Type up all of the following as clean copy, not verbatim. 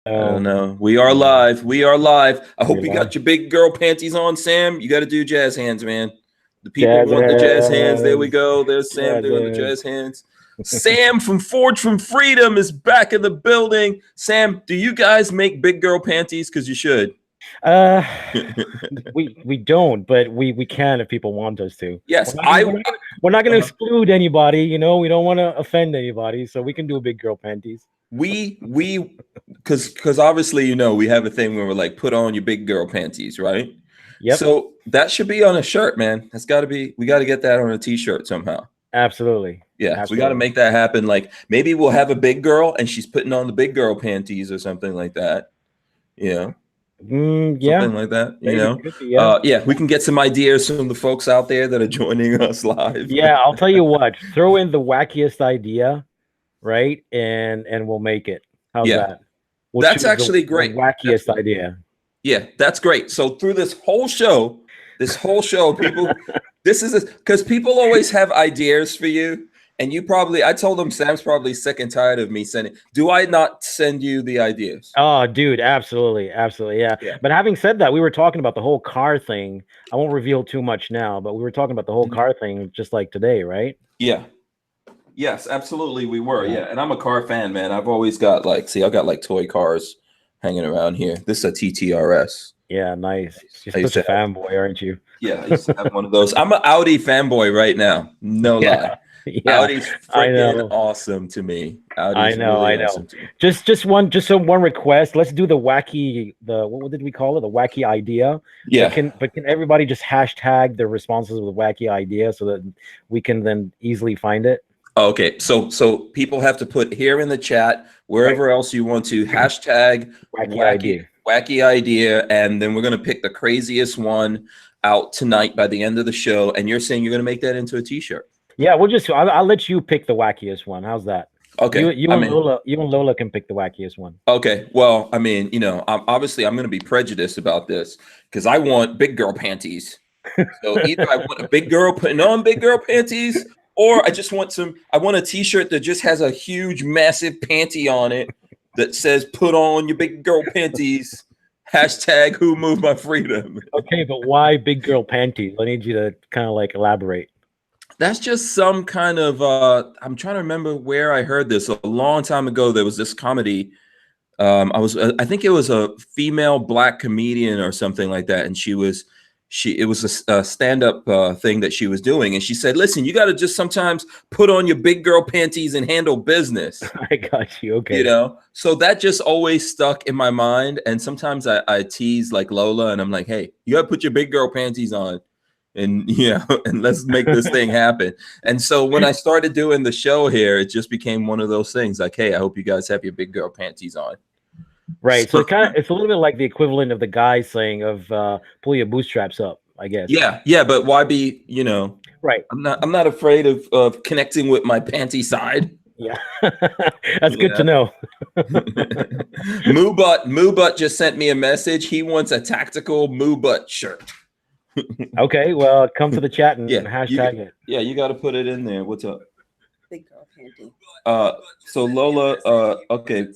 I don't Oh, know. We are live. We are live. I hope you're you live. got your big girl panties on, Sam. You got to do jazz hands, man. The people Jazz want the jazz hands. There we hands. go. There's Sam Jazz doing the hands. jazz hands. Sam from Forge from Freedom is back in the building. Sam, do you guys make big girl panties? Because you should. Uh, we don't, but we can if people want us to. Yes, We're not gonna uh, exclude anybody. You know, we don't want to offend anybody, so we can do big girl panties. we because obviously we have a thing where we're like, put on your big girl panties, right? Yep, So that should be on a shirt, man. That's got to be. We got to get that on a t-shirt somehow. absolutely. Yeah, we got to Absolutely. make that happen. Like maybe we'll have a big girl and she's putting on the big girl panties or something like that. You know, Yeah, something like that. maybe could be. Yeah, Yeah, we can get some ideas from the folks out there that are joining us live. yeah. I'll tell you what. Throw in the wackiest idea, right? And we'll make it. How's Yeah, that? We'll that's choose actually the great. wackiest idea. Yeah, that's great. So through this whole show, people, this is because people always have ideas for you. And I told them Sam's probably sick and tired of me sending. Do I not send you the ideas? Oh, dude, absolutely, absolutely, yeah. Yeah. But having said that, we were talking about the whole car thing. I won't reveal too much now, but we were talking about the whole car thing just like today, right? Yeah. Yes, absolutely. We were. Yeah. Yeah. And I'm a car fan, man. I've always got I got like toy cars hanging around here. This is a TTRS. Yeah, nice. I You're used such a to have, fanboy, aren't you? yeah, I used to have one of those. I'm an Audi fanboy right now. No lie. Yeah, Audi's I freaking know. awesome to me. I Audi's know, really I know. awesome to me. Just some one request. Let's do the wacky what did we call it? The wacky idea. Yeah. But can everybody just hashtag their responses with wacky idea so that we can then easily find it? Okay. So people have to put here in the chat, wherever else you want to, hashtag wacky idea. And then we're going to pick the craziest one out tonight by the end of the show. And you're saying you're going to make that into a t-shirt. Yeah, I'll let you pick the wackiest one. How's that? Okay. You and Lola can pick the wackiest one. Okay. Well, I mean, I'm going to be prejudiced about this because I want big girl panties. So either I want a big girl putting on big girl panties, or I want a t-shirt that just has a huge, massive panty on it that says, put on your big girl panties. Hashtag who moved my freedom. Okay, but why big girl panties? I need you to kind of like elaborate. That's just some kind of I'm trying to remember where I heard this a long time ago. There was this comedy. I think it was a female black comedian or something like that, and it was a stand-up thing that she was doing, and she said, listen, you got to just sometimes put on your big girl panties and handle business. I got you. Okay. So that just always stuck in my mind, and sometimes I tease like Lola, and I'm like, hey, you got to put your big girl panties on. And and let's make this thing happen. And so when I started doing the show here, it just became one of those things like, hey, I hope you guys have your big girl panties on. Right. So it's a little bit like the equivalent of the guy saying of pull your bootstraps up, I guess. Yeah, but why be, right. I'm not afraid of connecting with my panty side. Yeah. That's good to know. Moobut just sent me a message. He wants a tactical Moobut shirt. Okay, well, come to the chat and hashtag it. Yeah, you got to put it in there. What's up? Big girl panty. So Lola, okay,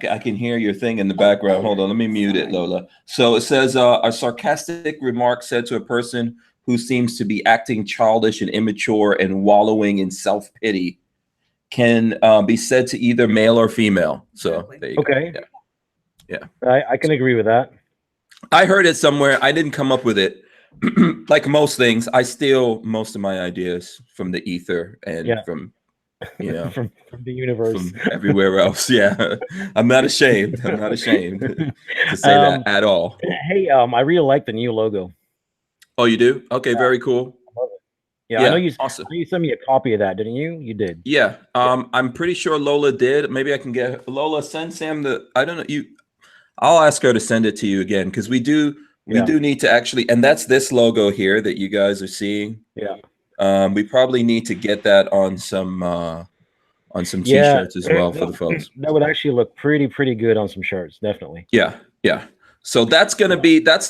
I can hear your thing in the background. Hold on, let me mute it, Lola. So it says a sarcastic remark said to a person who seems to be acting childish and immature and wallowing in self-pity can be said to either male or female. So there you go. Yeah. I can agree with that. I heard it somewhere. I didn't come up with it. Like most things, I steal most of my ideas from the ether and from from the universe, from everywhere else. Yeah, I'm not ashamed. I'm not ashamed to say that at all. Hey, I really like the new logo. Oh, you do? Okay, very cool. I love it. Yeah, I know you. Awesome. I know you sent me a copy of that, didn't you? You did. Yeah. I'm pretty sure Lola did. Maybe I can get Lola. Send Sam I don't know. I'll ask her to send it to you again because we do need to actually, and that's this logo here that you guys are seeing. Yeah. We probably need to get that on some t-shirts as well for the folks. That would actually look pretty good on some shirts, definitely. Yeah. So that's like that's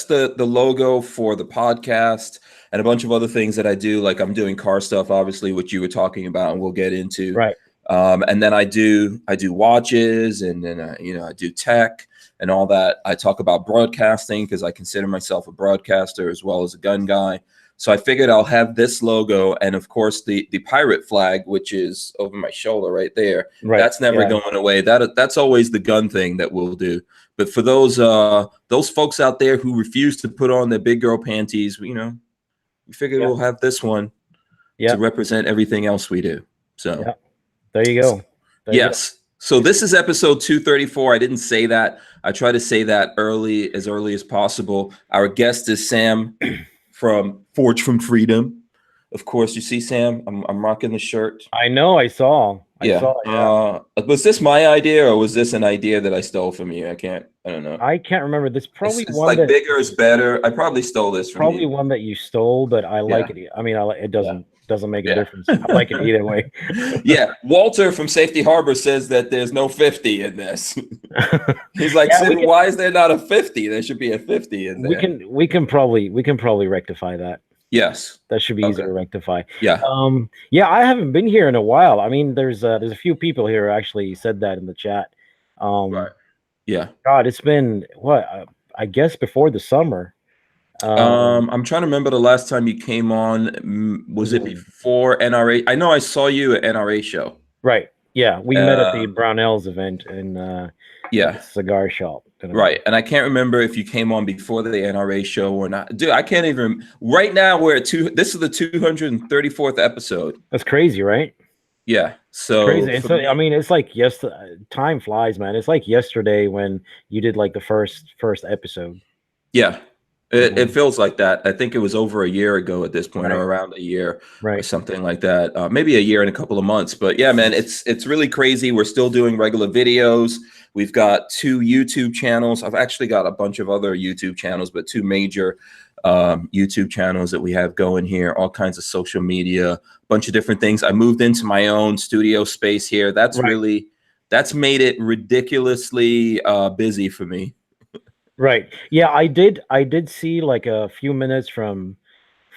the logo for the podcast and a bunch of other things that I do. Like I'm doing car stuff, obviously, which you were talking about, and we'll get into. Right. And then I do watches, and then I do tech and all that. I talk about broadcasting because I consider myself a broadcaster as well as a gun guy. So I figured I'll have this logo, and of course the pirate flag, which is over my shoulder right there. Right. That's never going away. That's always the gun thing that we'll do. But for those folks out there who refuse to put on their big girl panties, we figured we'll have this one to represent everything else we do. So there you go. Yes. So this is episode 234. I didn't say that. I try to say that as early as possible. Our guest is Sam from Forge from Freedom. Of course, you see Sam. I'm rocking the shirt. I know. I saw. Was this my idea, or was this an idea that I stole from you? I don't know. I can't remember. This probably it's like bigger is better. I probably stole this from you. One that you stole, but I like it. I mean, it doesn't make a difference. I like it either way. Yeah, Walter from Safety Harbor says that there's no 50 in this. He's like, why is there not a 50? There should be a 50 in there. We can probably rectify that. Yes, that should be easy to rectify. Yeah. I haven't been here in a while. I mean, there's a few people here who actually said that in the chat. Right. Yeah. God, it's been what? I guess before the summer. I'm trying to remember the last time you came on. Was it before NRA? I know I saw you at NRA show. Right. Yeah, we met at the Barnauls event in the cigar shop. Right, and I can't remember if you came on before the NRA show or not. Dude, I can't even. Right now, we're at this is the 234th episode. That's crazy, right? Yeah, so crazy. I mean, it's like time flies, man. It's like yesterday when you did like the first episode. Yeah. It feels like that. I think it was over a year ago at this point, or around a year, or something like that. Maybe a year and a couple of months. But yeah, man, it's really crazy. We're still doing regular videos. We've got 2 YouTube channels. I've actually got a bunch of other YouTube channels, but 2 major YouTube channels that we have going here. All kinds of social media, a bunch of different things. I moved into my own studio space here. That's made it ridiculously busy for me. Right. Yeah, I did see like a few minutes from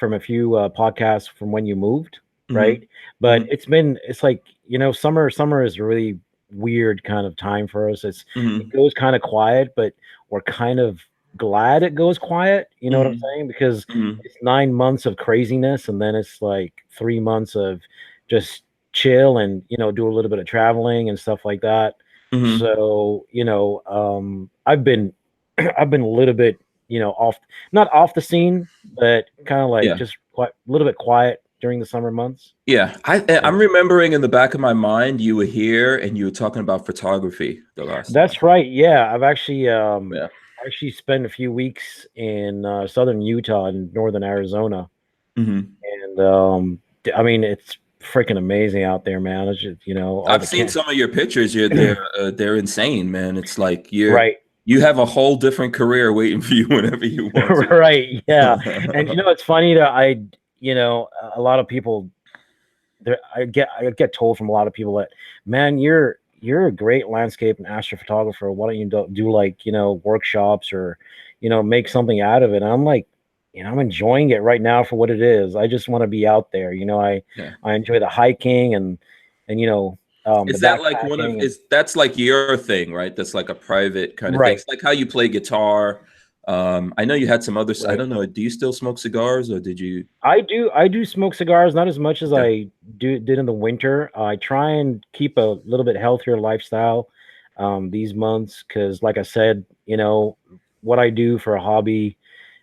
a few podcasts from when you moved, right? But it's like, summer is a really weird kind of time for us. It goes kind of quiet, but we're kind of glad it goes quiet, you know what I'm saying? Because it's 9 months of craziness, and then it's like 3 months of just chill and, do a little bit of traveling and stuff like that. So, I've been a little bit, not off the scene, but kind of like just a little bit quiet during the summer months. Yeah, I'm remembering in the back of my mind you were here and you were talking about photography the last time. That's right. Yeah, I've actually spent a few weeks in southern Utah and northern Arizona, and I mean, it's freaking amazing out there, man. It's just, I've seen some of your pictures. They're insane, man. It's like you have a whole different career waiting for you whenever you want to. Right. Yeah. And it's funny that a lot of people I get told from a lot of people that, man, you're a great landscape and astrophotographer. Why don't you do like, workshops or, make something out of it? And I'm like, I'm enjoying it right now for what it is. I just want to be out there. I enjoy the hiking and is that like that's like your thing, right? That's like a private kind of thing. It's like how you play guitar. I know you had some other. I don't know. Do you still smoke cigars, or did you? I do smoke cigars, not as much as I did in the winter. I try and keep a little bit healthier lifestyle these months because, like I said, what I do for a hobby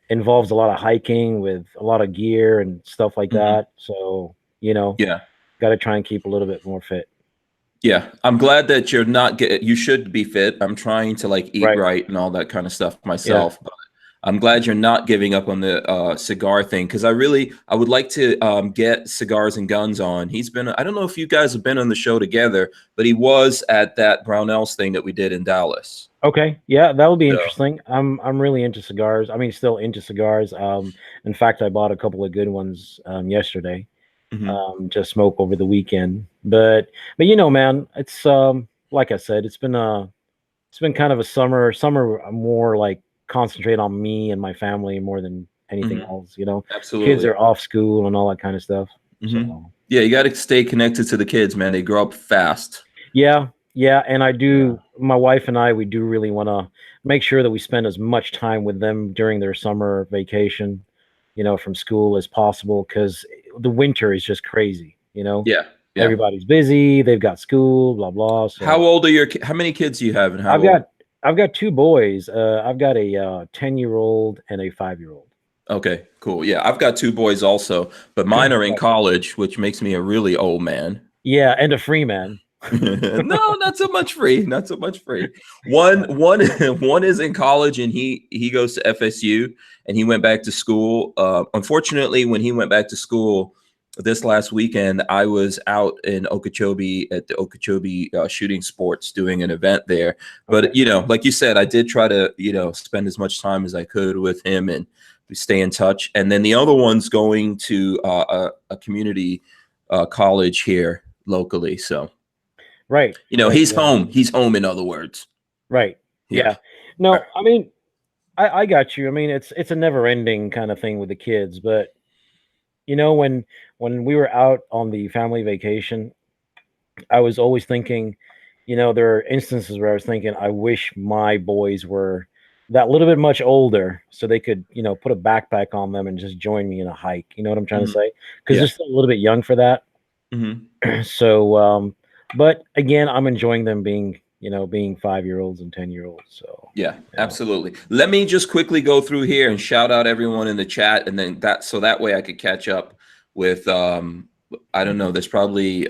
involves a lot of hiking with a lot of gear and stuff like that. So got to try and keep a little bit more fit. Yeah, I'm glad that you're not you should be fit. I'm trying to like eat right and all that kind of stuff myself. But I'm glad you're not giving up on the cigar thing, because I would like to get Cigars and Guns on. He's been, I don't know if you guys have been on the show together, but he was at that Barnauls thing that we did in Dallas. Okay, yeah, that would be interesting. I'm really into cigars. I mean, still into cigars. In fact, I bought a couple of good ones yesterday. To smoke over the weekend, but man, it's like I said, it's been kind of a summer more like concentrate on me and my family more than anything else. Absolutely. Kids are off school and all that kind of stuff. So. Yeah, you got to stay connected to the kids, man. They grow up fast. Yeah, yeah, and I do. My wife and I, we do really want to make sure that we spend as much time with them during their summer vacation, from school as possible, because the winter is just crazy. Yeah, yeah. Everybody's busy. They've got school, blah blah. How So old are how many kids do you have, and how I've old? got I've got two boys. I've got a 10-year-old and a 5-year-old. Okay, cool. Yeah, I've got two boys also, but mine are in college, which makes me a really old man. Yeah, and a free man. No, not so much free. Not so much free. One is in college, and he goes to FSU, and he went back to school. Unfortunately, when he went back to school this last weekend, I was out in Okeechobee at the Okeechobee Shooting Sports doing an event there. But Okay. like you said, I did try to spend as much time as I could with him and stay in touch. And then the other one's going to a community college here locally, so. Right. He's Yeah. home. He's home, in other words. Right. Yeah. No, I mean, I got you. I mean, it's a never ending kind of thing with the kids, but when we were out on the family vacation, I was always thinking, there are instances where I was thinking, I wish my boys were that little bit much older so they could, put a backpack on them and just join me in a hike. You know what I'm trying to say? Because they're still a little bit young for that. So, but again, I'm enjoying them being 5-year-olds and 10-year-olds. So yeah, absolutely. Let me just quickly go through here and shout out everyone in the chat, and then that way I could catch up with I don't know, there's probably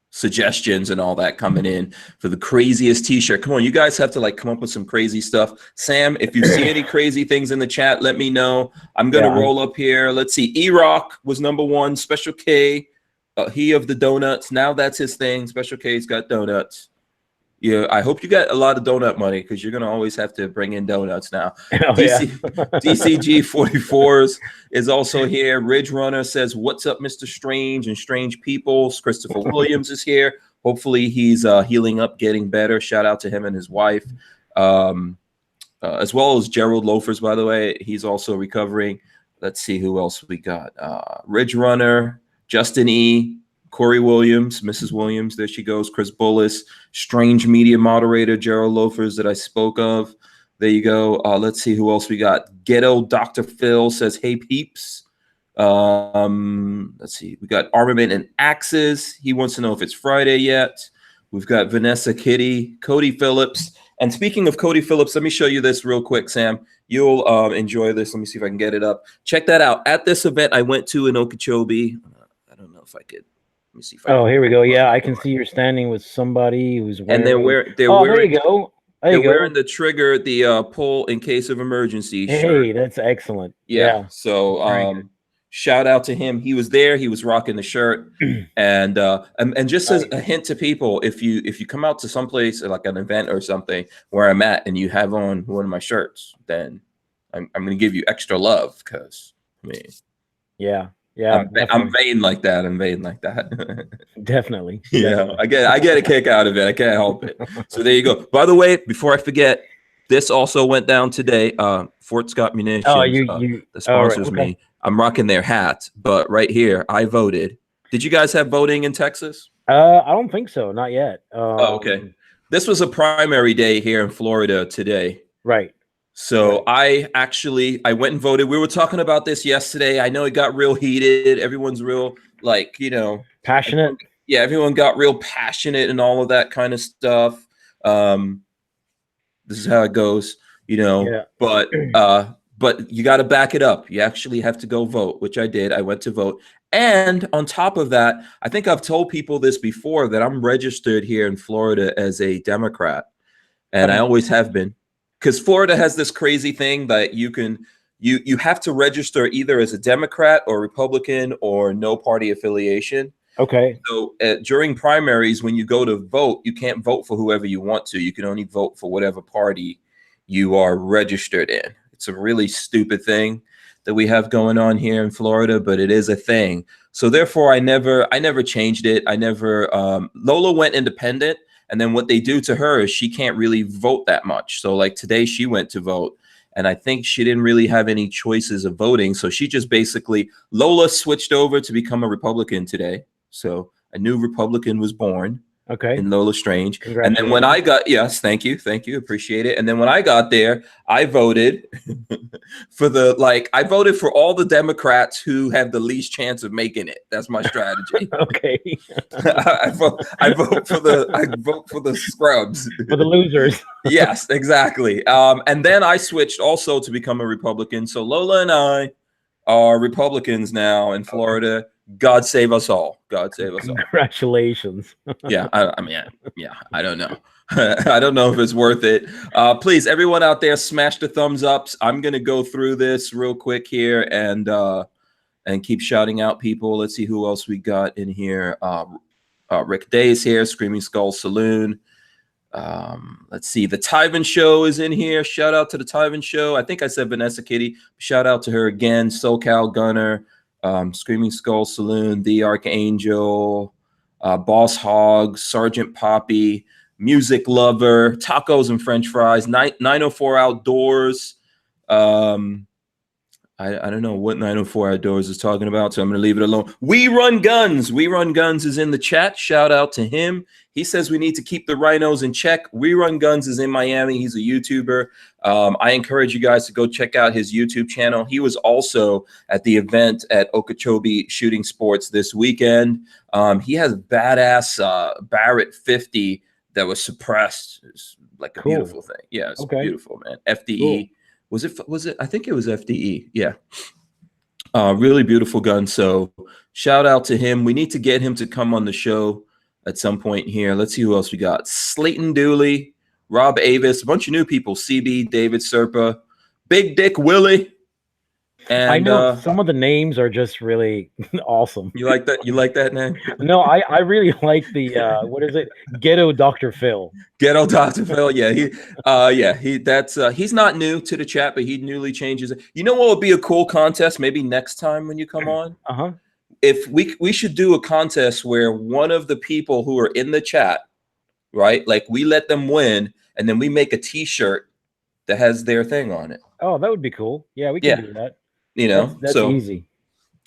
suggestions and all that coming in for the craziest t-shirt. Come on, you guys have to come up with some crazy stuff. Sam, if you see any crazy things in the chat, let me know. I'm gonna roll up here. Let's see. E-Rock was #1. Special K, he of the donuts. Now that's his thing. Special K's got donuts. Yeah, I hope you got a lot of donut money, because you're gonna always have to bring in donuts now. DCG 44s is also here. Ridge Runner says, "What's up, Mr. Strange and Strange Peoples?" Christopher Williams is here. Hopefully he's healing up, getting better. Shout out to him and his wife, as well as Gerald Loafers. By the way, he's also recovering. Let's see who else we got. Ridge Runner, Justin E. Corey Williams, Mrs. Williams, there she goes. Chris Bullis, Strange Media Moderator, Gerald Loafers that I spoke of. There you go. Let's see who else we got. Ghetto Dr. Phil says, "Hey peeps." Let's see. We got Armament and Axes. He wants to know if it's Friday yet. We've got Vanessa Kitty, Cody Phillips. And speaking of Cody Phillips, let me show you this real quick, Sam. You'll enjoy this. Let me see if I can get it up. Check that out. At this event I went to in Okeechobee, I don't know if I could. Let me see if I here we go. Yeah, I can see you're standing with somebody who's wearing. And they're wearing. There you go. They're wearing the trigger, the pull in case of emergency shirt. Hey, that's excellent. Yeah. So shout out to him. He was there. He was rocking the shirt. And just as a hint to people, if you come out to someplace like an event or something where I'm at and you have on one of my shirts, then I'm going to give you extra love, because yeah. I'm vain like that. Definitely. Yeah, I get a kick out of it. I can't help it. So there you go. By the way, before I forget, this also went down today. Fort Scott Munitions, that sponsors me. I'm rocking their hat, but right here, I voted. Did you guys have voting in Texas? I don't think so. Not yet. Okay. This was a primary day here in Florida today. Right. So I went and voted. We were talking about this yesterday. I know it got real heated. Everyone's real passionate. Yeah, everyone got real passionate and all of that kind of stuff. This is how it goes, but you got to back it up. You actually have to go vote, which I did. I went to vote. And on top of that, I think I've told people this before, that I'm registered here in Florida as a Democrat, and I always have been. Because Florida has this crazy thing that you have to register either as a Democrat or Republican or no party affiliation. Okay. So during primaries, when you go to vote, you can't vote for whoever you want to. You can only vote for whatever party you are registered in. It's a really stupid thing that we have going on here in Florida, but it is a thing. So therefore, I never changed it. I never. Lola went independent. And then what they do to her is she can't really vote that much. So like today she went to vote, and I think she didn't really have any choices of voting. So she just basically, Lola switched over to become a Republican today. So a new Republican was born. Okay. In Lola Strange. And then Congratulations. when I got, yes, thank you, appreciate it. And then when I got there, I voted I voted for all the Democrats who have the least chance of making it. That's my strategy. Okay. I vote for the scrubs. For the losers. Yes, exactly. And then I switched also to become a Republican. So Lola and I are Republicans now in Florida. God save us all. God save us all. Congratulations. Yeah, I mean, yeah, I don't know. I don't know if it's worth it. Please, everyone out there, smash the thumbs ups. I'm gonna go through this real quick here and keep shouting out people. Let's see who else we got in here. Rick Day is here. Screaming Skull Saloon. Let's see. The Tyven Show is in here. Shout out to the Tyven Show. I think I said Vanessa Kitty. Shout out to her again. SoCal Gunner. Screaming Skull Saloon, The Archangel, Boss Hog, Sergeant Poppy, Music Lover, Tacos and French Fries, 904 Outdoors. I don't know what 904 Outdoors is talking about, so I'm going to leave it alone. We Run Guns. We Run Guns is in the chat. Shout out to him. He says we need to keep the rhinos in check. We Run Guns is in Miami. He's a YouTuber. I encourage you guys to go check out his YouTube channel. He was also at the event at Okeechobee Shooting Sports this weekend. He has badass Barrett 50 that was suppressed. It's like a beautiful thing. Yeah, it's beautiful, man. FDE. Cool. Was it? I think it was FDE. Yeah. Really beautiful gun. So shout out to him. We need to get him to come on the show at some point here. Let's see who else we got. Slayton Dooley, Rob Avis, a bunch of new people. CB, David Serpa, Big Dick Willie. And I know some of the names are just really awesome. You like that? You like that name? No, I really like the what is it? Ghetto Dr. Phil. Ghetto Dr. Phil. Yeah, he's not new to the chat, but he newly changes it. You know what would be a cool contest? Maybe next time when you come on. If we should do a contest where one of the people who are in the chat, right? Like we let them win, and then we make a T-shirt that has their thing on it. Oh, that would be cool. Yeah, we can do that. You know, that's easy.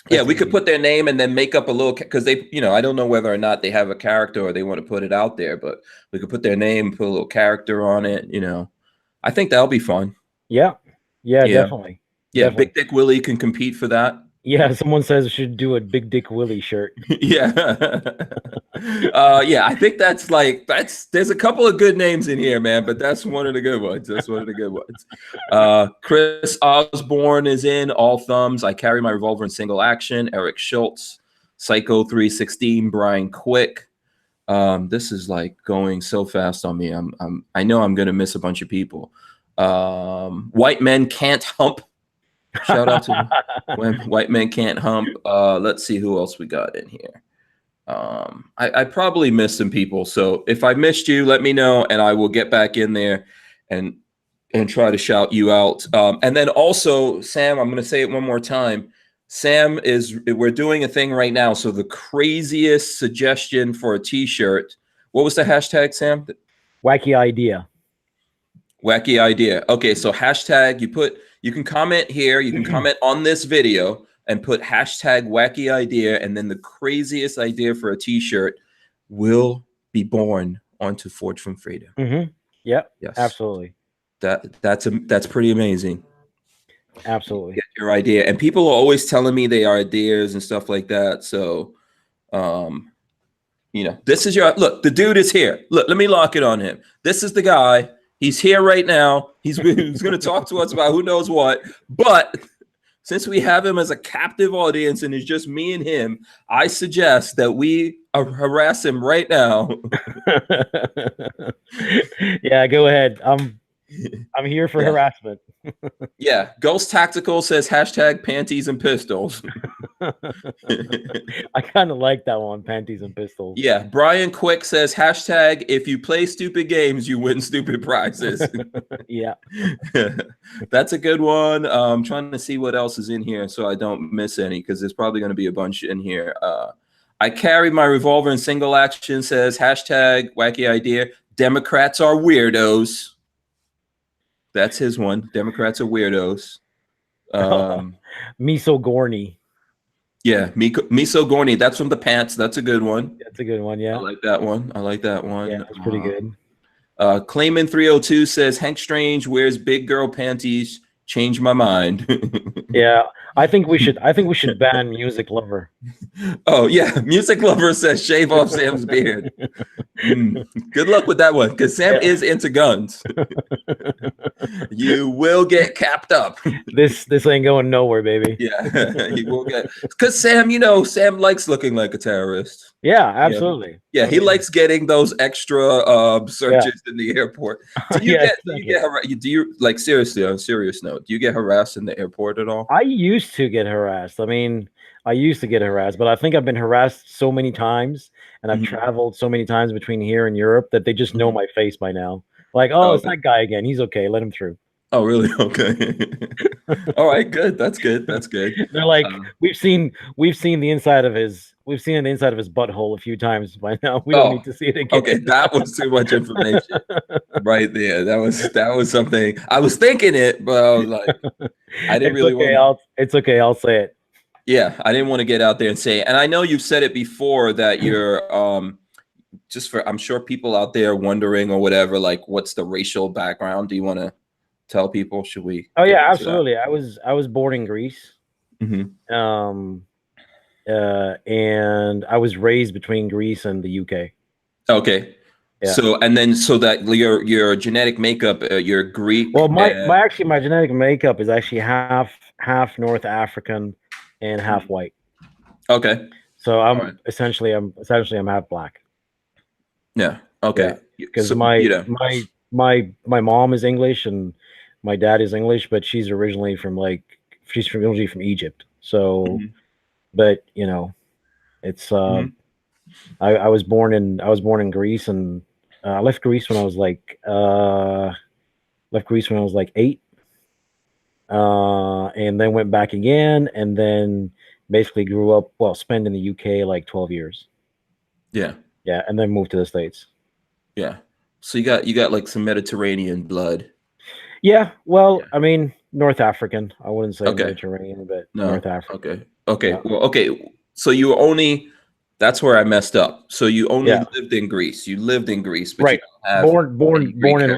Yeah, we could put their name and then make up a little, because they, I don't know whether or not they have a character or they want to put it out there, but we could put their name, put a little character on it. I think that'll be fun. Yeah, definitely. Yeah, Big Dick Willie can compete for that. Yeah, someone says we should do a Big Dick Willie shirt. Yeah. I think there's a couple of good names in here, man, but that's one of the good ones. Chris Osborne is in, all thumbs. I carry my revolver in single action. Eric Schultz, Psycho 316, Brian Quick. This is like going so fast on me. I know I'm gonna miss a bunch of people. White Men Can't Hump. Shout out to When White Men Can't Hump. Let's see who else we got in here. I probably missed some people, so if I missed you, let me know, and I will get back in there and try to shout you out. And then also, Sam, I'm going to say it one more time. We're doing a thing right now. So the craziest suggestion for a T-shirt. What was the hashtag, Sam? Wacky idea. Wacky idea. Okay, so hashtag you can comment here. You can comment on this video and put hashtag wacky idea, and then the craziest idea for a T-shirt will be born onto Forge from Freedom. Yep. Yes. Absolutely. That's pretty amazing. Absolutely. Get your idea, and people are always telling me they are ideas and stuff like that. So, this is your look. The dude is here. Look, let me lock it on him. This is the guy. He's here right now. He's going to talk to us about who knows what. But since we have him as a captive audience and it's just me and him, I suggest that we harass him right now. Yeah, go ahead. I'm here for harassment. Yeah, Ghost Tactical says hashtag panties and pistols. I kind of like that one, panties and pistols. Yeah, Brian Quick says hashtag if you play stupid games, you win stupid prizes. Yeah. That's a good one. I'm trying to see what else is in here so I don't miss any, because there's probably going to be a bunch in here. I carry my revolver in single action says hashtag wacky idea. Democrats are weirdos. That's his one. Democrats are weirdos. Me so gorny. Yeah, Miso Gorni. That's from the pants. That's a good one. That's a good one. I Yeah. like that one. I like that Yeah, one. it's pretty good. Clayman 302 says Hank Strange wears big girl panties. Change my mind. Yeah, I think we should ban Music Lover. Oh yeah, Music Lover says shave off Sam's beard. Good luck with that one, because Sam is into guns. You will get capped up. This ain't going nowhere, baby. Yeah, he will get, because Sam, Sam likes looking like a terrorist. Yeah, absolutely. Yeah, he likes getting those extra searches in the airport. Do you Yeah, do you like, seriously, on a serious note, do you get harassed in the airport at all? I used to get harassed. I mean, I used to get harassed, but I think I've been harassed so many times, and I've traveled so many times between here and Europe that they just know my face by now. Like, oh, it's that guy again. He's okay. Let him through. Oh, really? Okay. All right, good. That's good. That's good. They're like, we've seen the inside of his butthole a few times by now. We don't need to see it again. Okay, that was too much information right there. That was something I was thinking it, but I was like, I didn't really want. It's okay. I'll say it. Yeah, I didn't want to get out there and say it. And I know you've said it before that you're just for, I'm sure people out there wondering or whatever, like, what's the racial background? Do you want to tell people? Should we? Oh yeah, absolutely. I was born in Greece. Mm-hmm. And I was raised between Greece and the UK. Okay. Yeah. So that your genetic makeup, you're Greek. Well, my genetic makeup is actually half North African and half white. Okay. So I'm essentially half black. Yeah. Okay. Because my mom is English and my dad is English, but she's originally from Egypt. So, but it's I was born in Greece, and I left Greece when I was like 8, and then went back again, and then basically grew up, spent in the UK like 12 years. Yeah. Yeah, and then moved to the States. Yeah. So you got like some Mediterranean blood. Yeah, well, I mean, North African. I wouldn't say Mediterranean, but North African. Okay. Yeah. Well, okay. So that's where I messed up. So you only lived in Greece. You lived in Greece, but right. You don't have born and lived in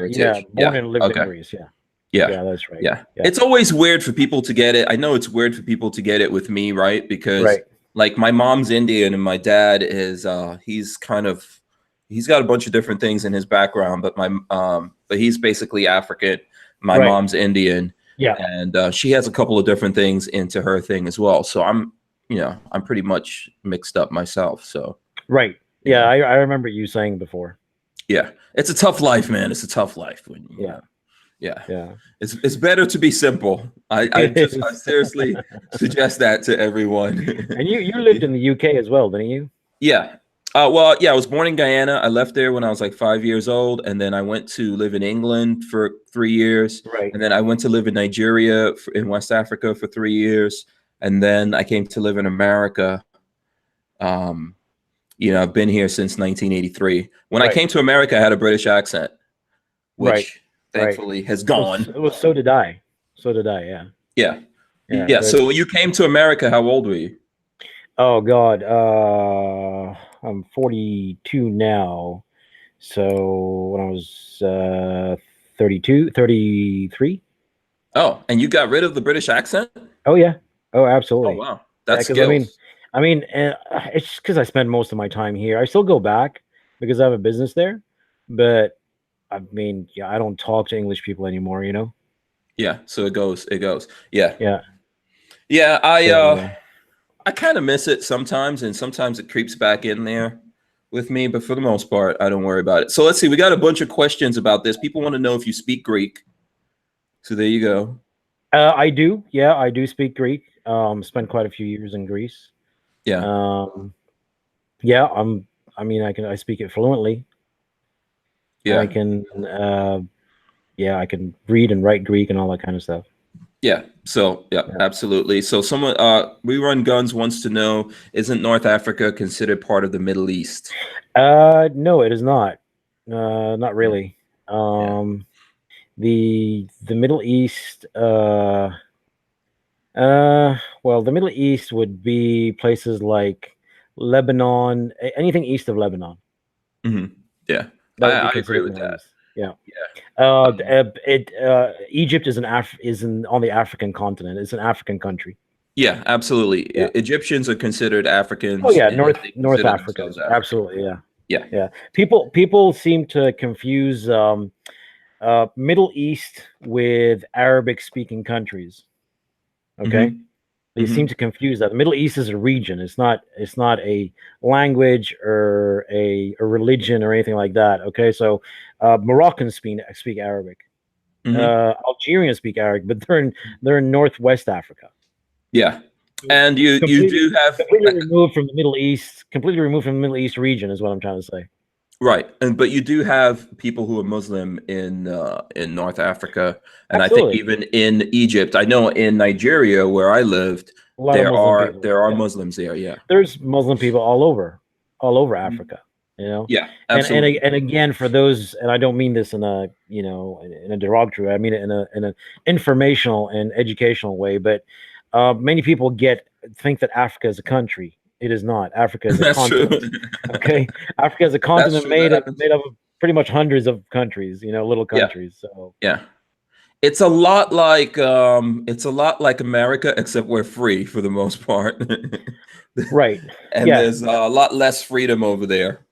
Greece. Yeah. Yeah. Yeah, that's right. Yeah. It's always weird for people to get it. I know it's weird for people to get it with me, right? Because like my mom's Indian and my dad is he's got a bunch of different things in his background, but but he's basically African. My mom's Indian. Yeah. And she has a couple of different things into her thing as well. So I'm pretty much mixed up myself. So right. Yeah, I remember you saying before. Yeah. It's a tough life, man. It's a tough life when Yeah. It's better to be simple. I seriously suggest that to everyone. And you lived in the UK as well, didn't you? Yeah. I was born in Guyana. I left there when I was like 5 years old, and then I went to live in England for 3 years. Right. And then I went to live in Nigeria, in West Africa, for 3 years, and then I came to live in America. I've been here since 1983. When I came to America, I had a British accent, which thankfully has gone. So did I. Yeah. Yeah. Yeah. So when you came to America, how old were you? Oh God. I'm 42 now. So when I was 33. Oh, and you got rid of the British accent? Oh yeah. Oh, absolutely. Oh wow. That's skills. I mean, it's just because I spend most of my time here. I still go back because I have a business there, but I mean, I don't talk to English people anymore, Yeah, so it goes. Yeah. Yeah. I kind of miss it sometimes, and sometimes it creeps back in there with me, but for the most part, I don't worry about it. So let's see, we got a bunch of questions about this. People want to know if you speak Greek. So there you go. I do. Yeah, I do speak Greek. Spent quite a few years in Greece. Yeah. I speak it fluently. Yeah. I can read and write Greek and all that kind of stuff. Yeah. So yeah, absolutely. So someone We Run Guns wants to know, isn't North Africa considered part of the Middle East? No, it is not. Not really. The Middle East Well, the Middle East would be places like Lebanon, anything east of Lebanon. Yeah, That would be I agree considered with Middle that. East. Yeah. Yeah. Egypt is on the African continent. It's an African country. Yeah, absolutely. Yeah. Egyptians are considered Oh Africans, yeah, and they North consider Africa. themselves African. Absolutely. Yeah. Yeah. Yeah. People seem to confuse Middle East with Arabic speaking countries. Okay. Hmm. They seem to confuse that. The Middle East is a region. It's not a language or a religion or anything like that. Okay. So Moroccans speak Arabic. Hmm. Algerians speak Arabic, but they're in Northwest Africa. Yeah, and you Completely do have completely removed from the Middle East, completely removed from the Middle East region is what I'm trying to say. right, and but you do have people who are Muslim in North Africa, and I think Absolutely. even in Egypt. I know in Nigeria where I lived, A lot of Muslim people. there are Yeah. Muslims there. Yeah. There's Muslim people all over Mhm. Africa, you know. Yeah, And and absolutely. and again, for those, and I don't mean this in a in a derogatory. I mean it in a informational and educational way. But many people think that Africa is a country. It is not. Africa is a That's true. continent. Okay, Africa is a That's continent true. That happens. made up of pretty much hundreds of countries. Little Yeah, countries. So yeah. It's a lot like America, except we're free for the most part. right, And yeah, there's a lot less freedom over there.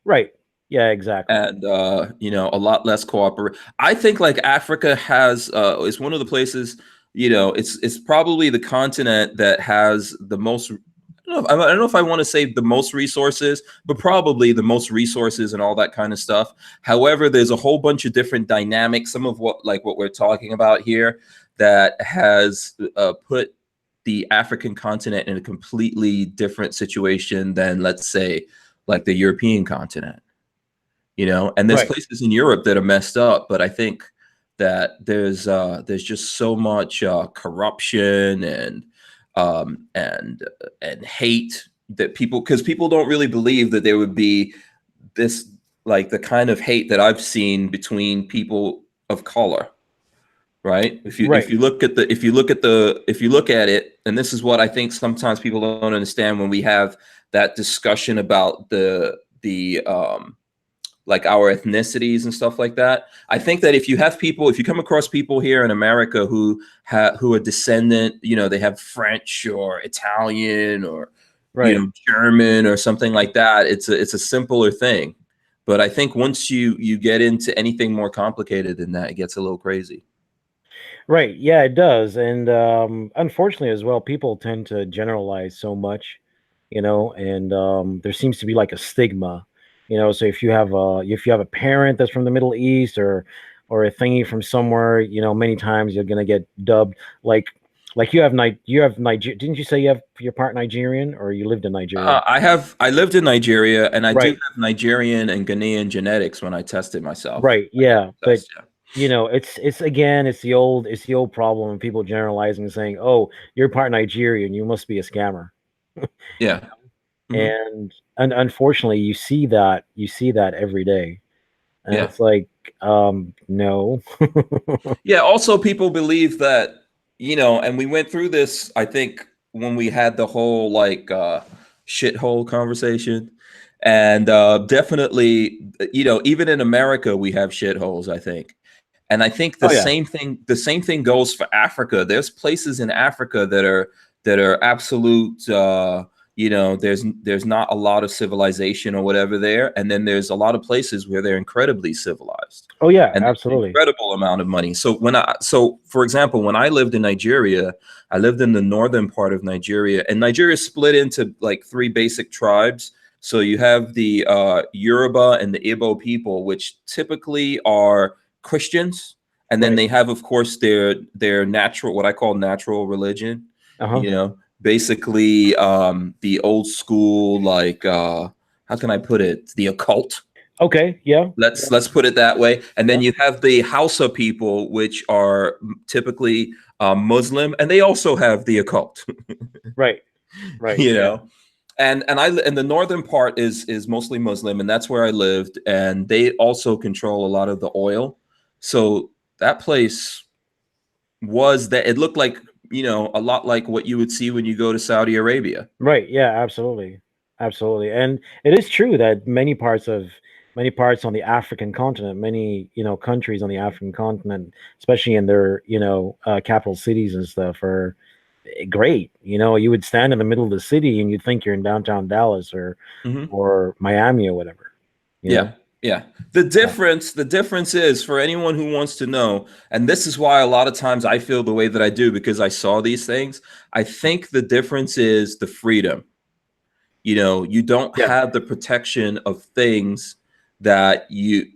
right, yeah, exactly. And a lot less cooperate. I think like Africa has is one of the places, it's probably the continent that has the most. I don't know if I want to say the most resources, but probably the most resources and all that kind of stuff. However, there's a whole bunch of different dynamics. Some of what we're talking about here that has put the African continent in a completely different situation than, let's say, like the European continent. And there's Right, places in Europe that are messed up, but I think that there's just so much corruption and hate that because people don't really believe that there would be this, like, the kind of hate that I've seen between people of color, right? If right, you look at it, and this is what I think sometimes people don't understand when we have that discussion about the like our ethnicities and stuff like that. I think that if you come across people here in America who are descendant, they have French or Italian or right. German or something like that. It's a simpler thing. But I think once you get into anything more complicated than that, it gets a little crazy. Right. Yeah, it does. And unfortunately as well, people tend to generalize so much, and there seems to be like a stigma, so if you have a parent that's from the Middle East or a thingy from somewhere, many times you're gonna get dubbed like you have Niger didn't you say you're part Nigerian or you lived in Nigeria? I lived in Nigeria, and I do Right. have Nigerian and Ghanaian genetics when I tested myself. Right. I got Yeah. the But test, yeah. it's again, it's the old problem of people generalizing and saying, "Oh, you're part Nigerian, you must be a scammer." Yeah. Hmm. And unfortunately, you see that every day, and Yeah. it's like, no, Yeah. Also, people believe that, and we went through this, I think, when we had the whole like shithole conversation. And definitely, even in America, we have shitholes, I think. And I think oh yeah, the same thing goes for Africa. There's places in Africa that are absolute, there's not a lot of civilization or whatever there. And then there's a lot of places where they're incredibly civilized oh yeah, and there's an absolutely, incredible amount of money. So for example, when I lived in Nigeria, I lived in the northern part of Nigeria, and Nigeria is split into like three basic tribes. So you have the Yoruba and the Igbo people, which typically are Christians, and then right, they have, of course, their natural, what I call natural religion. uh-huh, Basically the old school, like how can I put it, the occult. okay, yeah, Let's put it that way. And then yeah, you have the Hausa people, which are typically Muslim, and they also have the occult. right, right, you yeah, know, and the northern part is mostly Muslim, and that's where I lived. And they also control a lot of the oil. So that place was that it looked like you know, a lot like what you would see when you go to Saudi Arabia. Right. Yeah, absolutely. Absolutely. And it is true that many parts on the African continent, many, countries on the African continent, especially in their, capital cities and stuff are great. You would stand in the middle of the city and you'd think you're in downtown Dallas Hmm. or Miami or whatever, you Yeah. know? Yeah. Yeah. The difference is for anyone who wants to know, and this is why a lot of times I feel the way that I do because I saw these things. I think the difference is the freedom. You know, you don't Yeah. have the protection of things that you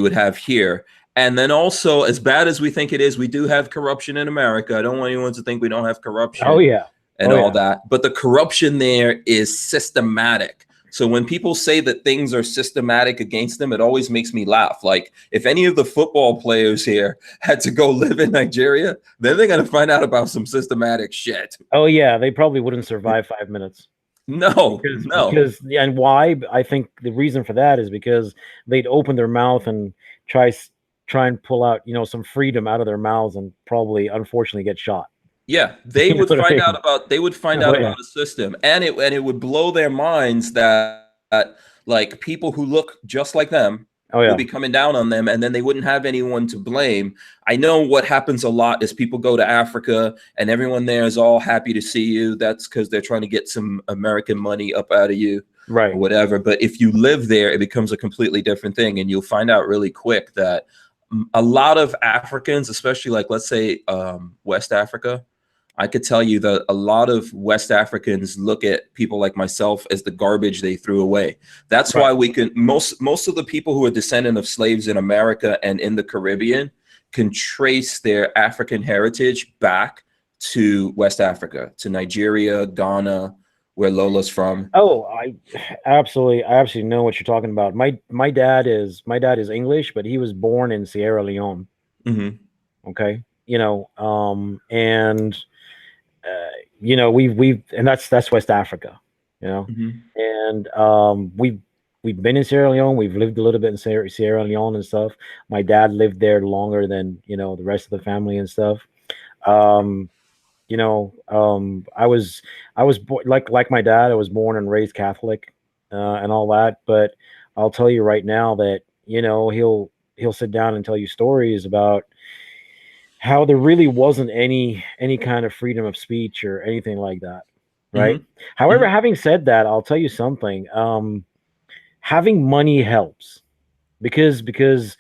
would have here. And then also, as bad as we think it is, we do have corruption in America. I don't want anyone to think we don't have Oh corruption yeah. and Oh all yeah. that. But the corruption there is systematic. So when people say that things are systematic against them, it always makes me laugh. Like if any of the football players here had to go live in Nigeria, then they're going to find out about some systematic shit. Oh yeah. They probably wouldn't survive 5 minutes. No, no. Yeah, and why? I think the reason for that is because they'd open their mouth and try s- try and pull out, some freedom out of their mouths and probably unfortunately get shot. Yeah, You know what I mean? they would find Oh out yeah. about a system, and it would blow their minds that like people who look just like them Oh would yeah. be coming down on them, and then they wouldn't have anyone to blame. I know what happens a lot is people go to Africa and everyone there is all happy to see you. That's because they're trying to get some American money up out of you or Right. whatever. But if you live there, it becomes a completely different thing, and you'll find out really quick that a lot of Africans, especially like let's say West Africa, I could tell you that a lot of West Africans look at people like myself as the garbage they threw away. That's Right. why we can most of the people who are descendant of slaves in America and in the Caribbean can trace their African heritage back to West Africa, to Nigeria, Ghana, where Lola's from. Oh, I absolutely know what you're talking about. My dad is English, but he was born in Sierra Leone. Hmm. Okay. And we've and that's West Africa, you know, Hmm. and we've been in Sierra Leone. We've lived a little bit in Sierra Leone and stuff. My dad lived there longer than the rest of the family and stuff. Um, like my dad. I was born and raised Catholic, and all that. But I'll tell you right now that he'll sit down and tell you stories about how there really wasn't any kind of freedom of speech or anything like that, right? Hmm. However, Hmm. having said that, I'll tell you something. Having money helps because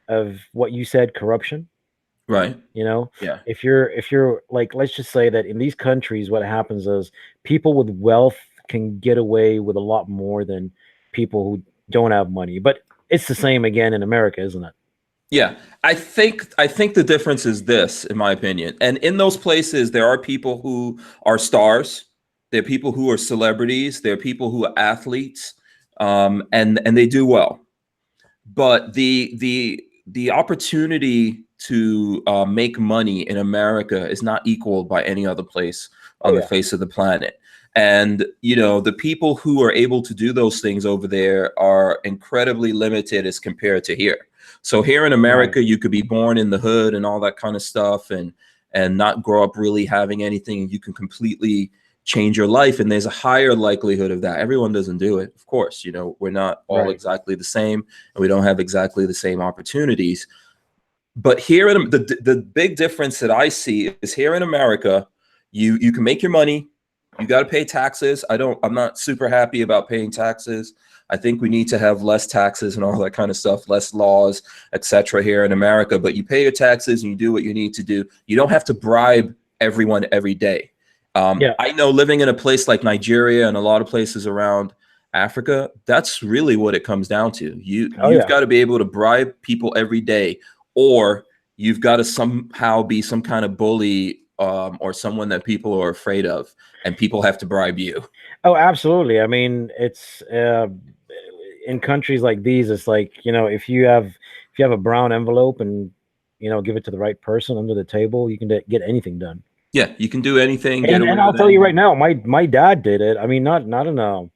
of what you said, corruption. Right. You know, Yeah. if you're like, let's just say that in these countries, what happens is people with wealth can get away with a lot more than people who don't have money. But it's the same again in America, isn't it? Yeah, I think the difference is this, in my opinion. And in those places, there are people who are stars, there are people who are celebrities, there are people who are athletes, and they do well. But the opportunity to make money in America is not equaled by any other place Oh on the yeah, face of the planet. And you know, the people who are able to do those things over there are incredibly limited as compared to here. So here in right, America, you could be born in the hood and all that kind of stuff, and not grow up really having anything, and you can completely change your life. And there's a higher likelihood of that. Everyone doesn't do it, of course. You know, we're not all right. exactly the same, and we don't have exactly the same opportunities. But here in the big difference that I see is here in America, you can make your money, you got to pay taxes. I'm not super happy about paying taxes. I think we need to have less taxes and all that kind of stuff, less laws, etc. here in America. But you pay your taxes and you do what you need to do. You don't have to bribe everyone every day. Yeah. I know living in a place like Nigeria and a lot of places around Africa, that's really what it comes down to. Oh You've yeah. got to be able to bribe people every day, or you've got to somehow be some kind of bully, or someone that people are afraid of, and people have to bribe you. Oh, absolutely. I mean, it's in countries like these, it's like, if you have a brown envelope and give it to the right person under the table, you can get anything done. Yeah, you can do anything, get And away I'll with tell you right anything. now, my dad did it. I mean, not in a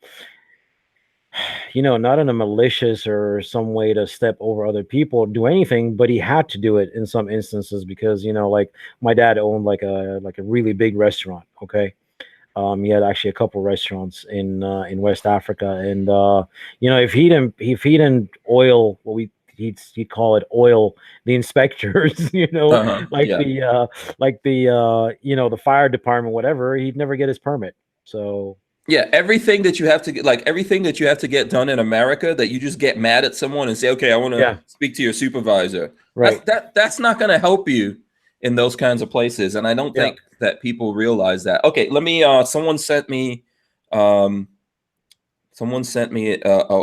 not in a malicious or some way to step over other people or do anything, but he had to do it in some instances because, like my dad owned like a really big restaurant. Okay. He had actually a couple restaurants in West Africa, and if he didn't oil what he'd call it oil the inspectors, like Yeah. the fire department, whatever, he'd never get his permit. So Yeah, everything that you have to get, like everything that you have to get done in America, that you just get mad at someone and say, "Okay, I want to yeah, speak to your supervisor." right, That's not going to help you in those kinds of places, and I don't yeah. think that people realize that. Okay, let me. Um, someone sent me a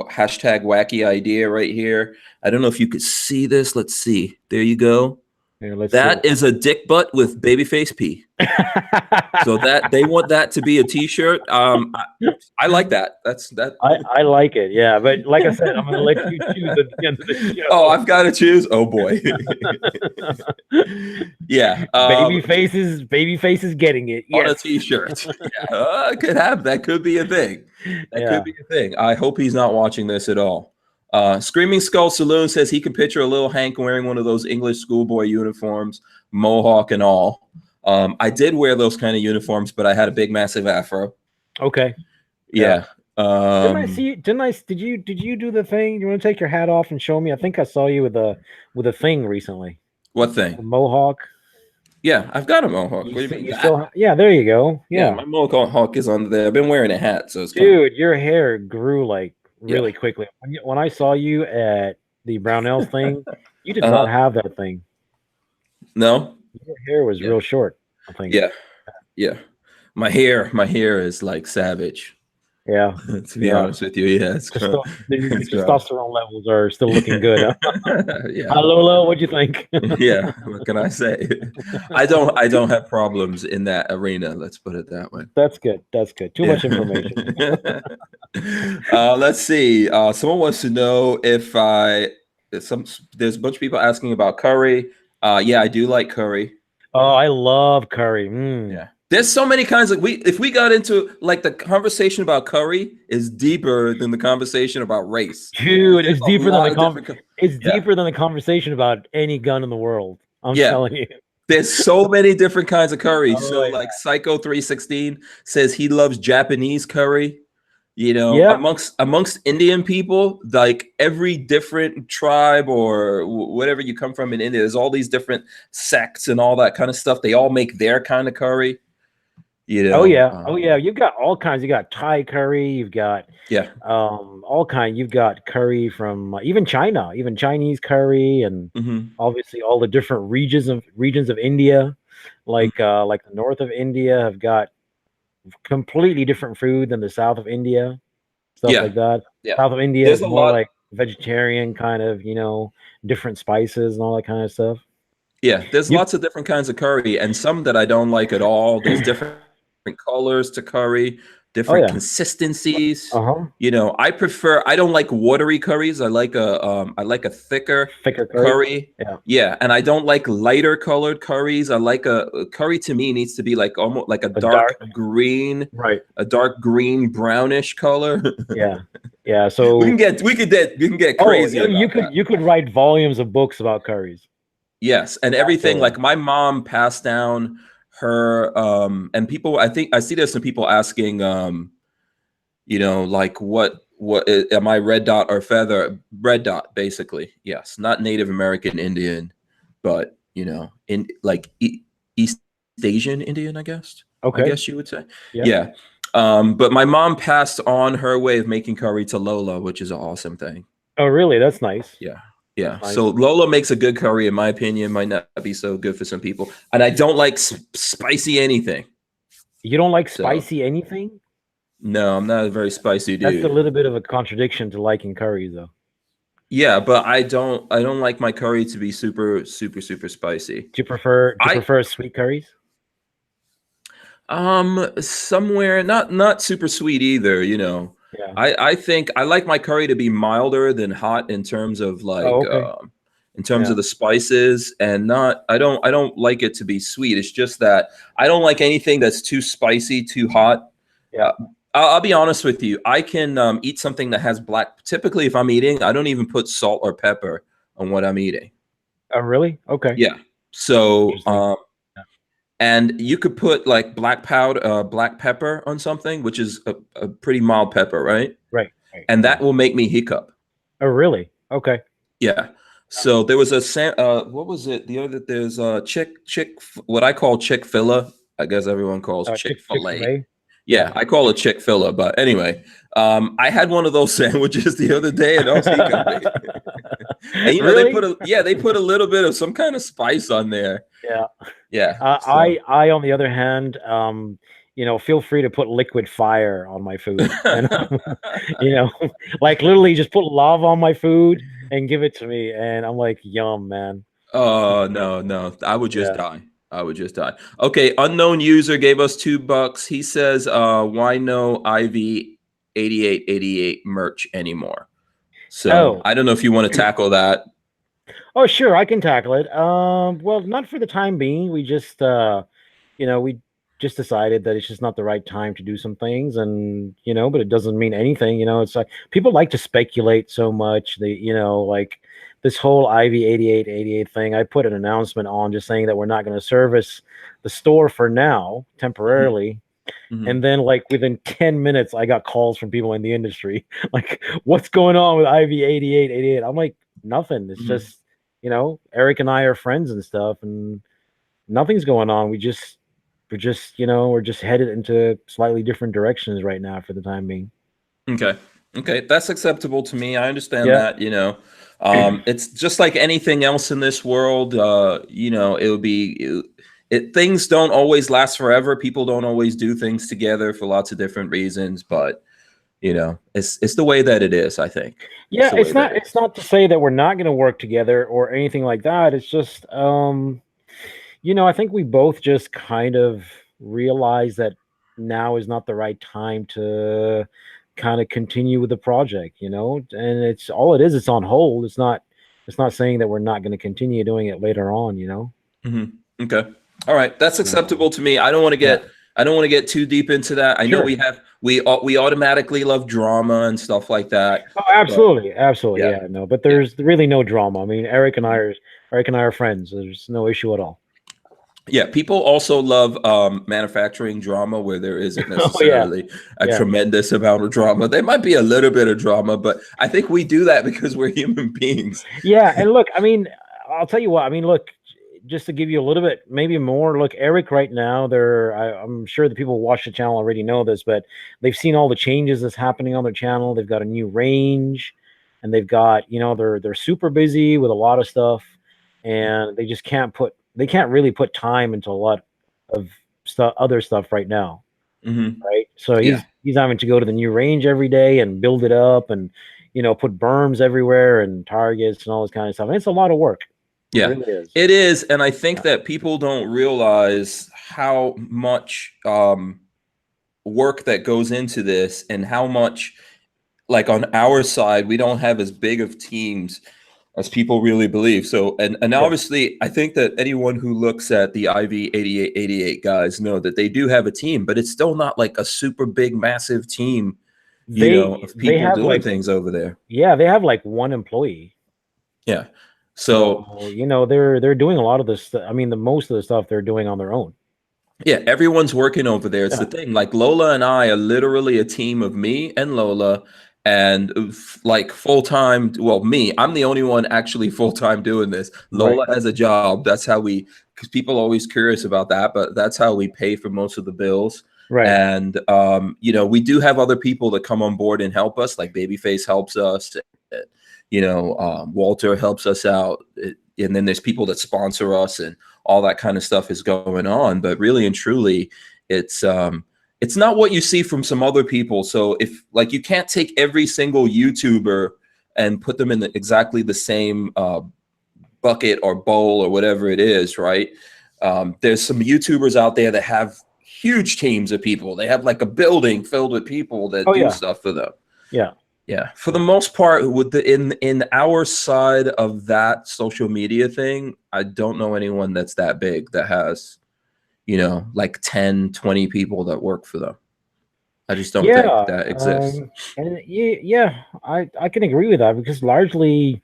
hashtag wacky idea right here. I don't know if you could see this. Let's see. There you go. Here, let's see. That is a dick butt with babyface P. So that they want that to be a T-shirt. I like that. That's that. I like it, yeah. But like I said, I'm gonna let you choose at the end of the show. Oh, I've got to choose. Oh boy. Yeah. Baby faces getting it. On a Yes. T-shirt. Yeah, I could have that. Could be a thing. That Yeah. could be a thing. I hope he's not watching this at all. Screaming Skull Saloon says he can picture a little Hank wearing one of those English schoolboy uniforms, mohawk and all. I did wear those kind of uniforms, but I had a big, massive afro. Okay. Yeah. Didn't I see? Did you do the thing? You want to take your hat off and show me? I think I saw you with a thing recently. What A thing? mohawk. Yeah, I've got a mohawk. What do you mean? Yeah, there you go. Yeah, Yeah. my mohawk is on there. I've been wearing a hat, so it's Dude, your hair grew like really quickly. When I saw you at the Brownells thing, you did not have that thing. No, your hair was real short, I think. Yeah. My hair is like savage. Yeah. To be honest with you, yeah, it's the testosterone levels are still looking good. Huh? Yeah. Hi, Lola, what'd you think? Yeah, what can I say? I don't have problems in that arena. Let's put it that way. That's good. Too much information. Let's see. Someone wants to know if there's a bunch of people asking about curry. Yeah, I do like curry. Oh, I love curry. Yeah. There's so many kinds of if we got into like the conversation about curry is deeper than the conversation about race. Dude, it's deeper than deeper than the conversation about any gun in the world. I'm telling you. There's so many different kinds of curry. Oh, so like Psycho 316 says he loves Japanese curry. Amongst Indian people, like every different tribe or whatever you come from in India, there's all these different sects and all that kind of stuff. They all make their kind of curry. Oh yeah. You've got all kinds. You got Thai curry. You've got all kinds. You've got curry from even China, even Chinese curry, and obviously all the different regions of India, like the north of India have got completely different food than the south of India, stuff like that. Yeah. South of India is more like vegetarian kind of, different spices and all that kind of stuff. Yeah, there's lots of different kinds of curry, and some that I don't like at all. There's different colors to curry, different consistencies. I don't like watery curries. I like a thicker curry. Yeah, and I don't like lighter colored curries. I like a curry to me needs to be like almost like a dark green, a dark green brownish color. Yeah. So we can get crazy. You could write volumes of books about curries. Yes, and everything. Like my mom passed down her and people, I think I see there's some people asking like what am I, red dot or feather? Red dot, basically. Yes, not Native American Indian, but in like East Asian Indian, I guess. Okay. I guess you would say. Yeah. But my mom passed on her way of making curry to Lola, which is an awesome thing. Oh really? That's nice. Yeah. So Lola makes a good curry, in my opinion. Might not be so good for some people. And I don't like spicy anything. You don't like spicy anything? No, I'm not a very spicy dude. That's a little bit of a contradiction to liking curry, though. Yeah, but I don't like my curry to be super, super, super spicy. Do you prefer sweet curries? Somewhere not super sweet either, Yeah. I think I like my curry to be milder than hot in terms of like in terms of the spices, and I don't like it to be sweet. It's just that I don't like anything that's too spicy, too hot. Yeah. I'll be honest with you. I can eat something that has black. Typically, if I'm eating, I don't even put salt or pepper on what I'm eating. Oh, really? Okay. Yeah. So, Interesting. Yeah. and you could put like black powder, black pepper on something, which is a pretty mild pepper, right? Right. Right. And that Yeah. will make me hiccup. Oh, really? Okay. Yeah. So there was what was it? The other there's what I call Chick-fil-A. I guess everyone calls Chick-fil-A. Chick-fil-A. Yeah, Yeah. I call it Chick-fil-A. But anyway, I had one of those sandwiches the other day, and I was hiccuping. And Really? they put a little bit of some kind of spice on there. Yeah. Yeah. So. I, on the other hand, feel free to put liquid fire on my food, and you know, like literally just put lava on my food and give it to me, and I'm like, yum, man. Oh no, no. I would just Yeah. die. I would just die. Okay, unknown user gave us $2. He says, why no IV 8888 merch anymore? So Oh, I don't know if you want to tackle that. oh, sure, I can tackle it. Well, not for the time being. We just decided that it's just not the right time to do some things, and but it doesn't mean anything. It's like people like to speculate so much. Like this whole IV 8888 thing. I put an announcement on just saying that we're not going to service the store for now, temporarily. Mhm. And then, like, within 10 minutes, I got calls from people in the industry, like, what's going on with IV 8888? I'm like, nothing. It's Mhm. just, Eric and I are friends and stuff, and nothing's going on. We're just headed into slightly different directions right now for the time being. Okay. Okay. That's acceptable to me. I understand Yeah. that. It's just like anything else in this world. It would be things don't always last forever. People don't always do things together for lots of different reasons, but it's the way that it is, I think. It's Yeah, the way that it it's is. not to say that we're not going to work together or anything like that. It's just I think we both just kind of realize that now is not the right time to kind of continue with the project, and it's all it is. It's on hold. It's not saying that we're not going to continue doing it later on. Okay. All right. That's So, acceptable to me. I don't want to yeah, get too deep into that. I know sure. we automatically love drama and stuff like that. Oh, But absolutely, absolutely. yeah. Yeah, no, but Yeah. there's really no drama. I mean, Eric and I are friends. There's no issue at all. Yeah, people also love manufacturing drama where there isn't Oh yeah, necessarily a yeah. tremendous amount of drama. There might be a little bit of drama, but I think we do that because we're human beings. Yeah, and look, I mean, I'll tell you what. I mean, look, just to give you a little bit, maybe more. Look, Eric, right now, I'm sure the people who watch the channel already know this, but they've seen all the changes that's happening on their channel. They've got a new range, and they've got, they're super busy with a lot of stuff, and they can't really put time into a lot of other stuff right now, Hmm. right? So Yeah, he's having to go to the new range every day and build it up, and put berms everywhere and targets and all this kind of stuff. And it's a lot of work. It yeah, really is. it is, and I think Yeah. that people don't realize how much work that goes into this, and how much, like on our side, we don't have as big of teams as people really believe. So, and Sure. obviously, I think that anyone who looks at the IV 8888 guys know that they do have a team, but it's still not like a super big, massive team, of They people have doing like, things over there. yeah, they have like one employee. Yeah. So, So, they're doing a lot of this. I mean, the most of the stuff they're doing on their own. yeah, everyone's working over there. It's the Yeah. thing. Like Lola and I are literally a team of me and Lola, and like full time. Well, me, I'm the only one actually full time doing this. Right. Lola has a job. That's how because people are always curious about that, but that's how we pay for most of the bills. Right. And we do have other people that come on board and help us. Like Babyface helps us. Walter helps us out, and then there's people that sponsor us, and all that kind of stuff is going on. But really and truly, it's not what you see from some other people. So if like you can't take every single YouTuber and put them in exactly the same bucket or bowl or whatever it is, right? There's some YouTubers out there that have huge teams of people. They have like a building filled with people that Oh do yeah. stuff for them. Yeah. Yeah, for the most part, with in our side of that social media thing, I don't know anyone that's that big that has, like 10, 20 people that work for them. I just don't think Yeah, that exists. and yeah, I can agree with that because largely,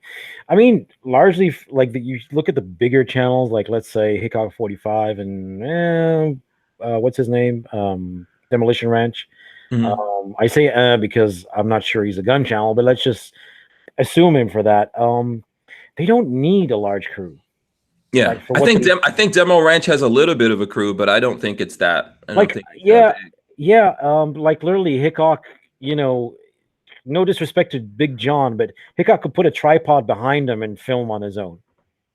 I mean, largely like you look at the bigger channels, like let's say Hickok 45 and what's his name, Demolition Ranch. Mhm. I say because I'm not sure he's a gun channel, but let's just assume him for that. They don't need a large crew, Yeah, like for what they I think Demo Ranch has a little bit of a crew, but I don't think it's that. I don't like. think it's that Yeah, big. yeah, like literally Hickok. You know, no disrespect to Big John, but Hickok could put a tripod behind him and film on his own.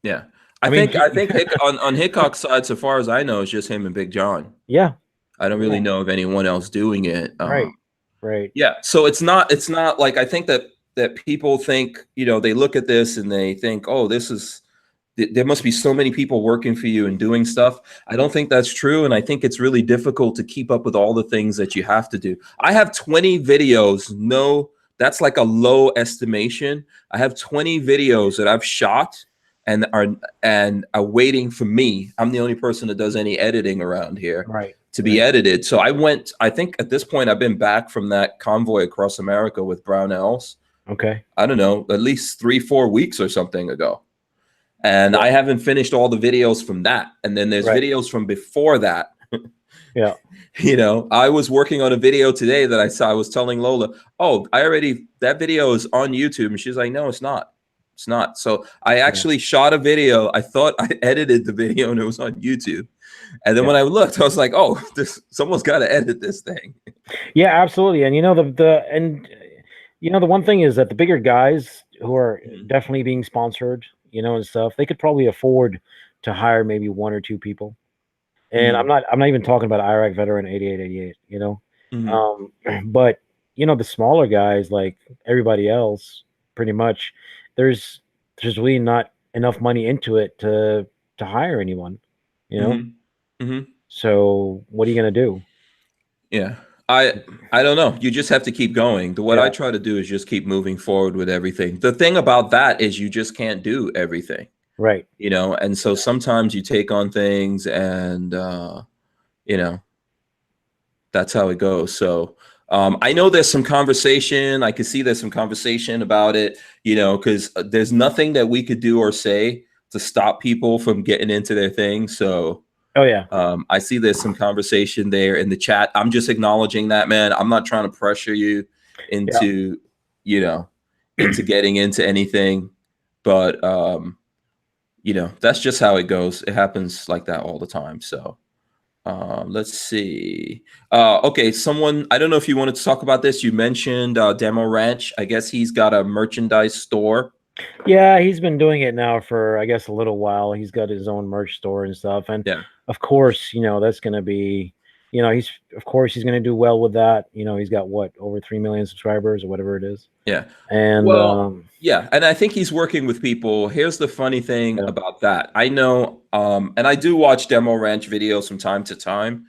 Yeah, I mean, I think on Hickok's side, so far as I know, it's just him and Big John. yeah, I don't really yeah, know of anyone else doing it. right, right, Yeah, so it's not like I think that people think, you know, they look at this and they think, oh, this is there must be so many people working for you and doing stuff. I don't think that's true, and I think it's really difficult to keep up with all the things that you have to do. I have 20 videos. No, that's like a low estimation. I have 20 videos that I've shot and are waiting for me. I'm the only person that does any editing around here right, to be right. edited. So I think at this point I've been back from that convoy across America with Brownells. Okay. I don't know, at least 3-4 weeks or something ago. And Yeah, I haven't finished all the videos from that. And then there's right. videos from before that. Yeah, You know, I was working on a video today that I saw. I was telling Lola, oh, that video is on YouTube. And she's like, no, it's not. It's not. So I yeah, actually shot a video. I thought I edited the video and it was on YouTube. And then yeah, when I looked, I was like, oh, someone's got to edit this thing. yeah. Absolutely. And the one thing is that the bigger guys who are Mhm. definitely being sponsored, and stuff, they could probably afford to hire maybe one or two people. And Mhm. I'm not even talking about Iraq veteran 8888, Mhm. But the smaller guys like everybody else, pretty much, there's there's really not enough money into it to hire anyone, you know. Mhm. Mhm. So what are you gonna do? Yeah. I don't know. You just have to keep going. What I Yeah, try to do is just keep moving forward with everything. The thing about that is you just can't do everything, right. you know? And so sometimes you take on things and you know, that's how it goes. So I know there's some conversation. I can see there's some conversation about it, you know, because there's nothing that we could do or say to stop people from getting into their thing. So Oh yeah, I see there's some conversation there in the chat. I'm just acknowledging that, man. I'm not trying to pressure you yeah, into, you know, into getting into anything, but you know, that's just how it goes. It happens like that all the time. So let's see. Okay, someone, I don't know if you wanted to talk about this. You mentioned Demo Ranch. I guess he's got a merchandise store. yeah. He's been doing it now for I guess a little while. He's got his own merch store and stuff, and Yeah. of course, that's gonna be, he's gonna do well with that. He's got what, over 3 million subscribers or whatever it is. Yeah. And Well, yeah, and I think he's working with people. Here's the funny thing yeah, about that. I know, and I do watch Demo Ranch videos from time to time.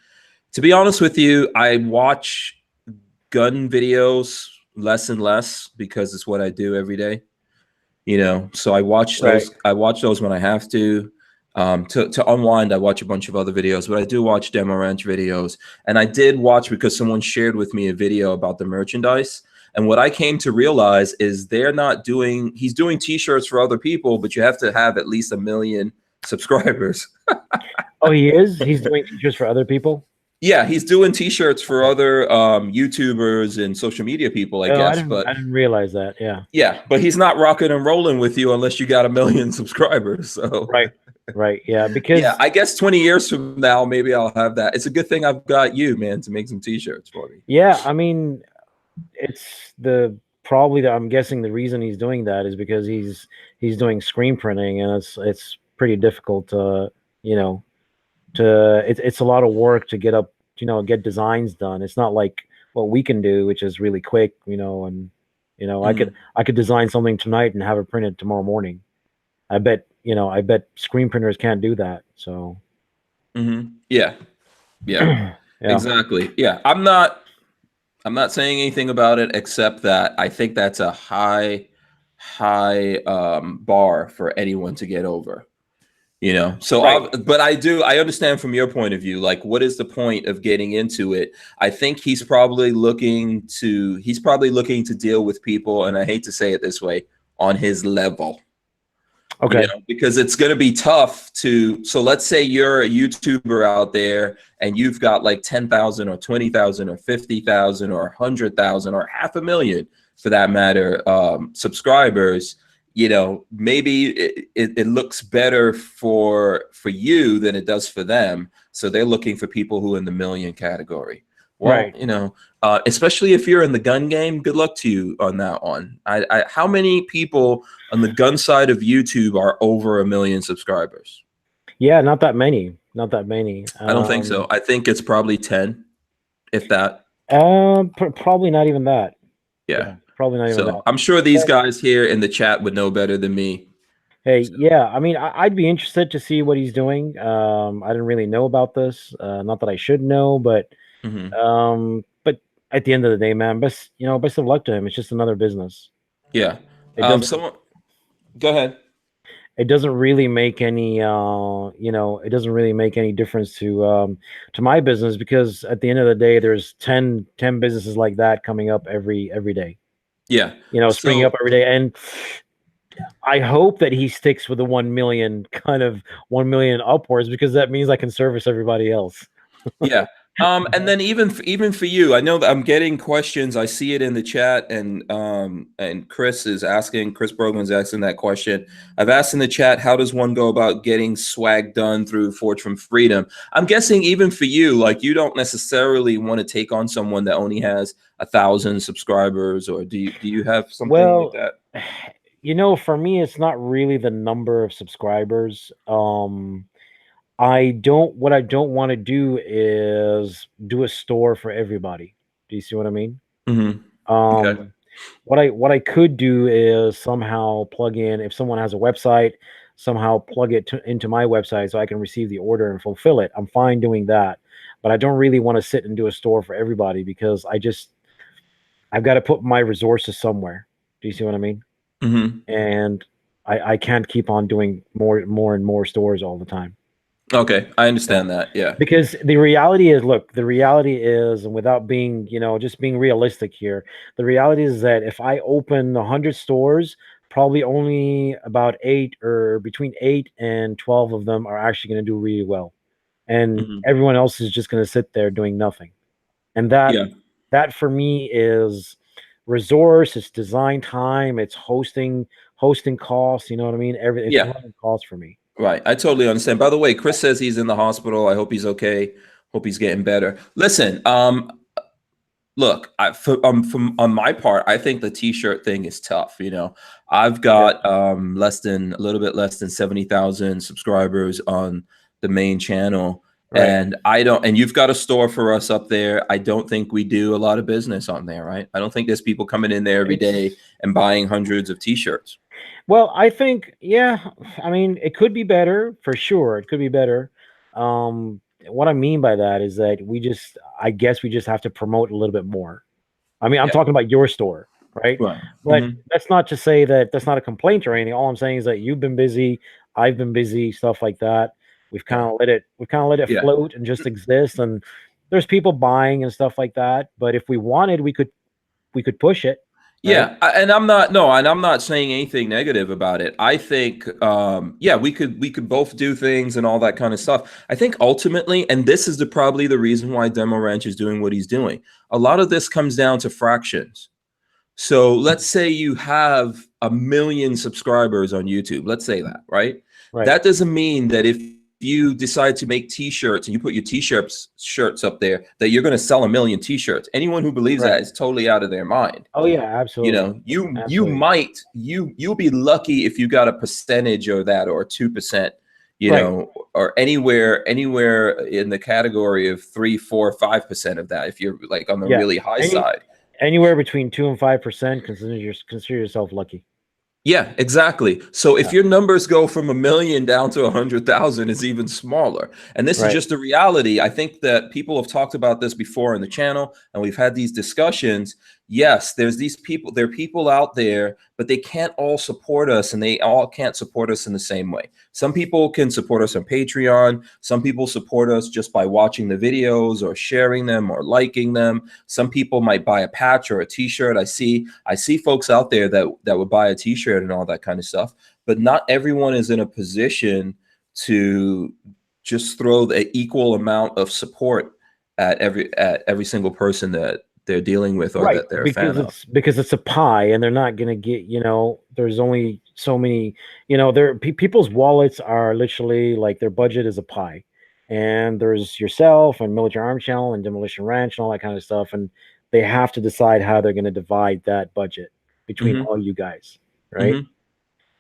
To be honest with you, I watch gun videos less and less because it's what I do every day. You know, so I watch right. those. I watch those when I have to. To unwind, I watch a bunch of other videos, but I do watch Demo Ranch videos. And I did watch because someone shared with me a video about the merchandise. And what I came to realize is he's doing t-shirts for other people, but you have to have at least 1 million subscribers. Oh, he is. He's doing t-shirts for other people. Yeah, he's doing t-shirts for Okay. other YouTubers and social media people, I Oh, I guess. didn't. But I didn't realize that. Yeah. yeah, but he's not rocking and rolling with you unless you got 1 million subscribers. So Right. Right. Yeah. yeah, Because I guess 20 years from now, maybe I'll have that. It's a good thing I've got you, man, to make some t-shirts for me. yeah, I mean, it's the probably I'm guessing the reason he's doing that is because he's doing screen printing, and it's pretty difficult to you know it's a lot of work to get up, get designs done. It's not like what we can do, which is really quick, and Mhm. I could design something tonight and have it printed tomorrow morning. I bet screen printers can't do that. So Mhm. Yeah. Yeah. yeah, Exactly. Yeah. I'm not saying anything about it except that I think that's a high bar for anyone to get over. You know, so Right. but I understand from your point of view, like, what is the point of getting into it? I think he's probably looking to deal with people, and I hate to say it this way, on his level. Okay. You know, because it's going to be tough to, so let's say you're a YouTuber out there and you've got like 10,000 or 20,000 or 50,000 or 100,000 or 500,000 for that matter, subscribers. You know, maybe it looks better for you than it does for them. So they're looking for people who are in the million category. Well, Right. you know, especially if you're in the gun game, good luck to you on that one. How many people on the gun side of YouTube are over 1 million subscribers? Yeah, not that many. Not that many. I don't think so. I think it's probably 10, if that. Probably not even that. Yeah. Probably not even So that. I'm sure these guys here in the chat would know better than me. Hey, yeah, I mean, I'd be interested to see what he's doing. I didn't really know about this. Not that I should know, but at the end of the day, man, best of luck to him. It's just another business. Yeah. It doesn't. Someone, go ahead. It doesn't really make any, it doesn't really make any difference to my business, because at the end of the day, there's 10 businesses like that coming up every day. Yeah. Springing up every day, and I hope that he sticks with the 1 million, kind of 1 million upwards, because that means I can service everybody else. Yeah. And then even for you, I know that I'm getting questions. I see it in the chat, and Chris Brogan's asking that question. I've asked in the chat, how does one go about getting swag done through Forge from Freedom? I'm guessing even for you, like, you don't necessarily want to take on someone that only has 1,000 subscribers, or do you have something like that? For me, it's not really the number of subscribers. What I don't want to do is do a store for everybody. Do you see what I mean? Mm-hmm. Okay. What I could do is somehow plug in, if someone has a website, somehow plug it into my website so I can receive the order and fulfill it. I'm fine doing that, but I don't really want to sit and do a store for everybody, because I've got to put my resources somewhere. Do you see what I mean? Mm-hmm. And I can't keep on doing more and more stores all the time. Okay, I understand that. Yeah. Because the reality is, and without being, just being realistic here, the reality is that if I open 100 stores, probably only about 8 or between 8 and 12 of them are actually going to do really well. And everyone else is just going to sit there doing nothing. And that for me is resource, it's design time, it's hosting costs, you know what I mean? It's running costs for me. Right. I totally understand. By the way, Chris says he's in the hospital. I hope he's okay. Hope he's getting better. Listen, look, from on my part, I think the t-shirt thing is tough. I've got a little bit less than 70,000 subscribers on the main channel. Right. And you've got a store for us up there. I don't think we do a lot of business on there, right? I don't think there's people coming in there every day and buying hundreds of t-shirts. Well, I think, I mean, it could be better, for sure. It could be better. What I mean by that is that I guess we just have to promote a little bit more. I mean, I'm talking about your store, right? But that's not to say that that's not a complaint or anything. All I'm saying is that you've been busy, I've been busy, stuff like that. We've kind of let it float and just exist, and there's people buying and stuff like that. But if we wanted, we could push it. Right? Yeah, and I'm not saying anything negative about it. I think, we could both do things and all that kind of stuff. I think ultimately, and this is probably the reason why Demo Ranch is doing what he's doing, a lot of this comes down to fractions. So let's say you have 1 million subscribers on YouTube. Let's say that, right? That doesn't mean that if you decide to make t-shirts and you put your shirts up there, that you're going to sell 1 million t-shirts. Anyone who believes that is totally out of their mind. Oh yeah, absolutely. You'll be lucky if you got a percentage of that, or 2%, or anywhere in the category of 3, 4, 5% of that, if you're like on the really high side. Anywhere between 2 and 5%, consider yourself lucky. Yeah, exactly. So if your numbers go from 1 million down to 100,000, it's even smaller. And this is just the reality. I think that people have talked about this before in the channel, and we've had these discussions. yes, there's these people, there are people out there, but they can't all support us, and they all can't support us in the same way. Some people can support us on Patreon. Some people support us just by watching the videos or sharing them or liking them. Some people might buy a patch or a t-shirt. I see folks out there that would buy a t-shirt and all that kind of stuff, but not everyone is in a position to just throw the equal amount of support at every single person that they're dealing with or that they're a fan of. Because it's a pie, and they're not going to get, there's only so many, people's wallets are literally like their budget is a pie, and there's yourself and Military Arms Channel and Demolition Ranch and all that kind of stuff, and they have to decide how they're going to divide that budget between all you guys, right?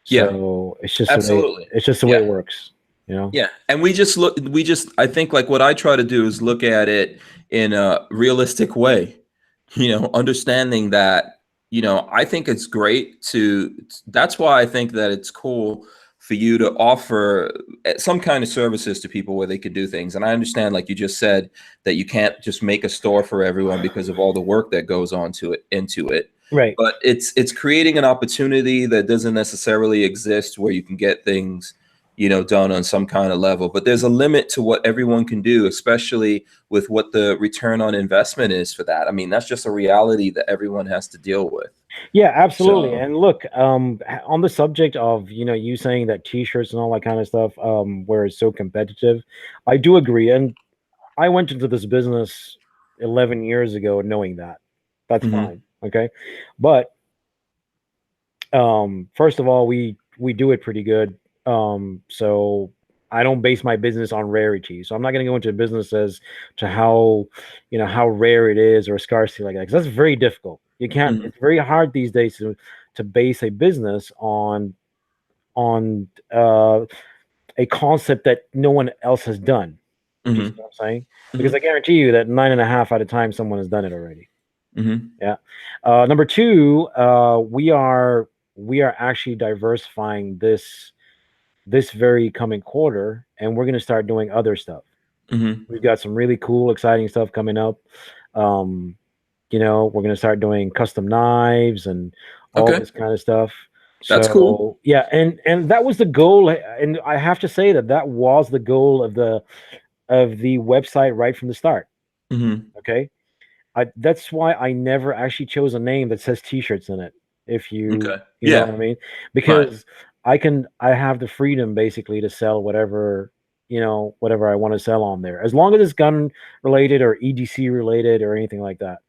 So it's just absolutely, it's just the way it works. Yeah. And I think like what I try to do is look at it in a realistic way, understanding that, I think it's great that's why I think that it's cool for you to offer some kind of services to people where they could do things. And I understand, like you just said, that you can't just make a store for everyone because of all the work that goes into it. Right. But it's creating an opportunity that doesn't necessarily exist where you can get things done on some kind of level, but there's a limit to what everyone can do, especially with what the return on investment is for that. I mean, that's just a reality that everyone has to deal with. Yeah, absolutely. And look, on the subject of, you saying that t-shirts and all that kind of stuff, where it's so competitive, I do agree. And I went into this business 11 years ago knowing that's fine. Okay. But, first of all, we do it pretty good. So I don't base my business on rarity. So I'm not going to go into business as to how rare it is or scarcity like that, because that's very difficult. You can't, it's very hard these days to base a business on a concept that no one else has done. You see what I'm saying? Because I guarantee you that 9.5 out of time, someone has done it already. Yeah. Number two, we are actually diversifying this very coming quarter, and we're going to start doing other stuff. We've got some really cool, exciting stuff coming up. We're going to start doing custom knives and all this kind of stuff. That's cool. Yeah, and that was the goal, and I have to say that was the goal of the website right from the start. Okay, that's why I never actually chose a name that says t-shirts in it. If you know what I mean, because I have the freedom basically to sell whatever I want to sell on there, as long as it's gun related or EDC related or anything like that.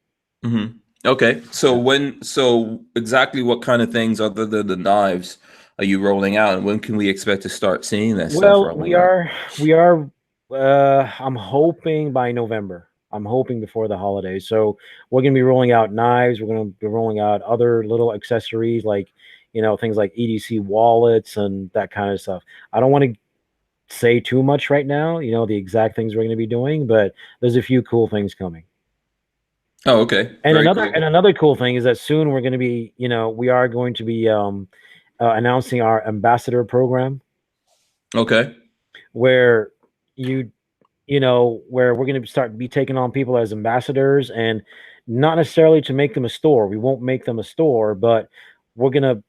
Okay. So exactly what kind of things other than the knives are you rolling out, and when can we expect to start seeing that stuff rolling out? We are I'm hoping by November. I'm hoping before the holidays. So we're going to be rolling out knives. We're going to be rolling out other little accessories like, things like EDC wallets and that kind of stuff. I don't want to say too much right now, the exact things we're going to be doing, but there's a few cool things coming. Oh, okay. And another cool thing is that soon we're going to be, we are going to be announcing our ambassador program. Okay. Where where we're going to be taking on people as ambassadors, and not necessarily to make them a store. We won't make them a store, but we're going to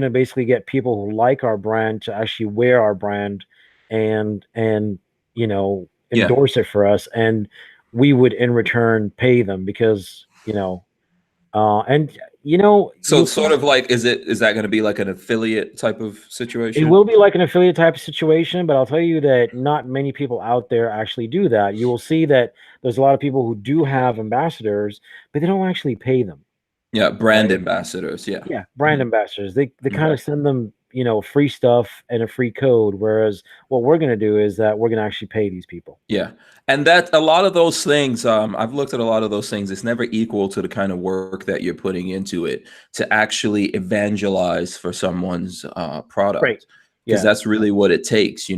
basically get people who like our brand to actually wear our brand and endorse it for us. And we would in return pay them because, so sort of like, is that going to be like an affiliate type of situation? It will be like an affiliate type of situation, but I'll tell you that not many people out there actually do that. You will see that there's a lot of people who do have ambassadors, but they don't actually pay them. Yeah, brand ambassadors. Yeah, brand ambassadors. They kind of send them, free stuff and a free code. Whereas what we're going to do is that we're going to actually pay these people. Yeah, and that a lot of those things, I've looked at a lot of those things. It's never equal to the kind of work that you're putting into it to actually evangelize for someone's product. Right. Because that's really what it takes.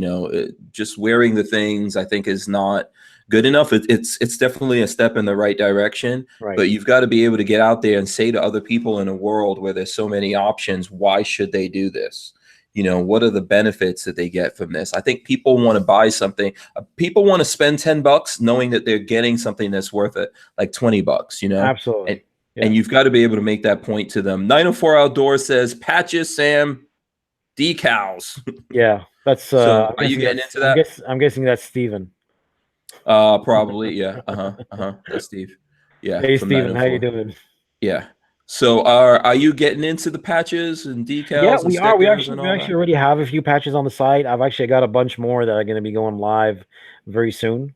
Just wearing the things, I think, is not good enough. It's definitely a step in the right direction, but you've got to be able to get out there and say to other people in a world where there's so many options, why should they do this? what are the benefits that they get from this? I think people want to buy something. People want to spend $10 knowing that they're getting something that's worth it, like $20, Absolutely. And you've got to be able to make that point to them. 904 Outdoors says patches, Sam, decals. Yeah, that's So are you getting into that? I'm guessing that's Steven. Probably, yeah. That's Steve. Yeah, Hey from Steven, how you 904. doing? Yeah. So are you getting into the patches and Yeah, decals and we are. stickers and We all actually that? already have a few patches on the site. I've actually got a bunch more that are going to be going live very soon.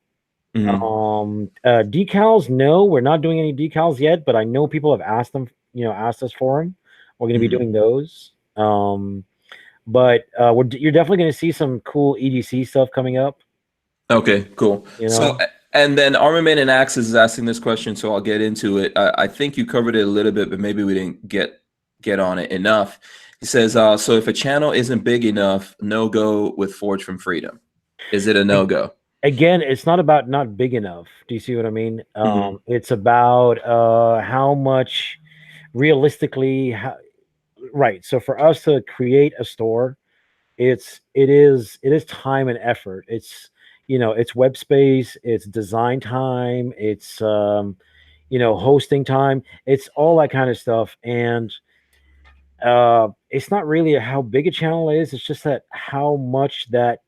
Mm-hmm. Decals, no, we're not doing any decals yet, but I know people have asked them, asked us for them. We're going to be Mm-hmm. doing those. But you're definitely going to see some cool EDC stuff coming up. Okay, cool. You So, know, and then Armament and Axis is asking this question, so I'll get into it. I think you covered it a little bit, but maybe we didn't get on it enough. He says, so if a channel isn't big enough, no go with Forge from Freedom. Is it a no go? again, it's not about not big enough. Do you see what I mean? Mm-hmm. It's about how much realistically, right. So for us to create a store, it is time and effort. It's web space, it's design time, it's hosting time, it's all that kind of stuff. And it's not really how big a channel is, it's just that how much that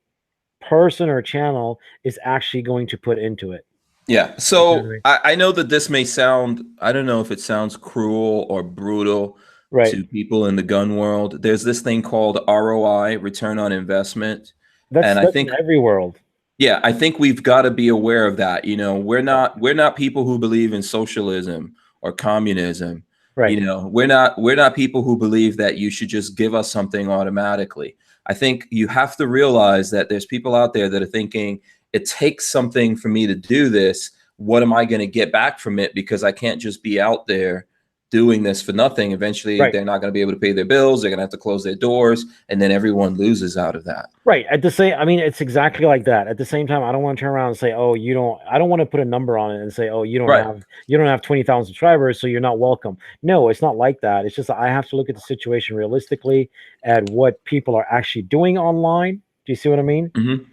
person or channel is actually going to put into it. Yeah. You see what I So mean? I know that this may sound, I don't know if it sounds cruel or brutal Right. to people in the gun world. There's this thing called ROI, return on investment. That's And I that's in think, every world. yeah, I think we've got to be aware of that. We're not people who believe in socialism or communism. Right. We're not people who believe that you should just give us something automatically. I think you have to realize that there's people out there that are thinking it takes something for me to do this. What am I going to get back from it? Because I can't just be out there doing this for nothing. Eventually, Right. they're not going to be able to pay their bills. They're going to have to close their doors, and then everyone loses out of that. Right. I mean, it's exactly like that. At the same time, I don't want to turn around and say, "Oh, you don't." I don't want to put a number on it and say, "Oh, Right. you don't have 20,000 subscribers, so you're not welcome." No, it's not like that. It's just that I have to look at the situation realistically at what people are actually doing online. Do you see what I mean? Mm-hmm.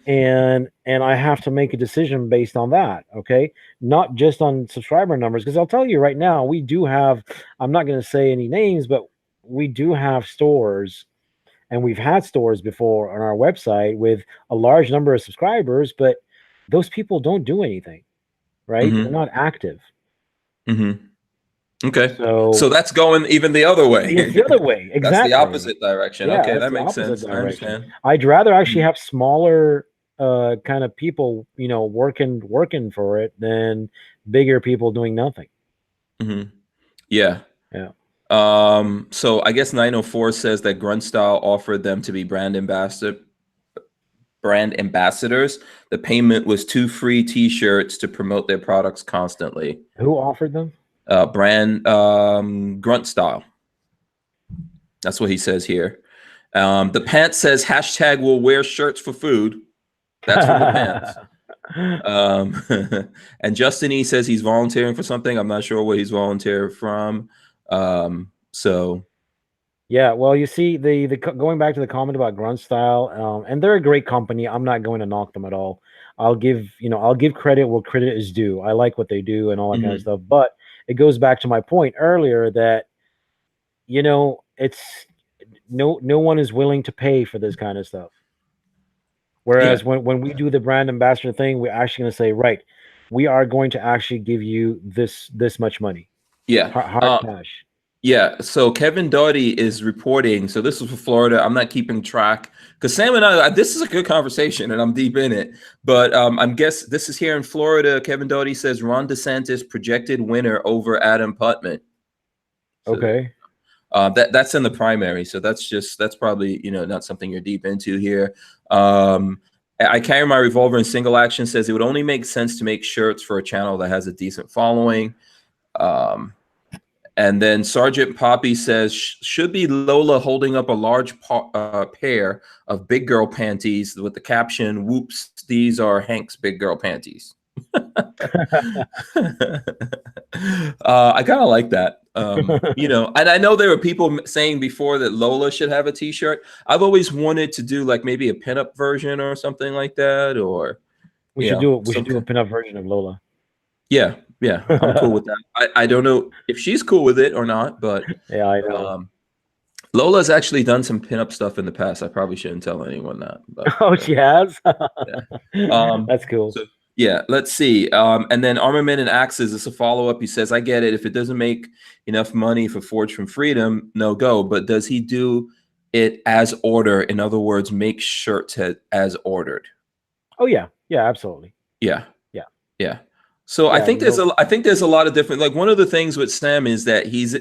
And I have to make a decision based on that. Okay, not just on subscriber numbers, because I'll tell you right now, we do have. I'm not going to say any names, but we do have stores, and we've had stores before on our website with a large number of subscribers, but those people don't do anything, right? They're Mm-hmm. not active. Mm-hmm. Okay. So So that's going even the other way. it's the other way. That's the Exactly. opposite direction. Yeah, Okay, that's that the makes opposite sense. I direction. understand. I'd rather actually Mhm. have smaller kind of people, working for it than bigger people doing nothing. Mhm. Yeah. Yeah. So I guess 904 says that Grunt Style offered them to be brand ambassadors. The payment was 2 free t-shirts to promote their products constantly. Who offered them? Brand Grunt Style. That's what he says here. The pants says hashtag will wear shirts for food. That's from the pants. And Justin E says he's volunteering for something. I'm not sure what he's volunteering from. So Yeah, well, you see, going back to the comment about Grunt Style, and they're a great company. I'm not going to knock them at all. I'll give credit where credit is due. I like what they do and all that kind of mhm. stuff. But it goes back to my point earlier that, it's no one is willing to pay for this kind of stuff. Yeah, Whereas when we do the brand ambassador thing, we're actually going to say, right, we are going to actually give you this much money, yeah. hard cash. Yeah, so Kevin Doughty is reporting. So this is for Florida. I'm not keeping track because Sam and I, this is a good conversation and I'm deep in it. But I'm guess this is here in Florida. Kevin Doughty says Ron DeSantis projected winner over Adam Putnam. So Okay. that's in the primary. So that's probably not something you're deep into here. I carry my revolver in single action says it would only make sense to make shirts for a channel that has a decent following. And then Sergeant Poppy says, should be Lola holding up a large pair of big girl panties with the caption, whoops, these are Hank's big girl panties. I kind of like that. You know, and I know there were people saying before that Lola should have a t-shirt. I've always wanted to do like maybe a pinup version or something like that, or We you should know, do it. We should do a pinup version of Lola. yeah, yeah, I'm cool with that. I don't know if she's cool with it or not, but Yeah, I know. Lola's actually done some pinup stuff in the past. I probably shouldn't tell anyone that, but Oh, she has. yeah. That's cool. So yeah, let's see. And then Armament and Axes is a follow-up. He says, I get it. If it doesn't make enough money for Forge from Freedom, no go. But does he do it as order? In other words, make shirts as ordered. Oh yeah, yeah, absolutely. Yeah. Yeah. Yeah. So I think there's a lot of different, like one of the things with Sam is that he's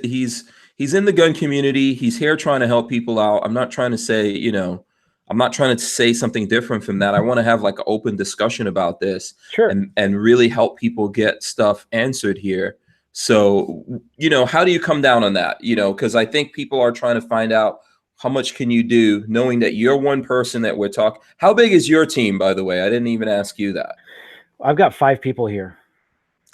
in the gun community. He's here trying to help people out. I'm not trying to say, you know, I'm not trying to say something different from that. I want to have like an open discussion about this, Sure. and really help people get stuff answered here. So, you know, how do you come down on that? You know, because I think people are trying to find out how much can you do, knowing that you're one person that we're talking. How big is your team, by the way? I didn't even ask you that. I've got 5 people here.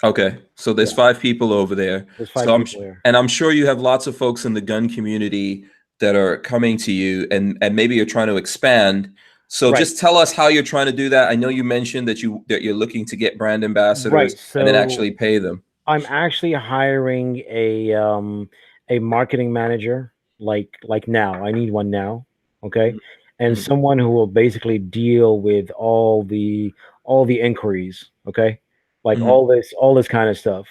Okay, so there's 5 people over there. There's 5 So people here. And I'm sure you have lots of folks in the gun community that are coming to you, and maybe you're trying to expand. So just tell us how you're trying to do that. I know you mentioned that you're looking to get brand ambassadors and then actually pay them. I'm actually hiring a marketing manager like now. I need one now, okay? And someone who will basically deal with all the inquiries, okay? Like all this kind of stuff.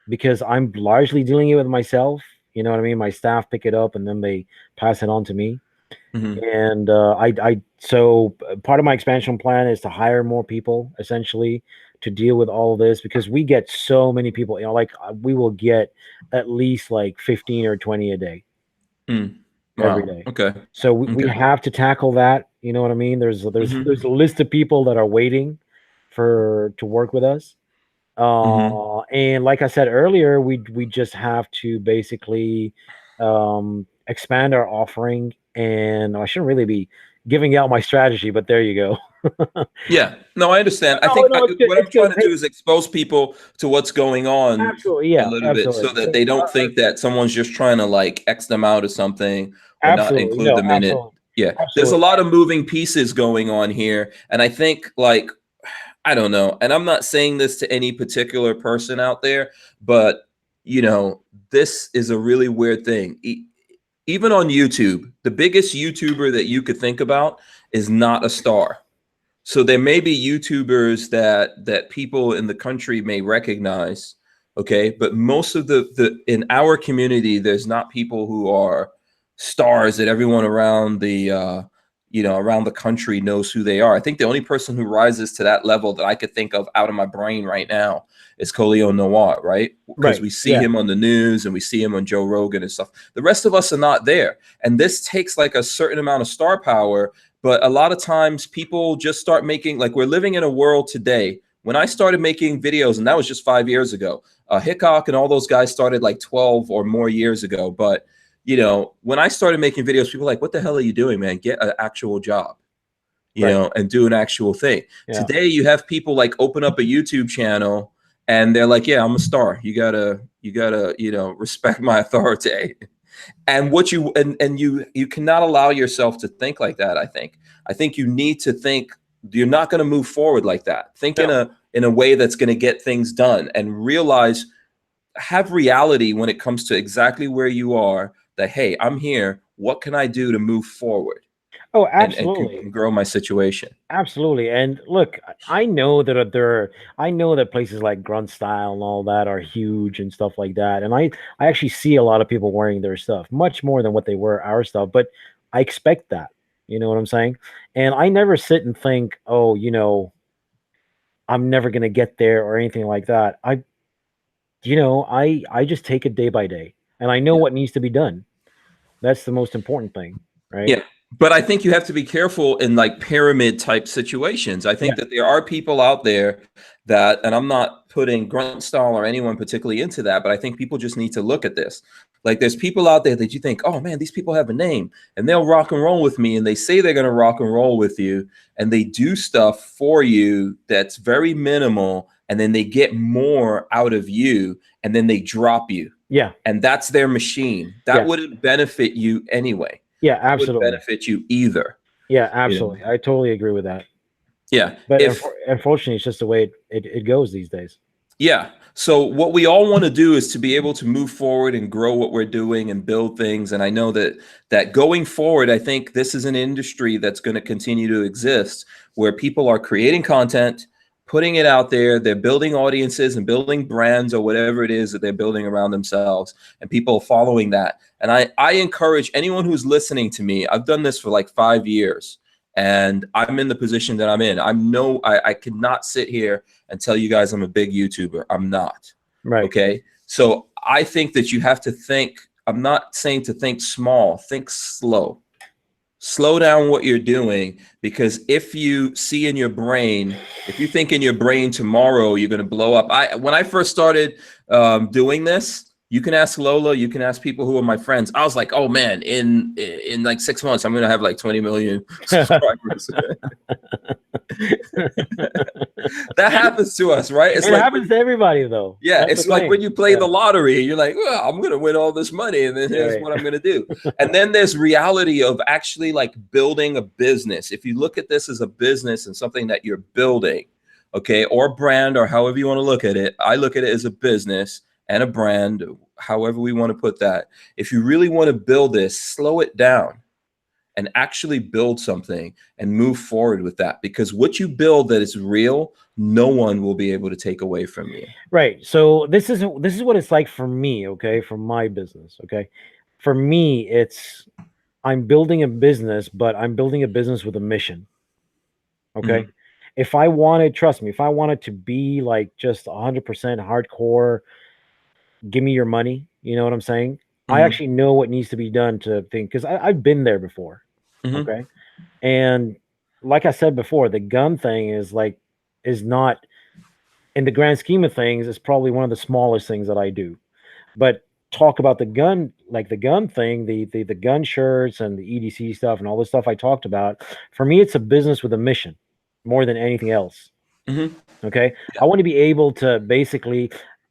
Because I'm largely dealing with it myself, you know what I mean? My staff pick it up and then they pass it on to me. And so part of my expansion plan is to hire more people essentially to deal with all of this, because we get so many people, you know, like we will get at least like 15 or 20 a day. Every day. Okay. So we have to tackle that. You know what I mean? There's a list of people that are waiting to work with us. And like I said earlier, we just have to basically expand our offering. And I shouldn't really be giving out my strategy, but there you go. Yeah, no, I understand. I think what I'm trying to do is expose people to what's going on. Absolutely, yeah, a little bit, so that they don't think that someone's just trying to like X them out or something, or not include them in it. Yeah, there's a lot of moving pieces going on here, and I think like, I don't know, and I'm not saying this to any particular person out there, but you know, this is a really weird thing. Even on YouTube, the biggest YouTuber that you could think about is not a star. So there may be YouTubers that people in the country may recognize, okay? But most of the in our community, there's not people who are stars that everyone around the you know, around the country knows who they are. I think the only person who rises to that level that I could think of out of my brain right now is Colio Noir, right? Because we see him on the news and we see him on Joe Rogan and stuff. The rest of us are not there. And this takes like a certain amount of star power. But a lot of times people just start making, like we're living in a world today. When I started making videos, and that was just 5 years ago, Hickok and all those guys started like 12 or more years ago. But, you know, when I started making videos, people were like, what the hell are you doing, man? Get an actual job, you know, and do an actual thing. Today, you have people like open up a YouTube channel and they're like, yeah, I'm a star. You gotta, you know, respect my authority. And what you you cannot allow yourself to think like that. I think you need to think you're not going to move forward like that. Think in a way that's going to get things done, and realize, have reality when it comes to exactly where you are, that hey, I'm here. What can I do to move forward? Oh, absolutely. And grow my situation. Absolutely. And look, I know that places like Grunt Style and all that are huge and stuff like that. And I actually see a lot of people wearing their stuff, much more than what they wear our stuff. But I expect that. You know what I'm saying? And I never sit and think, oh, you know, I'm never gonna get there or anything like that. I just take it day by day, and I know what needs to be done. That's the most important thing, right? Yeah. But I think you have to be careful in like pyramid type situations. I think that there are people out there that, and I'm not putting Grunt Style or anyone particularly into that, but I think people just need to look at this. Like there's people out there that you think, oh man, these people have a name and they'll rock and roll with me, and they say they're going to rock and roll with you, and they do stuff for you that's very minimal, and then they get more out of you, and then they drop you. Yeah. And that's their machine. That Yeah. wouldn't benefit you anyway. Yeah, That wouldn't absolutely. benefit you either. Yeah, You know? absolutely. I totally agree with that. Yeah. But If unfortunately, it's just the way it goes these days. Yeah. So what we all want to do is to be able to move forward and grow what we're doing and build things. And I know that going forward, I think this is an industry that's going to continue to exist where people are creating content, putting it out there, they're building audiences and building brands or whatever it is that they're building around themselves, and people are following that. And I encourage anyone who's listening to me, I've done this for like 5 years. And I'm in the position that I'm in. I cannot sit here and tell you guys I'm a big YouTuber. I'm not. Right. Okay. So I think that you have to think. I'm not saying to think small, think slow. Slow down what you're doing, because if you see in your brain, if you think in your brain tomorrow you're going to blow up. When I first started doing this, you can ask Lola, you can ask people who are my friends. I was like, oh man, in like 6 months, I'm going to have like 20 million subscribers. That happens to us, right? It happens to everybody, though. Yeah, That's it's like when you play the lottery, you're like, well, I'm going to win all this money, and then here's what I'm going to do. And then there's reality of actually like building a business. If you look at this as a business and something that you're building, okay, or brand, or however you want to look at it, I look at it as a business and a brand, however we want to put that. If you really want to build this, slow it down and actually build something and move forward with that, because what you build that is real, no one will be able to take away from you. Right. So this is what it's like for me, okay, for my business, okay? For me, I'm building a business, but I'm building a business with a mission. Okay? Mm-hmm. If I wanted, trust me, if I wanted to be like just 100% hardcore, give me your money, you know what I'm saying? Mm-hmm. I actually know what needs to be done to think, because I've been there before. Mm-hmm. Okay. And like I said before, the gun thing is not, in the grand scheme of things, it's probably one of the smallest things that I do. But talk about the gun, like the gun thing, the gun shirts and the EDC stuff and all this stuff I talked about. For me, it's a business with a mission more than anything else. Mm-hmm. Okay. Yeah. I want to be able to basically,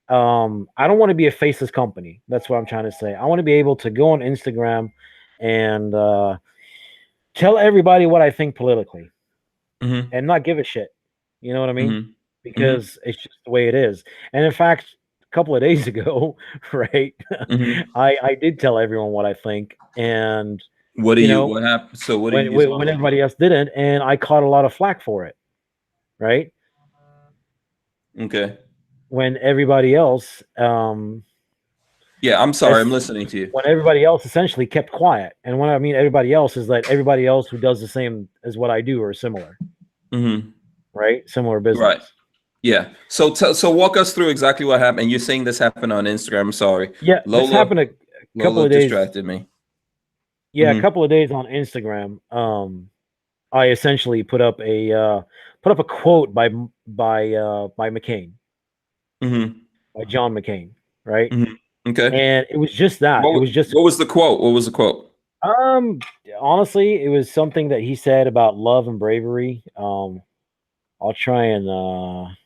I don't want to be a faceless company. That's what I'm trying to say. I want to be able to go on Instagram and tell everybody what I think politically, mm-hmm. and not give a shit. You know what I mean? Mm-hmm. Because it's just the way it is. And in fact, a couple of days ago, right, Mm-hmm. I did tell everyone what I think. And what happened? So what do you when everybody else didn't, and I caught a lot of flack for it, right? Okay. When everybody else, yeah, I'm sorry, I'm listening to you. When everybody else essentially kept quiet. And when I mean everybody else, is that everybody else who does the same as what I do or similar. Mm-hmm. Right? Similar business. Right. Yeah. So walk us through exactly what happened. And you're saying this happened on Instagram. I'm sorry. Yeah, this happened a couple of days. Distracted me. Yeah, a couple of days on Instagram. I essentially put up a quote by McCain. Mm-hmm. By John McCain, right? Mm-hmm. Okay. And it was just that. What was the quote? What was the quote? Honestly, it was something that he said about love and bravery. I'll try and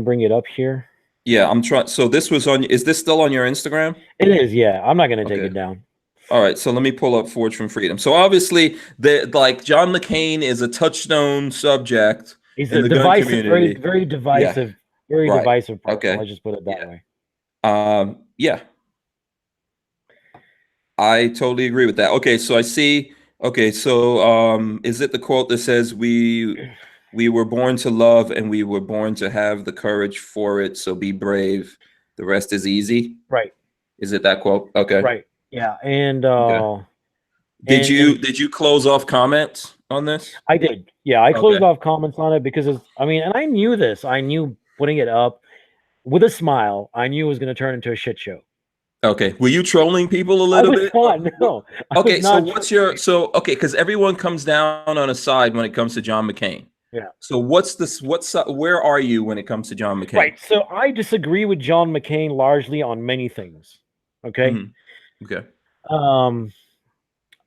bring it up here. Yeah, I'm trying. So this was on. Is this still on your Instagram? It is. Yeah, I'm not going to take it down. All right, so let me pull up Forge from Freedom. So obviously, John McCain is a touchstone subject. He's a divisive, very divisive, divisive person. Okay, Let's just put it that way. Yeah, I totally agree with that. Okay, so I see. Okay, so is it the quote that says we were born to love and we were born to have the courage for it, so be brave. The rest is easy. Right. Is it that quote? Okay. Right. Yeah. And did you close off comments on this? I did. Yeah, I closed off comments on it because and I knew this. I knew putting it up with a smile, I knew it was going to turn into a shit show. Okay. Were you trolling people a little bit? No. Okay. So because everyone comes down on a side when it comes to John McCain. Yeah. So where are you when it comes to John McCain? Right. So I disagree with John McCain largely on many things. Okay. Mm-hmm. Okay.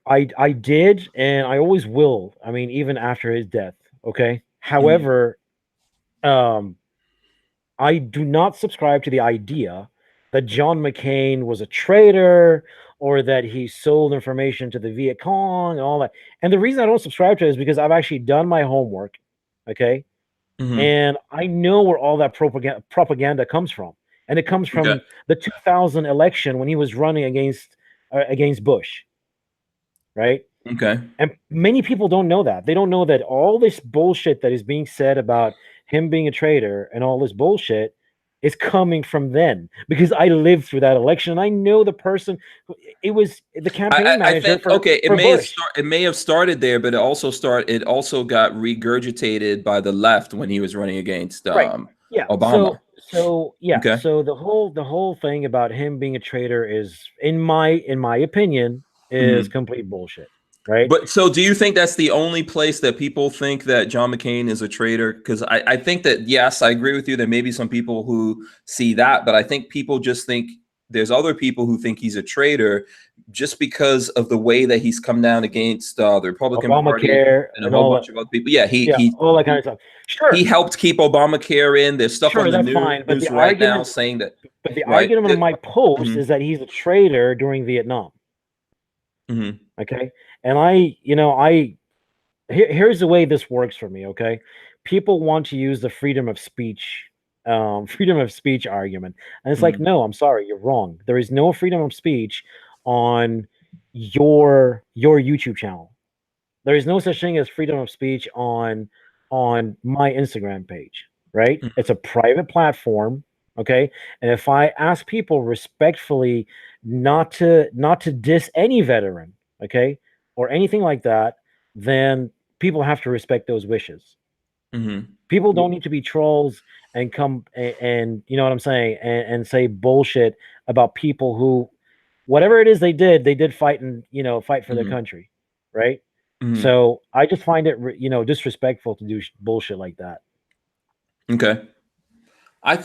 I did, and I always will. I mean, even after his death. Okay. However, I do not subscribe to the idea that John McCain was a traitor or that he sold information to the Viet Cong and all that. And the reason I don't subscribe to it is because I've actually done my homework, okay? Hmm. And I know where all that propaganda comes from. And it comes Okay. from the 2000 election when he was running against Bush, right? Okay. And many people don't know that. They don't know that all this bullshit that is being said about him being a traitor and all this bullshit is coming from then because I lived through that election. And I know the person it was the campaign I manager think okay, for Bush. it may have started there, but it also got regurgitated by the left when he was running against Right. Yeah. Obama. So yeah. Okay. So the whole thing about him being a traitor is, in my opinion, is Hmm. complete bullshit. Right. But so do you think that's the only place that people think that John McCain is a traitor? Because I think that, yes, I agree with you. There may be some people who see that, but I think people just think there's other people who think he's a traitor just because of the way that he's come down against the Republican Party Obamacare and a and whole all that. bunch of other people. Yeah, Yeah. All that kind of stuff. he Sure. helped keep Obamacare in. There's stuff on Sure. the That's fine. But news right now saying that, the right? argument of my post Mhm, is that he's a traitor during Vietnam. mhm, Okay. And here's the way this works for me. Okay. People want to use the freedom of speech argument. And it's like, mhm, no, I'm sorry, you're wrong. There is no freedom of speech on your YouTube channel. There is no such thing as freedom of speech on my Instagram page, right? mhm, It's a private platform, okay? And if I ask people respectfully not to diss any veteran, okay, or anything like that, then people have to respect those wishes. mhm. People don't need to be trolls and come and you know what I'm saying, and say bullshit about people who, whatever it is they did fight and fight for their Mhm, country, right? mhm. So I just find it disrespectful to do bullshit like that. Okay.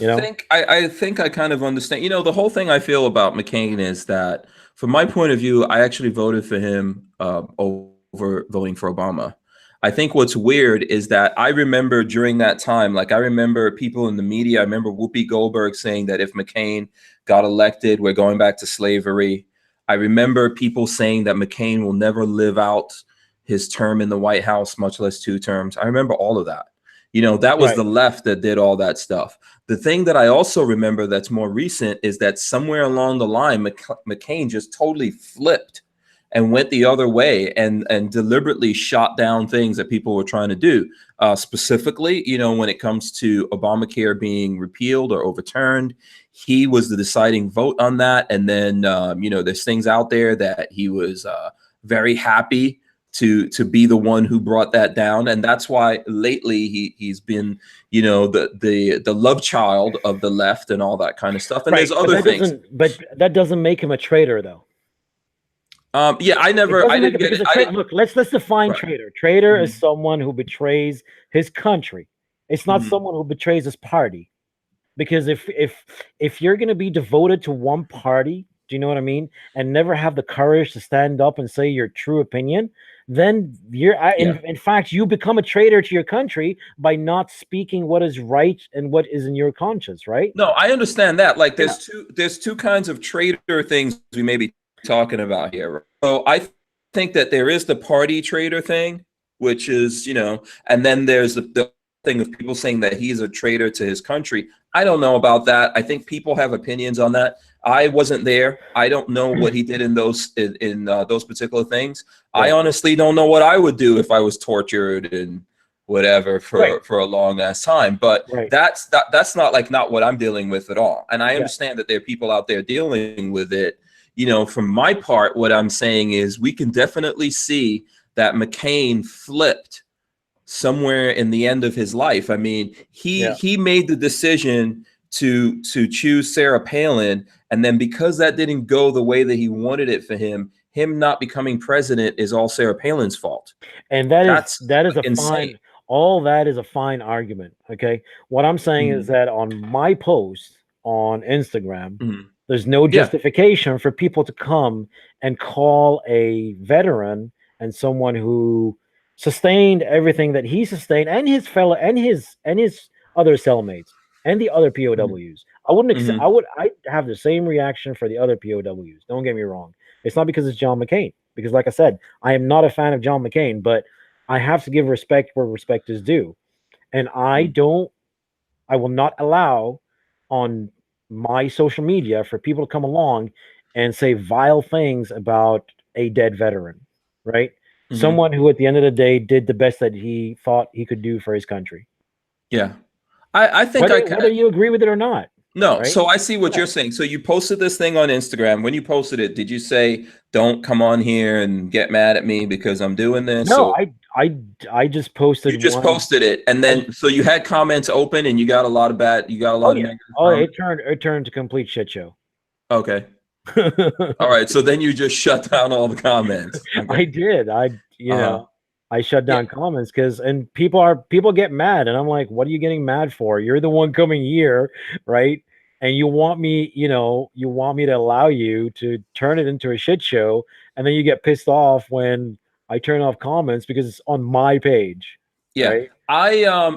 You know, I think I kind of understand. The whole thing I feel about McCain is that, from my point of view, I actually voted for him over voting for Obama. I think what's weird is that I remember during that time, like I remember people in the media, I remember Whoopi Goldberg saying that if McCain got elected, we're going back to slavery. I remember people saying that McCain will never live out his term in the White House, much less 2 terms. I remember all of that. That was right, the left that did all that stuff. The thing that I also remember that's more recent is that somewhere along the line, McCain just totally flipped and went the other way and deliberately shot down things that people were trying to do. Specifically, when it comes to Obamacare being repealed or overturned, he was the deciding vote on that. And then, there's things out there that he was very happy to be the one who brought that down, and that's why lately he's been the love child of the left and all that kind of stuff. And there's right. But other things. that doesn't make him a traitor, though. Yeah, I It never, I doesn't make didn't it get because it. a I traitor. didn't. Look, let's define Right. traitor. Traitor is Mhm, someone who betrays his country. It's not mhm, someone who betrays his party. Because if you're going to be devoted to one party, do you know what I mean, and never have the courage to stand up and say your true opinion, then yeah. in fact you become a traitor to your country by not speaking what is right and what is in your conscience, right? No, I understand that. Like, Yeah. there's two kinds of traitor things we may be talking about here. Right? So think that there is the party traitor thing, which is, and then there's the thing of people saying that he's a traitor to his country. I don't know about that. I think people have opinions on that. I wasn't there. I don't know what he did in those particular things. I Right. honestly don't know what I would do if I was tortured and whatever Right. for a long ass time. But Right. that's not what I'm dealing with at all. And I Yeah. understand that there are people out there dealing with it. From my part, what I'm saying is we can definitely see that McCain flipped somewhere in the end of his life. I mean, he Yeah. he made the decision to choose Sarah Palin, and then because that didn't go the way that he wanted it for him not becoming president is all Sarah Palin's fault. And that is That's that is a insane. fine all that is a fine argument. Okay. What I'm saying is Mhm, that on my post on Instagram, mhm. there's no Yeah. justification for people to come and call a veteran and someone who sustained everything that he sustained and his fellow and his other cellmates. and the other POWs. I wouldn't accept. Mhm. I'd have the same reaction for the other POWs. Don't get me wrong. It's not because it's John McCain. Because, like I said, I am not a fan of John McCain, but I have to give respect where respect is due, and I will not allow on my social media for people to come along and say vile things about a dead veteran, right? Mhm. Someone who, at the end of the day, did the best that he thought he could do for his country, Yeah. I think I whether can. you agree with it or not, No, right? so I see what Yeah. you're saying. So you posted this thing on Instagram. When you posted it, did you say, "Don't come on here and get mad at me because I'm doing this"? No, Or I just posted you just one. posted it, and I, then so you had comments open, and you got a lot of you got a oh lot of yeah, negative oh comments. it turned to complete shit show. Okay, all right. So then you just shut down all the comments. Okay. I did. Uh, I shut yeah, down comments because and people get mad and I'm like, what are you getting mad for? You're the one coming here, right? And you want me, you want me to allow you to turn it into a shit show, and then you get pissed off when I turn off comments because it's on my page, yeah. right?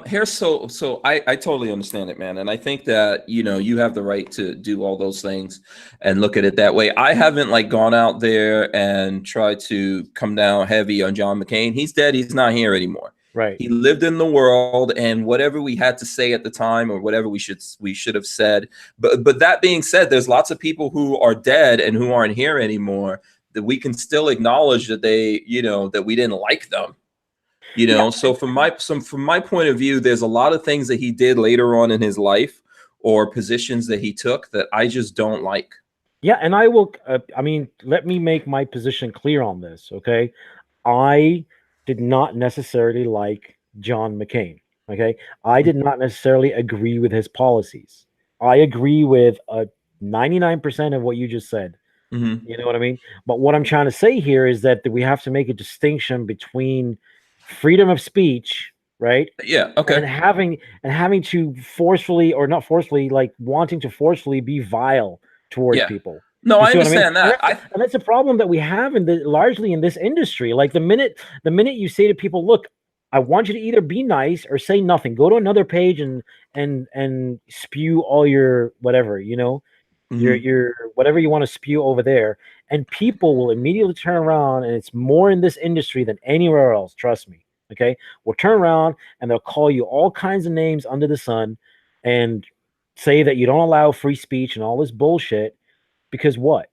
Here's I totally understand it, man, and I think that you have the right to do all those things and look at it that way. I haven't like gone out there and tried to come down heavy on John McCain. He's dead. He's not here anymore. Right. He lived in the world, and whatever we had to say at the time, or whatever we should have said. But that being said, there's lots of people who are dead and who aren't here anymore that we can still acknowledge that that we didn't like them. Yeah. So from my point of view, there's a lot of things that he did later on in his life or positions that he took that I just don't like. Yeah, and I will I mean, let me make my position clear on this, okay? I did not necessarily like John McCain. Okay. I did not necessarily agree with his policies. I agree with 99% of what you just said. Hmm. You know what I mean? But what I'm trying to say here is that we have to make a distinction between freedom of speech, right? Yeah. And Okay. having to forcefully or not forcefully, like wanting to forcefully be vile towards Yeah. people. No, You I see what I mean? understand that. And that's a problem that we have largely in this industry. Like the minute you say to people, "Look, I want you to either be nice or say nothing. Go to another page and spew all your whatever, Mhm. your whatever you want to spew over there," and people will immediately turn around, and it's more in this industry than anywhere else. Trust me. Okay, will turn around and they'll call you all kinds of names under the sun, and say that you don't allow free speech and all this bullshit because what?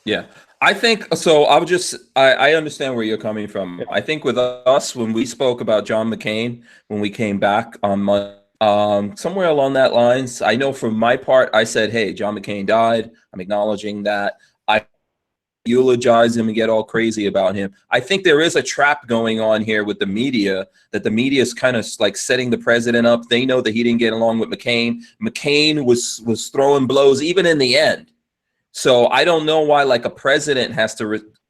Yeah. I think so. I understand where you're coming from. Yeah. I think with us, when we spoke about John McCain, when we came back on Monday, somewhere along that lines, I know for my part, I said, "Hey, John McCain died. I'm acknowledging that. I eulogize him and get all crazy about him." I think there is a trap going on here with the media, that the media is kind of like setting the president up. They know that he didn't get along with McCain. McCain was throwing blows even in the end. So I don't know why like a president has to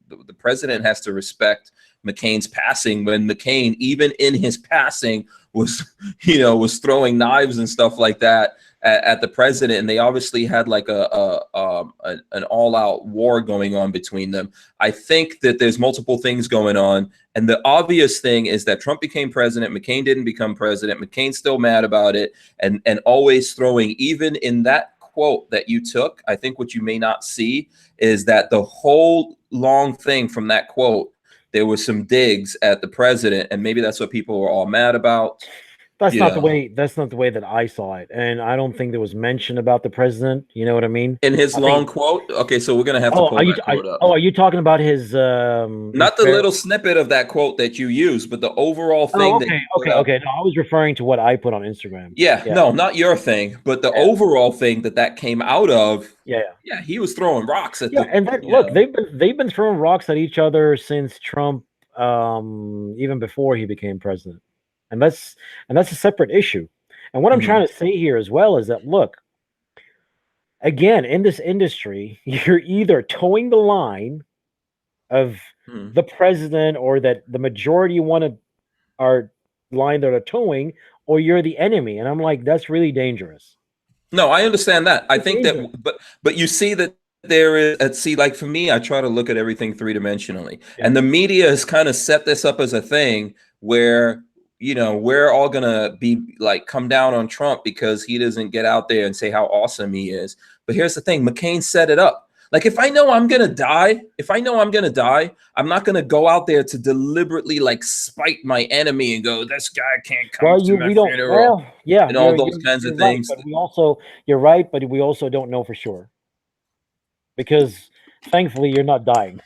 the president has to respect McCain's passing when McCain, even in his passing, was was throwing knives and stuff like that at the president, and they obviously had like an all-out war going on between them. I think that there's multiple things going on, and the obvious thing is that Trump became president, McCain didn't become president, McCain's still mad about it, and always throwing, even in that quote that you took, I think what you may not see is that the whole long thing from that quote, there was some digs at the president, and maybe that's what people were all mad about. That's You not the know, way. That's not the way that I saw it, and I don't think there was mention about the president. You know what I mean? in his I long think. quote. Okay, so we're gonna have to Oh, pull that quote up. are you talking about his Not the little snippet of that quote that you used, but the overall Oh, thing that okay, he put okay, out. okay. No, I was referring to what I put on Instagram. Yeah, Yeah, no, not your thing, but the yeah, overall thing that came out of. yeah. Yeah, he was throwing rocks at Yeah, the. and that look, they've been throwing rocks at each other since Trump, even before he became president, and that's a separate issue. And what I'm Mhm, trying to say here as well is that look, again, in this industry, you're either towing the line of mhm. the president or that the majority want to are line that are towing, or you're the enemy. And I'm like, that's really dangerous. No, I understand that. I It's think that, dangerous. but you see that there is. See, like for me, I try to look at everything three dimensionally, Yeah. and the media has kind of set this up as a thing where we're all gonna be like come down on Trump because he doesn't get out there and say how awesome he is. But here's the thing: McCain set it up. Like, if I know I'm gonna die, I'm not gonna go out there to deliberately like spite my enemy and go, "This guy can't come to my funeral." Well, yeah, and all those kinds of things. Right, but you're right, but we also don't know for sure because thankfully you're not dying.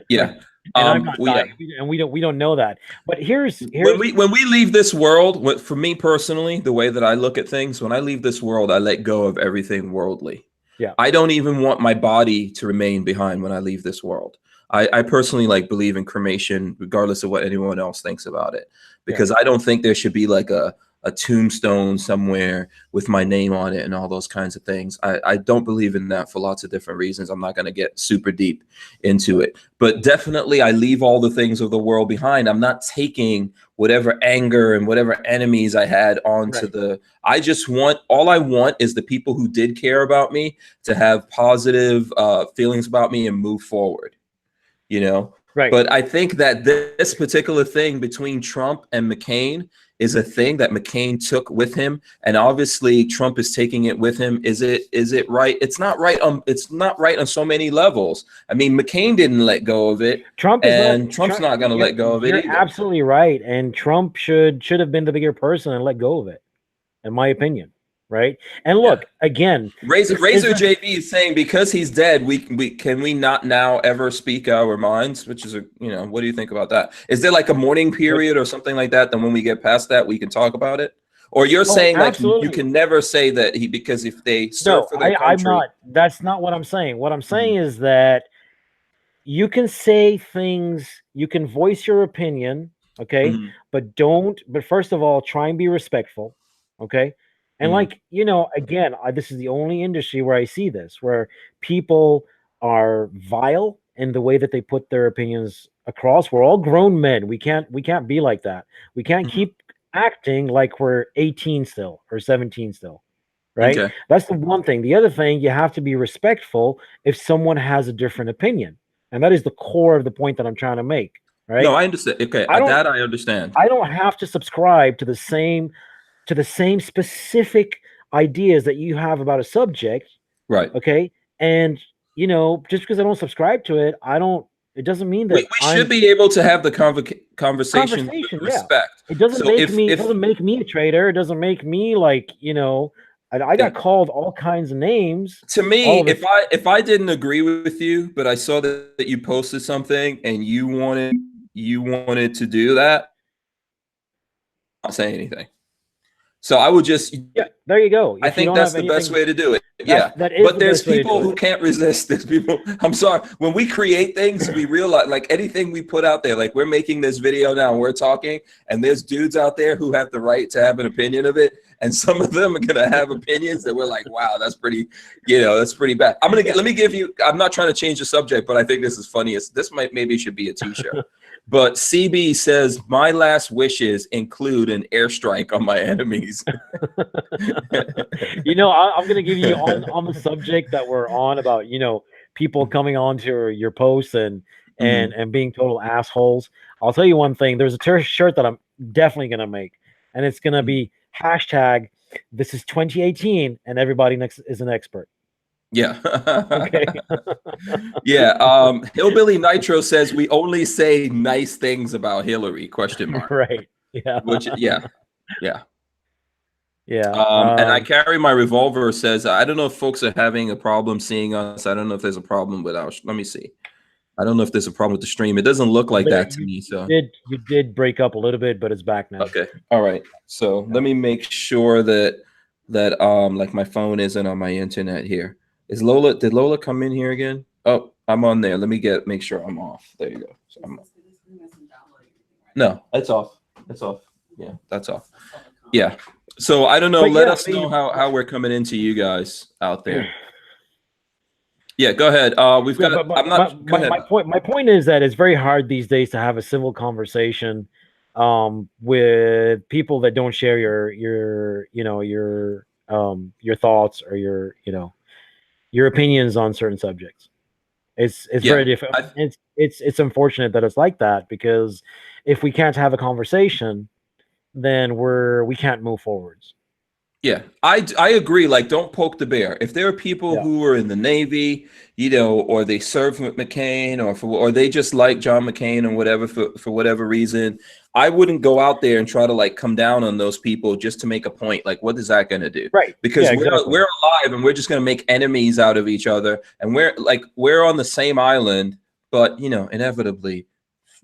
Yeah. And I'm not dying, and we don't know that. But here's when we leave this world, for me personally, the way that I look at things, when I leave this world, I let go of everything worldly. Yeah. I don't even want my body to remain behind when I leave this world. I personally believe in cremation, regardless of what anyone else thinks about it, because I don't think there should be like a tombstone somewhere with my name on it and all those kinds of things. I don't believe in that for lots of different reasons. I'm not going to get super deep into it, but definitely I leave all the things of the world behind. I'm not taking whatever anger and whatever enemies I had onto all I want is the people who did care about me to have positive feelings about me and move forward, Right. But I think that this particular thing between Trump and McCain is a thing that McCain took with him, and obviously Trump is taking it with him. Is it right? It's not right on so many levels. I mean, McCain didn't let go of it. Trump's not going to let go of it either. You're absolutely right, and Trump should have been the bigger person and let go of it, in my opinion. Right. And look, again, Razor JV is saying because he's dead, we can we not now ever speak our minds, which is what do you think about that? Is there like a mourning period or something like that? Then when we get past that, we can talk about it? Or you're saying absolutely. Like you can never say that because if they serve for their country. That's not what I'm saying. What I'm saying is that you can say things, you can voice your opinion, okay, but first of all, try and be respectful, okay? And again, this is the only industry where I see this, where people are vile in the way that they put their opinions across. We're all grown men. We can't be like that. We can't keep acting like we're 18 still or 17 still, right? Okay. That's the one thing. The other thing, you have to be respectful if someone has a different opinion. And that is the core of the point that I'm trying to make, right? No, I understand. Okay, I understand. I don't have to subscribe to the same specific ideas that you have about a subject. Right. Okay. And, just because I don't subscribe to it, it doesn't mean that we should be able to have the conversation with respect. It doesn't make me a traitor. It doesn't make me I got called all kinds of names. To me, if I didn't agree with you, but I saw that you posted something and you wanted to do that, I'm not saying anything. So I would just there you go. I think that's the best way to do it. But there's people who can't resist. There's people. I'm sorry. When we create things, we realize like anything we put out there, like we're making this video now, and we're talking, and there's dudes out there who have the right to have an opinion of it, and some of them are gonna have opinions that we're like, wow, that's pretty, that's pretty bad. Let me give you. I'm not trying to change the subject, but I think this is funny. This maybe should be a T-shirt. But CB says, my last wishes include an airstrike on my enemies. I'm going to give you on the subject that we're on about, people coming on to your posts and being total assholes. I'll tell you one thing. There's a shirt that I'm definitely going to make, and it's going to be hashtag, this is 2018, and everybody is an expert. Yeah. Okay. Yeah. Hillbilly Nitro says we only say nice things about Hillary, question mark. Right. Yeah. Yeah. And I carry my revolver says, I don't know if folks are having a problem seeing us. I don't know if there's a problem with let me see. I don't know if there's a problem with the stream. It doesn't look like that to me. So you did break up a little bit, but it's back now. Okay. All right. So let me make sure that like my phone isn't on my internet here. Did Lola come in here again? Oh, I'm on there. Let me make sure I'm off. There you go. So no, it's off. It's off. Yeah, that's off. Yeah. So I don't know. Let us know how we're coming into you guys out there. Yeah, go ahead. We've got. My point is that it's very hard these days to have a civil conversation with people that don't share your thoughts or your opinions on certain subjects. It's Yeah, very different. It's unfortunate that it's like that, because if we can't have a conversation, then we can't move forwards. Yeah, I agree. Like, don't poke the bear. If there are people Yeah. who are in the Navy, or they served with McCain, or they just like John McCain or whatever for whatever reason, I wouldn't go out there and try to like come down on those people just to make a point. Like, what is that going to do? Right. Because Yeah, exactly. we're alive and we're just going to make enemies out of each other, and we're on the same island, but inevitably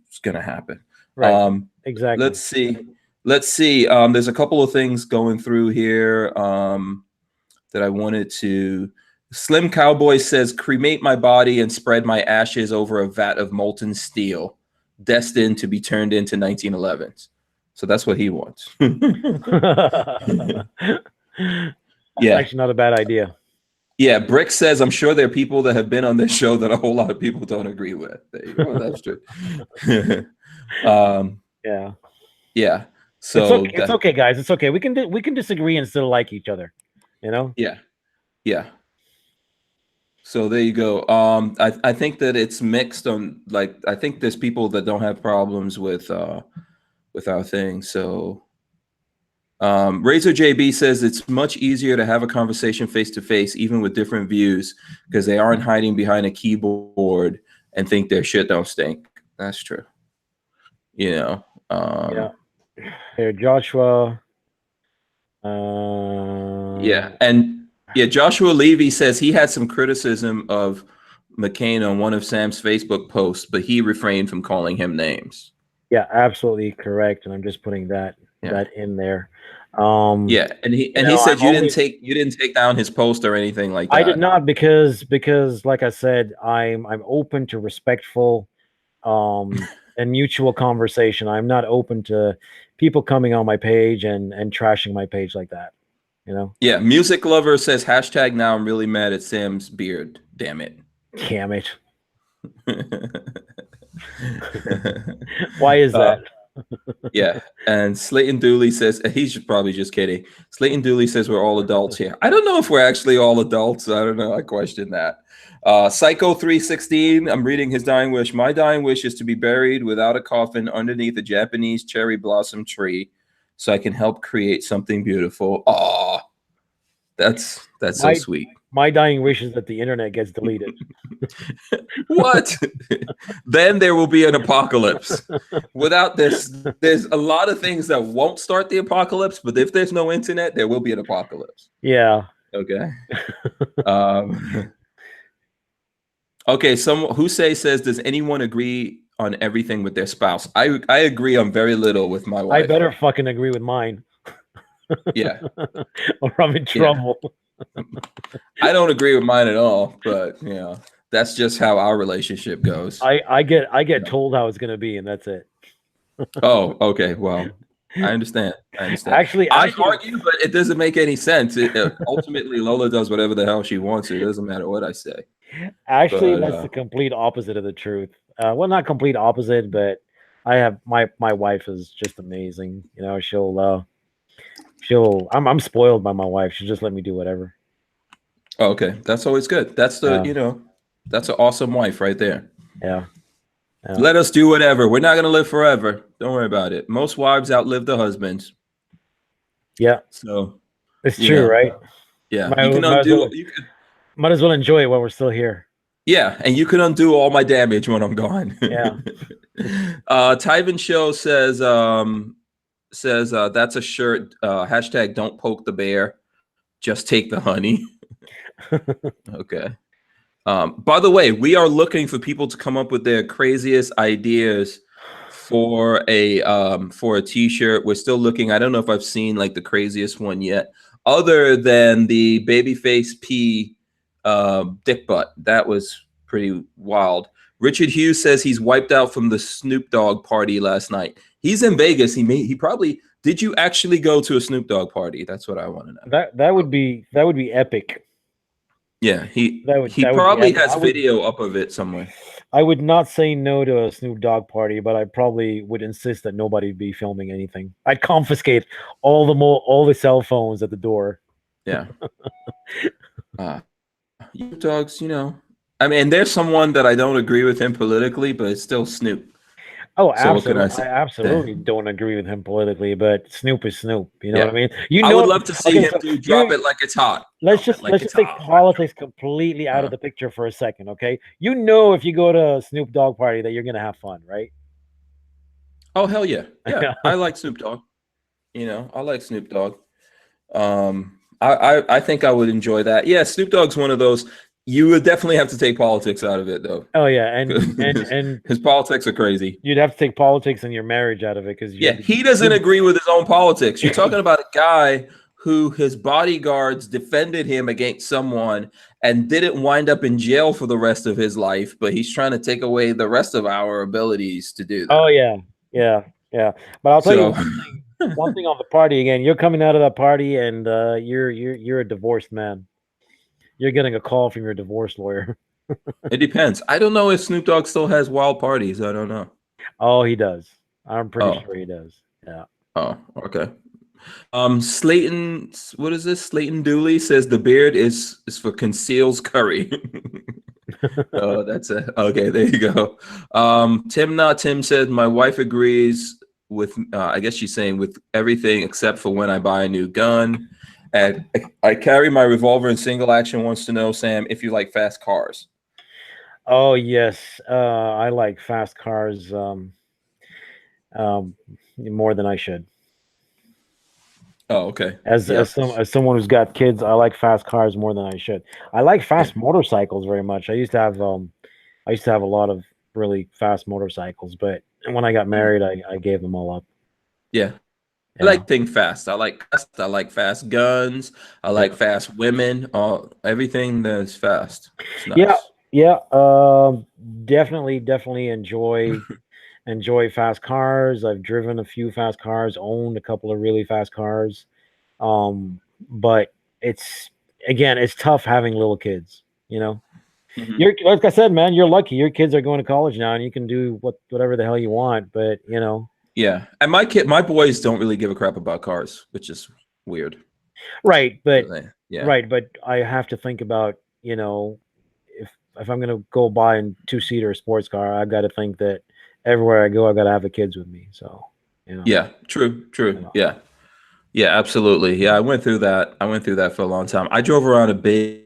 it's going to happen. Right. Exactly. Let's see. There's a couple of things going through here that I wanted to. Slim Cowboy says, cremate my body and spread my ashes over a vat of molten steel, destined to be turned into 1911s. So that's what he wants. Yeah. Actually, not a bad idea. Yeah, Brick says, I'm sure there are people that have been on this show that a whole lot of people don't agree with. There you go. That's true. Yeah. Yeah. So it's okay, guys. It's okay. We can disagree and still like each other. Yeah. Yeah. So there you go. I think that it's mixed on, like, I think there's people that don't have problems with our thing. So Razor JB says it's much easier to have a conversation face to face, even with different views, because they aren't hiding behind a keyboard and think their shit don't stink. That's true. Yeah. Here, Joshua. Yeah, and Joshua Levy says he had some criticism of McCain on one of Sam's Facebook posts, but he refrained from calling him names. Yeah, absolutely correct. And I'm just putting that in there. And he said you didn't take down his post or anything like that. I did not, because like I said, I'm open to respectful and mutual conversation. I'm not open to people coming on my page and trashing my page like that. Yeah, Music Lover says hashtag now I'm really mad at Sam's beard. Damn it. Damn it. Why is that? Yeah, and Slayton Dooley says, he's probably just kidding. Slayton Dooley says we're all adults here. I don't know if we're actually all adults. I don't know. I question that. Psycho 316, I'm reading his dying wish. My dying wish is to be buried without a coffin underneath a Japanese cherry blossom tree, so I can help create something beautiful. Aw, that's so sweet. My dying wish is that the internet gets deleted. What? Then there will be an apocalypse. Without this, there's a lot of things that won't start the apocalypse, but if there's no internet, there will be an apocalypse. Yeah. Okay. Okay, Hussein says, does anyone agree on everything with their spouse? I agree on very little with my wife. I better fucking agree with mine. Yeah. Or I'm in trouble. Yeah. I don't agree with mine at all, but that's just how our relationship goes. I get told how it's gonna be, and that's it. Oh, okay. Well, I understand. Actually, I argue, but it doesn't make any sense. Ultimately, Lola does whatever the hell she wants. It doesn't matter what I say. Actually, that's the complete opposite of the truth. Well, not complete opposite, but I have my wife is just amazing. I'm spoiled by my wife. She'll just let me do whatever. Oh, okay, that's always good. That's that's an awesome wife right there. Yeah. Let us do whatever. We're not gonna live forever. Don't worry about it. Most wives outlive their husbands. Yeah. So it's true, right? Yeah. Might as well enjoy it while we're still here. Yeah, and you can undo all my damage when I'm gone. Yeah. Tyven Show says that's a shirt. Hashtag don't poke the bear. Just take the honey. Okay. By the way, we are looking for people to come up with their craziest ideas for a t-shirt. We're still looking. I don't know if I've seen like the craziest one yet, other than the Babyface P dick butt. That was pretty wild. Richard Hughes says he's wiped out from the Snoop Dogg party last night. He's in Vegas. He probably did. You actually go to a Snoop Dogg party? That's what I want to know. That would be epic. Yeah, he probably has video up of it somewhere. I would not say no to a Snoop Dogg party, but I probably would insist that nobody be filming anything. I'd confiscate all the cell phones at the door. Yeah. Dogs, I mean, there's someone that I don't agree with him politically, but it's still Snoop. Oh, So what can I absolutely. say? I absolutely don't agree with him politically, but Snoop is Snoop. You know Yeah. what I mean? You I know, would love to see okay, him so do drop you it like it's hot. let's Drop it just like let's it's just take hot. politics completely out of Uh, the picture for a second, okay? You know, if you go to a Snoop Dogg party that you're gonna have fun, right? oh hell yeah. Yeah. I like Snoop Dogg. I like Snoop Dogg. I think I would enjoy that. Yeah, Snoop Dogg's one of those. You would definitely have to take politics out of it though. Oh yeah, and His politics are crazy. you'd have to take politics and your marriage out of it because Yeah, he doesn't agree with his own politics. You're talking about a guy who his bodyguards defended him against someone and didn't wind up in jail for the rest of his life, but he's trying to take away the rest of our abilities to do Oh that. yeah, yeah, yeah. But I'll tell you So, one thing. One thing on the party again. You're coming out of that party and you're a divorced man. You're getting a call from your divorce lawyer. it depends. I don't know if Snoop Dogg still has wild parties. I don't know. Oh, he does. I'm pretty Oh, sure he does. Yeah. oh, okay. Slayton, what is this? Slayton Dooley says the beard is for conceals curry. Oh, that's it. Okay, there you go. Tim said my wife agrees with. I guess she's saying with everything except for when I buy a new gun. And I carry my revolver in single action. Wants to know, Sam, if you like fast cars. Oh yes. I like fast cars more than I should. Oh, okay. As Yeah. as someone who's got kids, I like fast cars more than I should. I like fast motorcycles very much. I used to have a lot of really fast motorcycles, but when I got married, I gave them all up. Yeah. I Yeah. like things fast. I like fast guns. I like Yeah. fast women. All everything that's fast. It's Yeah. nice. Yeah. Definitely enjoy fast cars. I've driven a few fast cars, owned a couple of really fast cars. But it's again, it's tough having little kids, you know. Mhm. You're like I said, man, you're lucky. Your kids are going to college now and you can do whatever the hell you want, but you know. Yeah. And my boys don't really give a crap about cars, which is weird. Right, but Yeah. right, but I have to think about, you know, if I'm gonna go buy a two-seater sports car, I've got to think that everywhere I go, I got to have the kids with me. So, you know, Yeah. True. you know. Yeah. Yeah. Absolutely. Yeah. I went through that. I went through that for a long time. I drove around a big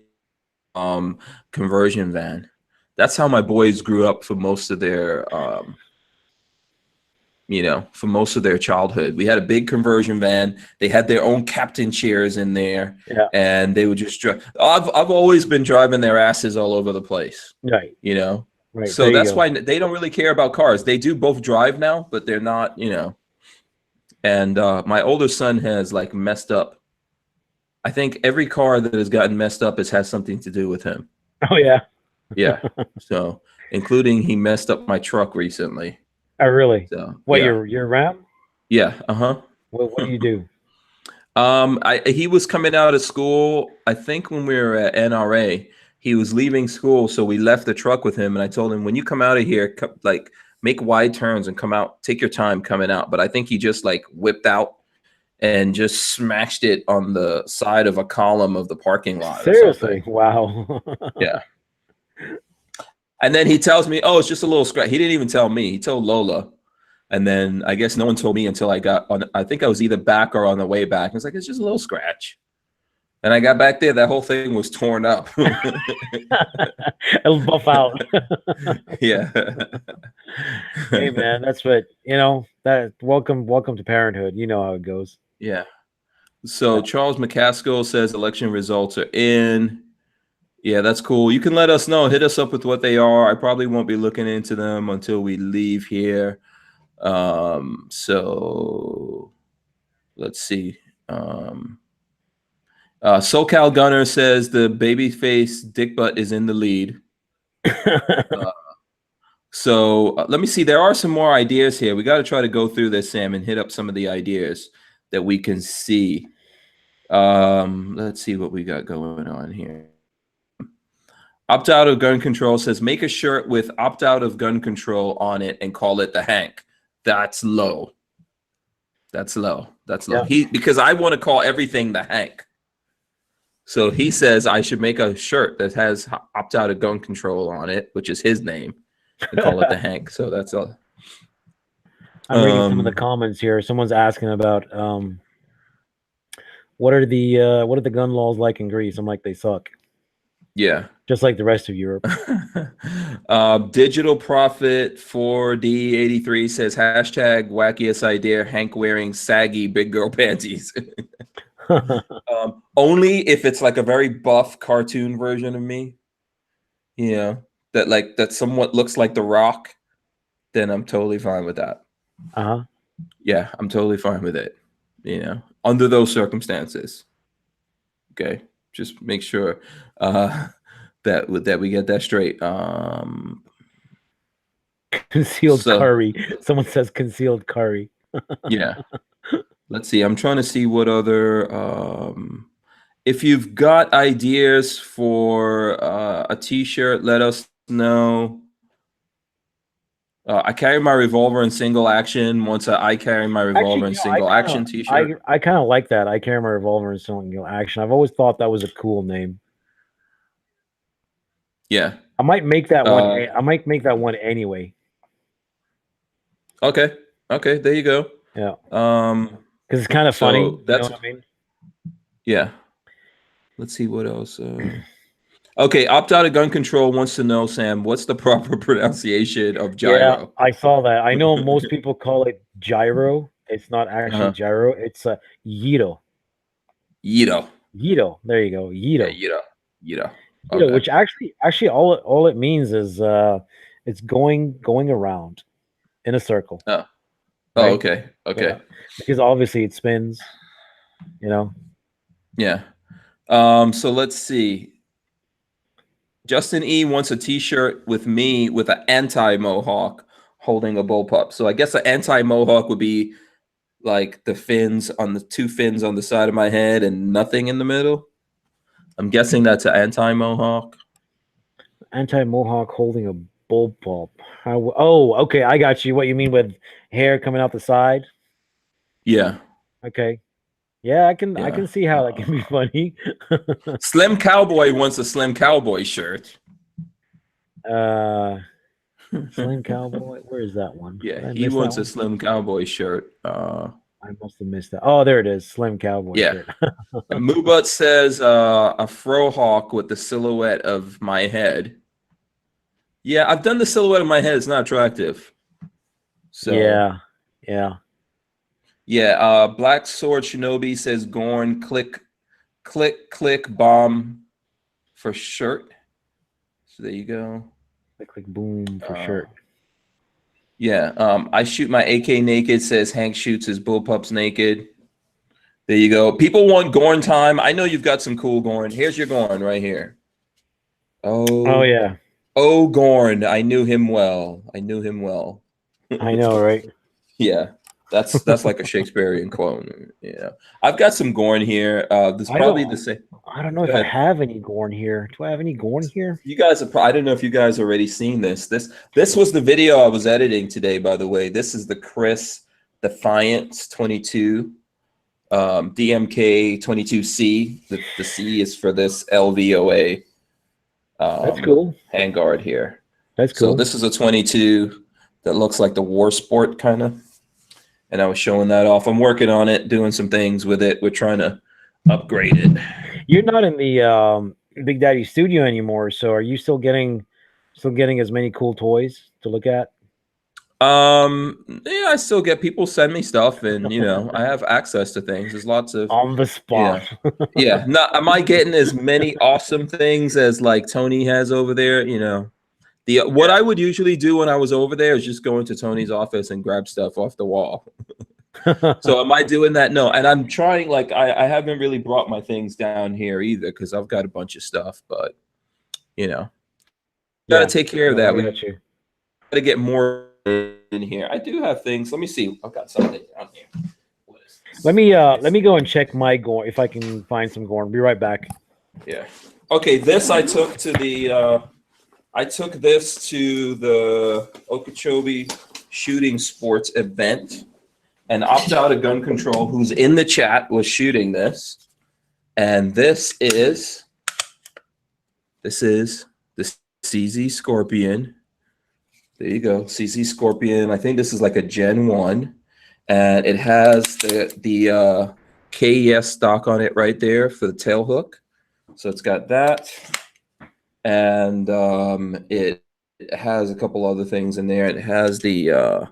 conversion van. That's how my boys grew up for most of their for most of their childhood. We had a big conversion van. They had their own captain chairs in there, Yeah, and they would just drive. I've always been driving their asses all over the place, right, you know. right. So There you that's go. why they don't really care about cars. They do both drive now, but they're not, And my older son has like messed up. I think every car that has gotten messed up has something to do with him. Oh yeah. Yeah. So including he messed up my truck recently. Oh really? So What yeah. your RAM? Yeah. Uh-huh. What do you do? He was coming out of school. I think when we were at NRA, he was leaving school, so we left the truck with him. And I told him, when you come out of here, like make wide turns and come out. Take your time coming out. But I think he just like whipped out and just smashed it on the side of a column of the parking lot or Seriously? something. Wow. Yeah. And then he tells me, "Oh, it's just a little scratch." He didn't even tell me. He told Lola. And then I guess no one told me until I got on. I think I was either back or on the way back. I was like, it's just a little scratch. And I got back there, that whole thing was torn up. It'll buff out. Yeah. Hey man, that's what you know. That welcome to parenthood. You know how it goes. Yeah. So Charles McCaskill says election results are in. Yeah, that's cool. You can let us know. Hit us up with what they are. I probably won't be looking into them until we leave here. So let's see. SoCal Gunner says the babyface dick butt is in the lead. So let me see. There are some more ideas here. We got to try to go through this, Sam, and hit up some of the ideas that we can see. Let's see what we got going on here. Opt out of gun control says make a shirt with opt out of gun control on it and call it the Hank. That's low. That's low. That's low. Yeah. Because I want to call everything the Hank. So he says I should make a shirt that has opt out of gun control on it, which is his name, and call it the Hank. So that's all. I'm reading some of the comments here. Someone's asking about what are the gun laws like in Greece? I'm like, they suck. Yeah. Just like the rest of Europe. Digital Profit 4D83 says hashtag wackiest idea, Hank wearing saggy big girl panties. Only if it's like a very buff cartoon version of me, you know, that somewhat looks like The Rock, then I'm totally fine with that. Uh-huh. Yeah, I'm totally fine with it, you know, under those circumstances. Okay, just make sure that we get that straight. Concealed curry. Someone says concealed curry. Yeah. Let's see. I'm trying to see what other if you've got ideas for a t-shirt, let us know. I carry my revolver in single action. Once I carry my revolver in single action t-shirt. I kind of like that. I carry my revolver in single action. I've always thought that was a cool name. Yeah. I might make that one. I might make that one anyway. Okay. Okay. There you go. Yeah. Because it's kind of funny. That's, you know what I mean? Yeah. Let's see what else. Okay, opt out of gun control wants to know, Sam, what's the proper pronunciation of gyro? Yeah, I saw that. I know most people call it gyro. It's not actually gyro. It's a Yito. Yito. Yito. There you go. Yito. Yeah, Yito. Okay. Which actually all it means is it's going around in a circle. Oh. Right? Oh, okay. Okay. Yeah. Because obviously it spins, you know. Yeah. So let's see. Justin E wants a t-shirt with me with an anti-mohawk holding a bullpup. So I guess an anti-mohawk would be like the fins on the two fins on the side of my head and nothing in the middle. I'm guessing that's an anti-mohawk. Anti-mohawk holding a bullpup. Oh, okay. I got you. What you mean with hair coming out the side? Yeah. Okay. Yeah, I can see how that can be funny. Slim Cowboy wants a Slim Cowboy shirt. Slim Cowboy. Where is that one? Yeah, he wants a Slim Cowboy shirt. I must have missed that. Oh, there it is. Slim Cowboy shirt. Moobut says a frohawk with the silhouette of my head. Yeah, I've done the silhouette of my head. It's not attractive. So yeah. Black Sword Shinobi says Gorn click bomb for shirt. So there you go. Click boom for shirt. Yeah. I shoot my AK naked says Hank shoots his bullpups naked. There you go. People want Gorn time. I know you've got some cool Gorn. Here's your Gorn right here. Oh yeah. Oh, Gorn. I knew him well. I know, right? Yeah. That's like a Shakespearean quote. Yeah, I've got some Gorn here. This probably the same. I don't know if I have any Gorn here. Do I have any Gorn here? You guys have. I don't know if you guys already seen this. This was the video I was editing today. By the way, this is the Chris Defiance 22, DMK 22C. The C is for this LVOA. That's cool. Handguard here. That's cool. So this is a 22 that looks like the War Sport kind of. And I was showing that off. I'm working on it, doing some things with it. We're trying to upgrade it. You're not in the Big Daddy studio anymore, so are you still getting as many cool toys to look at? Yeah, I still get people send me stuff, and you know, I have access to things. There's lots of on the spot. Yeah. Not am I getting as many awesome things as like Tony has over there? You know. What I would usually do when I was over there is just go into Tony's office and grab stuff off the wall. So am I doing that? No. And I'm trying, like, I haven't really brought my things down here either because I've got a bunch of stuff, but, you know, got to take care of that. We got to get more in here. I do have things. Let me see. I've got something down here. What is this? Let me go and check my Gorn if I can find some Gorn. Be right back. Yeah. Okay. This I took to the Okeechobee Shooting Sports event, and Opt Out of Gun Control, who's in the chat, was shooting this. And this is the CZ Scorpion. There you go, CZ Scorpion. I think this is like a Gen 1, and it has the KES stock on it right there for the tail hook. So it's got that, and it has a couple other things in there. It has the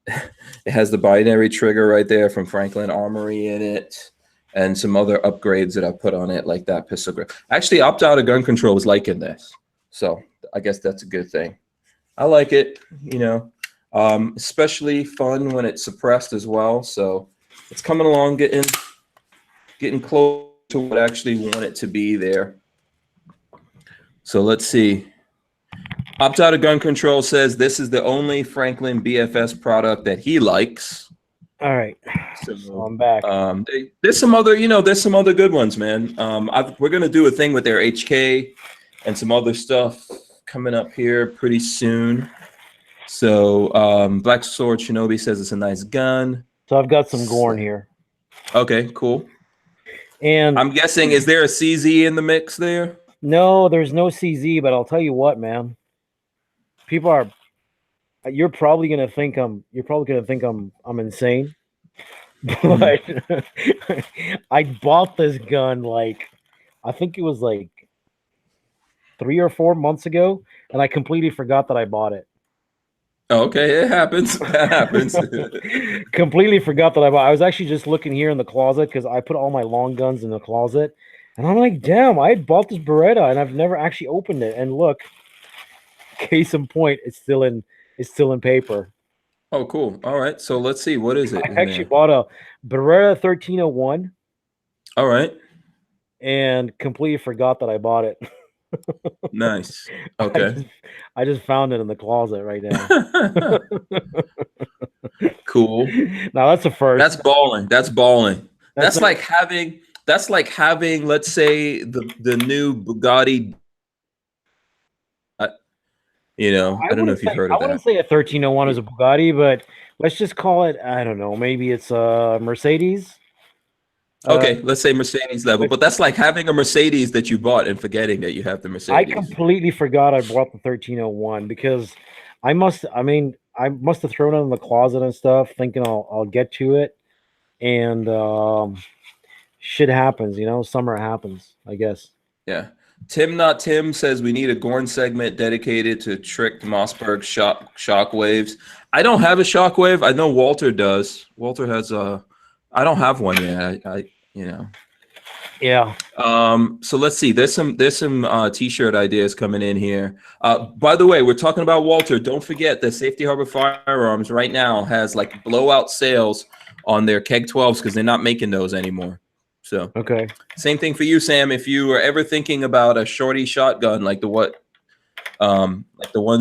it has the binary trigger right there from Franklin Armory in it, and some other upgrades that I put on it, like that pistol grip. Actually, opt-out of gun control was liking this, so I guess that's a good thing. I like it, you know, especially fun when it's suppressed as well. So it's coming along, getting close to what I actually want it to be there. So let's see. Opt-out of gun control says this is the only Franklin BFS product that he likes. All right, so I'm back. There's some other, there's some other good ones, man. We're gonna do a thing with their HK and some other stuff coming up here pretty soon. So Black Sword Shinobi says it's a nice gun. So I've got some Gorn here. Okay, cool. And I'm guessing, is there a CZ in the mix there? No, there's no CZ, but I'll tell you what, man. You're probably gonna think I'm insane. But I bought this gun like, I think it was like 3 or 4 months ago, and I completely forgot that I bought it. Okay, it happens. That happens. Completely forgot that I bought. I was actually just looking here in the closet because I put all my long guns in the closet, and I'm like, damn, I bought this Beretta and I've never actually opened it. And look, case in point, it's still in paper. Oh, cool. All right. So let's see. What is it? I actually bought a Beretta 1301. All right. And completely forgot that I bought it. Nice. Okay. I just found it in the closet right now. Cool. Now that's a first. That's balling. That's like having, let's say, the new Bugatti. I don't know if you've heard of that. I wouldn't say a 1301 is a Bugatti, but let's just call it, I don't know, maybe it's a Mercedes. Okay, let's say Mercedes level, but that's like having a Mercedes that you bought and forgetting that you have the Mercedes. I completely forgot I bought the 1301 because I must have thrown it in the closet and stuff, thinking I'll get to it, and shit happens, summer happens, I guess. Yeah. Tim Not Tim says we need a Gorn segment dedicated to tricked Mossberg shockwaves. I don't have a shockwave. I know Walter does. Walter has a. I don't have one yet. Yeah. So let's see. There's some t-shirt ideas coming in here. By the way, we're talking about Walter. Don't forget that Safety Harbor Firearms right now has like blowout sales on their Keg 12s because they're not making those anymore. So okay. Same thing for you, Sam. If you are ever thinking about a shorty shotgun like the ones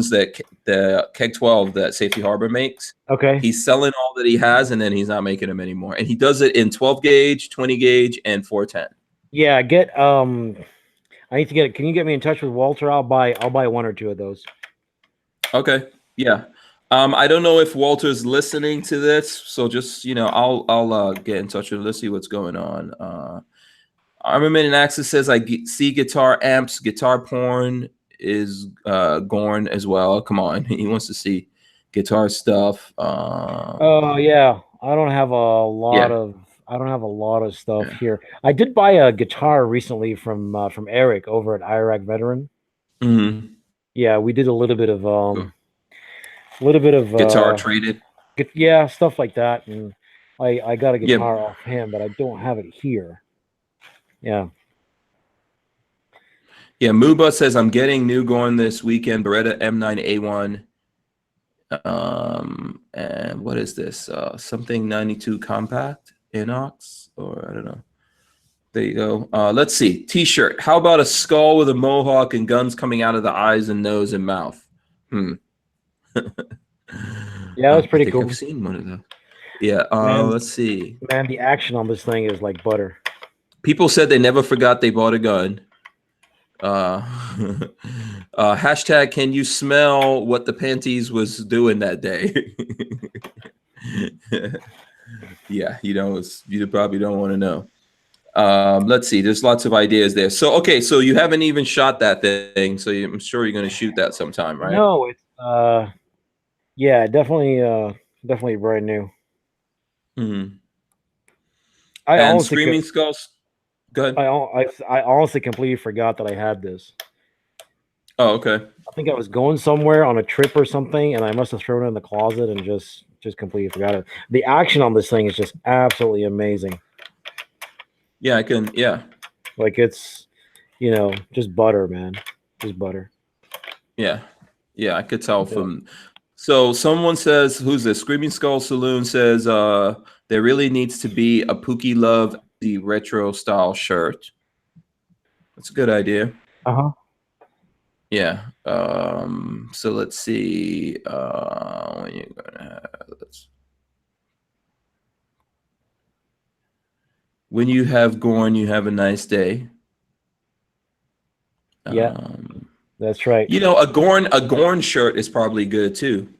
that the Keg 12 that Safety Harbor makes. Okay. He's selling all that he has, and then he's not making them anymore. And he does it in 12 gauge, 20 gauge, and 410. Yeah, I need to get it. Can you get me in touch with Walter? I'll buy 1 or 2 of those. Okay. Yeah. I don't know if Walter's listening to this, so just I'll get in touch with him. Let's see what's going on. Armament and Access says I see guitar amps, guitar porn is Gorn as well. Come on, he wants to see guitar stuff. Oh yeah, I don't have a lot of stuff here. I did buy a guitar recently from Eric over at Iraq Veteran. Mm-hmm. Yeah, we did a little bit of guitar traded. Yeah, stuff like that, and I got a guitar off him, but I don't have it here. Yeah. Yeah, Muba says I'm getting new Gorn this weekend. Beretta M9A1. And what is this? Something 92 compact inox, or I don't know. There you go. Let's see. T-shirt. How about a skull with a mohawk and guns coming out of the eyes and nose and mouth? Yeah, that's pretty cool. I've seen one of those. Yeah. Let's see. Man, the action on this thing is like butter. People said they never forgot they bought a gun. Hashtag, can you smell what the panties was doing that day? Yeah, you probably don't want to know. Let's see. There's lots of ideas there. So okay, so you haven't even shot that thing, so I'm sure you're going to shoot that sometime, right? No, it's yeah, definitely brand new. Mm-hmm. I And honestly Screaming Skulls. Go ahead. I honestly completely forgot that I had this. Oh, okay. I think I was going somewhere on a trip or something, and I must have thrown it in the closet and just completely forgot it. The action on this thing is just absolutely amazing. Yeah, I can. Yeah. Like it's, just butter, man, just butter. Yeah. Yeah, I could tell from. So someone says, who's this? Screaming Skull Saloon says, there really needs to be a Pookie Love the retro style shirt. That's a good idea. Uh-huh. Yeah. So let's see. When you're gonna have this. When you have Gorn, you have a nice day. Yeah, that's right. A Gorn shirt is probably good too.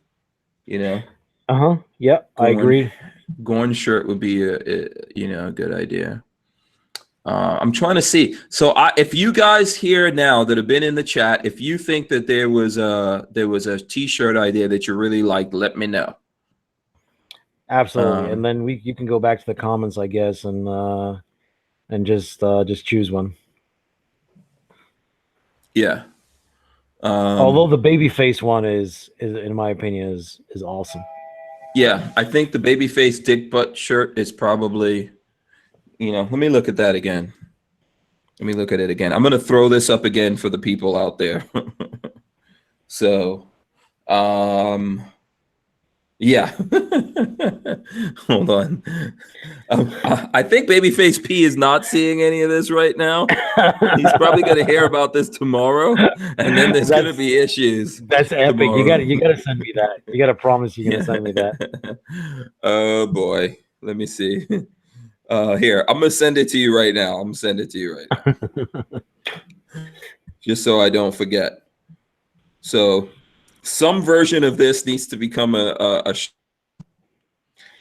Uh-huh. Yep, I agree. Gorn shirt would be a good idea. I'm trying to see. So if you guys here now that have been in the chat, if you think that there was a t-shirt idea that you really like, let me know. Absolutely. And then you can go back to the comments, I guess, and just choose one. Yeah. Although the babyface one is in my opinion is awesome. Yeah, I think the babyface dick butt shirt is probably, let me look at that again. Let me look at it again. I'm going to throw this up again for the people out there. So, yeah. Hold on. I think Babyface P is not seeing any of this right now. He's probably going to hear about this tomorrow, and then there's going to be issues. That's epic. Tomorrow. You got to send me that. You got to promise you're going to send me that. Oh boy. Let me see. Here, I'm going to send it to you right now. Just so I don't forget. So some version of this needs to become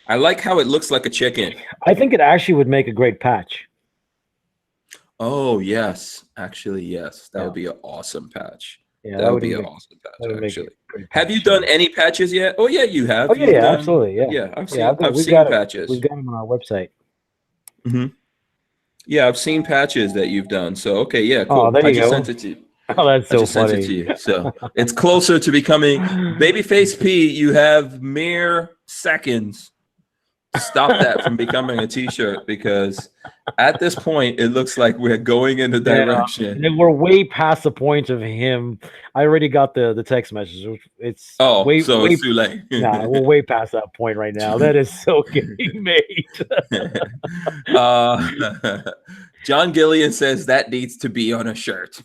I like how it looks like a check-in. I think it actually would make a great patch. Oh, yes. Actually, yes. That would be an awesome patch. Yeah, that would be an awesome patch, actually. Patch. Have you done any patches yet? Oh, yeah, you have. Oh, yeah, absolutely. Yeah. Yeah, I've seen patches. We've got them on our website. Mm-hmm. Yeah, I've seen patches that you've done. So, okay, yeah, cool. Oh, there you go. Sent it to you. Oh, that's so funny. Sent it to you. So it's closer to becoming Babyface P. You have mere seconds to stop that from becoming a t-shirt, because at this point it looks like we're going in the direction. And we're way past the point of him. I already got the text message. It's it's too late. Nah, we're way past that point right now. That is so getting made. John Gillian says that needs to be on a shirt.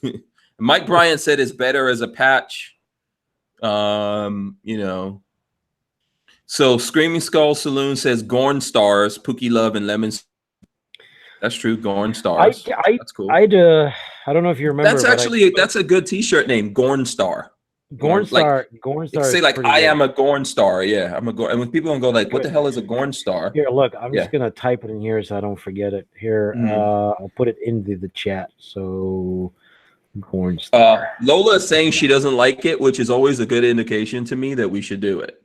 Mike Bryant said it's better as a patch. So Screaming Skull Saloon says Gorn Stars, Pookie Love, and Lemons. That's true. Gorn Stars. That's cool. I don't know if you remember. That's a good t-shirt name, Gorn Star. Gorn Star. Gorn Star. Say like I am a Gorn Star. Yeah, I'm a Gorn. And when people don't go like, what the hell is a Gorn Star? Here, look, I'm just gonna type it in here so I don't forget it. Here, I'll put it into the chat. So Gorn Star. Lola is saying she doesn't like it, which is always a good indication to me that we should do it.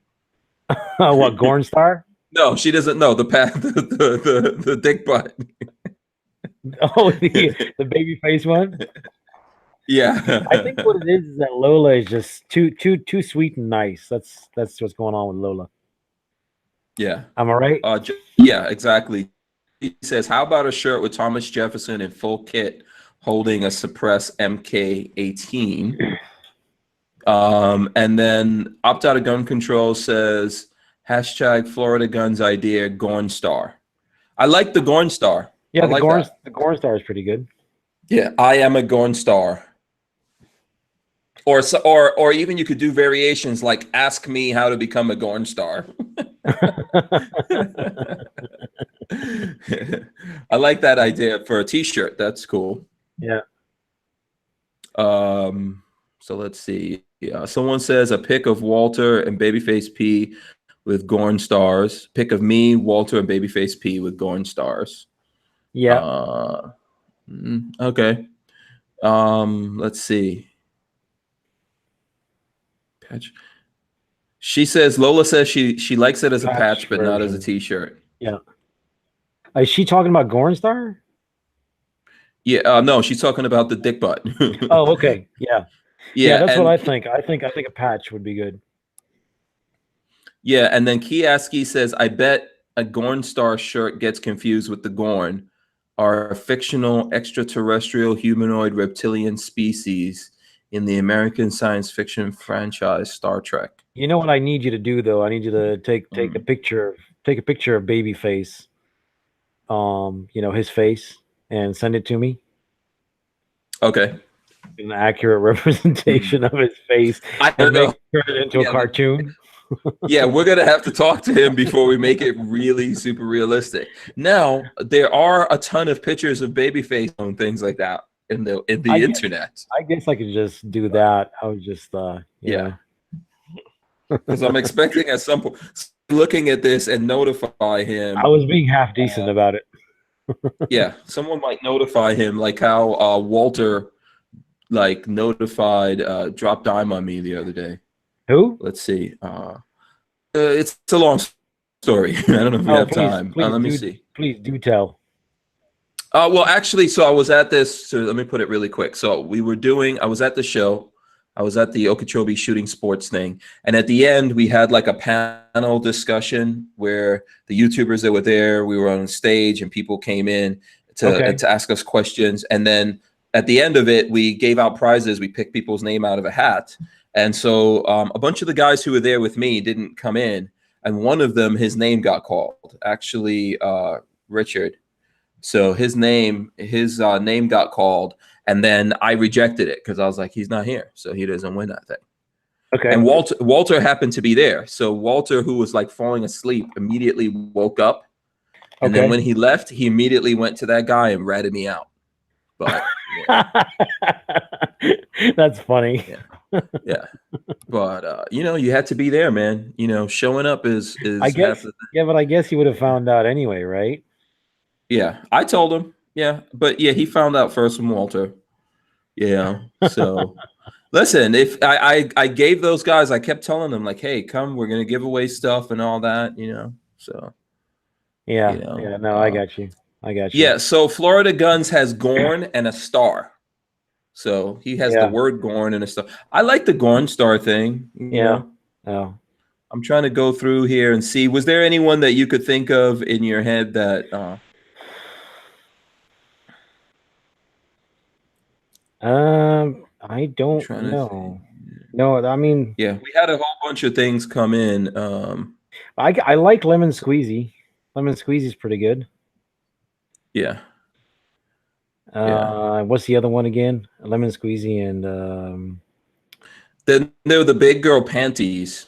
What, Gorn Star? No, she doesn't know the dick butt. Oh, the baby face one. Yeah, I think what it is that Lola is just too sweet and nice. That's what's going on with Lola. Yeah, am I right? Yeah, exactly. He says, "How about a shirt with Thomas Jefferson in full kit, holding a suppressed MK18?" And then Opt Out of Gun Control says, hashtag Florida Guns idea, Gorn Star. I like the Gorn Star. Yeah, the Gorn Star is pretty good. Yeah, I am a Gorn Star. Or even you could do variations like ask me how to become a Gorn Star. I like that idea for a t-shirt. That's cool. Yeah. So let's see. Someone says a pic of Walter and Babyface P with Gorn Stars. Pic of me, Walter, and Babyface P with Gorn Stars. Yeah. Okay. Let's see. Patch. She says Lola says she likes it as a patch, but not as a version. t-shirt. Yeah. Is she talking about Gornstar? Yeah, no, she's talking about the dick butt. Oh, okay. Yeah. Yeah, Yeah, that's what and I think. I think a patch would be good. yeah, and then Kiaski says, I bet a Gorn Star shirt gets confused with the Gorn, are a fictional extraterrestrial humanoid reptilian species in the American science fiction franchise Star Trek. You know what I need you to do though? I need you to take a picture of Babyface, his face, and send it to me. Okay. An accurate representation of his face, I and don't know. turn it into a cartoon. Yeah, we're gonna have to talk to him before we make it really super realistic. Now, there are a ton of pictures of Babyface and things like that in the internet. I guess I could just do that. I was just Yeah. Because I'm expecting at some point looking at this and notify him. I was being half decent about it. Yeah, someone might notify him, like how Walter notified Drop Dime on me the other day. Who? Let's see. It's a long story. I don't know if we have time. Let me see. Please do tell. Well, actually, so I was at this. So let me put it really quick. So I was at the show. I was at the Okeechobee shooting sports thing. And at the end, we had like a panel discussion where the YouTubers that were there, we were on stage and people came in to ask us questions. And then at the end of it, we gave out prizes. We picked people's name out of a hat. And so a bunch of the guys who were there with me didn't come in. And one of them, his name got called, actually, Richard. So his name got called. And then I rejected it because I was like, he's not here, so he doesn't win that thing. Okay. And Walter happened to be there. So Walter, who was like falling asleep, immediately woke up. And then when he left, he immediately went to that guy and ratted me out. But yeah. That's funny. Yeah. But you had to be there, man. Showing up is I guess, yeah, but I guess he would have found out anyway, right? Yeah, I told him. Yeah, but yeah, he found out first from Walter. Yeah, so listen, if I gave those guys, I kept telling them like, hey, come, we're gonna give away stuff and all that, So yeah, I got you. Yeah, so Florida Guns has Gorn and a star. So he has the word Gorn and a star. I like the Gorn star thing. You know? Oh. I'm trying to go through here and see. Was there anyone that you could think of in your head that? I don't know. No, I mean, yeah, we had a whole bunch of things come in. I like Lemon Squeezy. Lemon Squeezy's pretty good. Yeah. What's the other one again? Lemon Squeezy and then there were the big girl panties.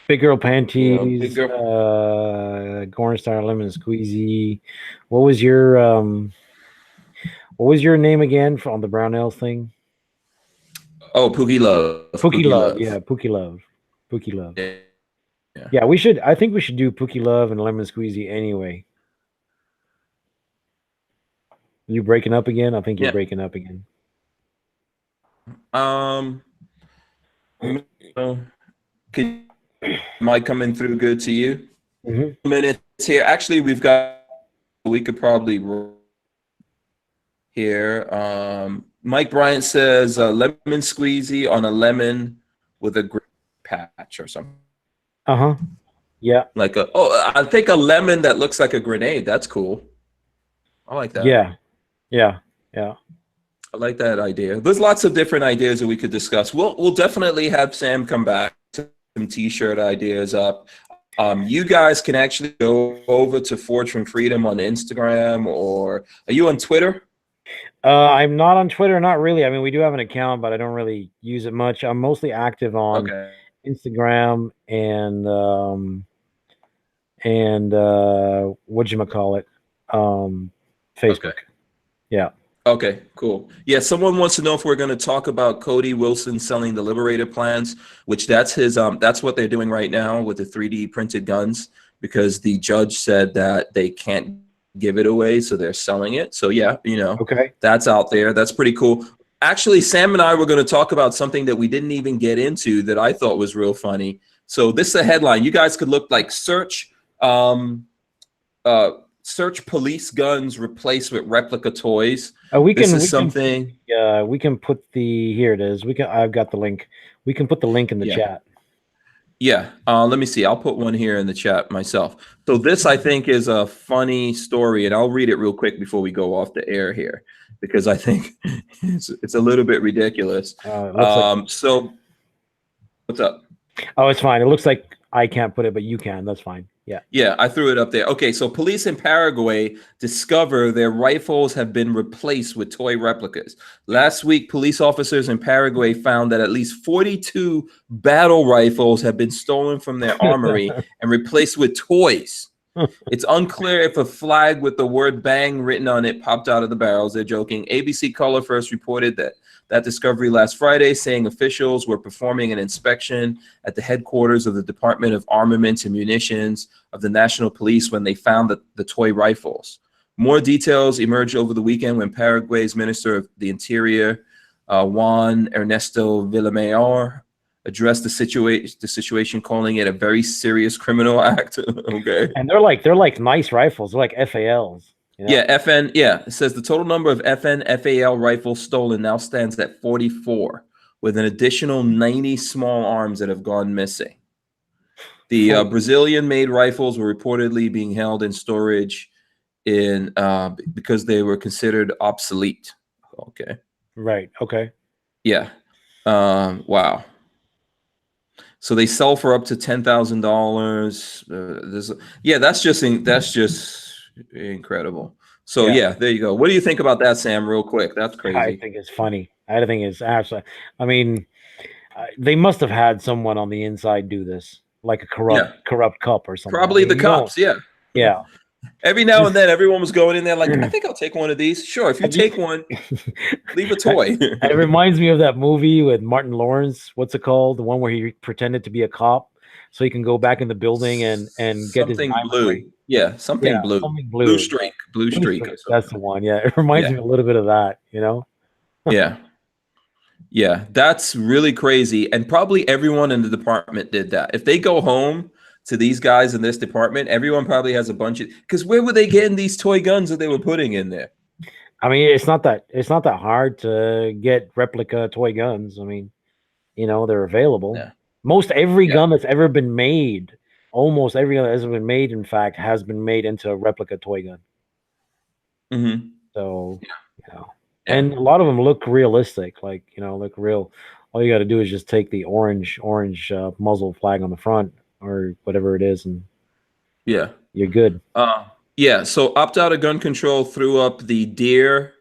Big girl panties. Big girl. Gornstar, Lemon Squeezy. What was your name again on the Brownells thing? Oh, Pookie Love. Pookie Love. Yeah, Pookie Love. Pookie Love. Yeah, we should. I think we should do Pookie Love and Lemon Squeezy anyway. You breaking up again? I think you're breaking up again. Might come in through good to you. Mm-hmm. Minutes here. Actually, we could probably here. Mike Bryant says lemon squeezy on a lemon with a green patch or something. Yeah. Like I think a lemon that looks like a grenade. That's cool. I like that. Yeah. I like that idea. There's lots of different ideas that we could discuss. We'll definitely have Sam come back to some t-shirt ideas up. You guys can actually go over to Forge from Freedom on Instagram, or are you on Twitter? I'm not on Twitter, not really. I mean, we do have an account, but I don't really use it much. I'm mostly active on Instagram and whatchamacallit, Facebook. Yeah. Okay, cool. Yeah, someone wants to know if we're going to talk about Cody Wilson selling the Liberator plans, which that's what they're doing right now with the 3D printed guns, because the judge said that they can't give it away, so they're selling it. So yeah, Okay. that's out there. That's pretty cool. Actually, Sam and I were going to talk about something that we didn't even get into that I thought was real funny. So this is a headline. You guys could look like search police guns replaced with replica toys. We can put here it is. I've got the link. We can put the link in the chat. Yeah. Let me see. I'll put one here in the chat myself. So this, I think, is a funny story, and I'll read it real quick before we go off the air here, because I think it's a little bit ridiculous. So what's up? Oh, it's fine. It looks like I can't put it, but you can. That's fine. Yeah. Yeah, I threw it up there. Okay, so police in Paraguay discover their rifles have been replaced with toy replicas. Last week, police officers in Paraguay found that at least 42 battle rifles have been stolen from their armory and replaced with toys. It's unclear if a flag with the word "bang" written on it popped out of the barrels. They're joking. ABC Color first reported that discovery last Friday, saying officials were performing an inspection at the headquarters of the Department of Armaments and Munitions of the National Police when they found the toy rifles. More details emerged over the weekend when Paraguay's Minister of the Interior, Juan Ernesto Villamayor, addressed the situation, calling it a very serious criminal act. Okay. And they're like nice rifles. They're like FALs. Yeah, FN. Yeah, it says the total number of FN FAL rifles stolen now stands at 44, with an additional 90 small arms that have gone missing. The Brazilian-made rifles were reportedly being held in storage because they were considered obsolete. Okay. Right. Okay. Yeah. Wow. So they sell for up to $10,000. That's just incredible. So yeah, there you go. What do you think about that, Sam? Real quick, that's crazy. I think it's funny. I think it's absolutely. I mean, they must have had someone on the inside do this, like a corrupt cop or something. Probably the cops. Yeah. Yeah. Every now and then, everyone was going in there like, I think I'll take one of these. Sure, if you take one, leave a toy. It reminds me of that movie with Martin Lawrence. What's it called? The one where he pretended to be a cop, so he can go back in the building and get something his blue. Right. Yeah, something blue. Blue streak. That's the one. Yeah, it reminds me a little bit of that. Yeah, that's really crazy. And probably everyone in the department did that. If they go home to these guys in this department, everyone probably has a bunch of, because where were they getting these toy guns that they were putting in there? I mean, it's not that hard to get replica toy guns. I mean, they're available. Yeah. Most every gun that's ever been made, almost every gun that's ever been made, in fact, has been made into a replica toy gun. Mm-hmm. So, and a lot of them look realistic, look real. All you got to do is just take the orange muzzle flag on the front or whatever it is, and you're good. So opt out of gun control threw up the deer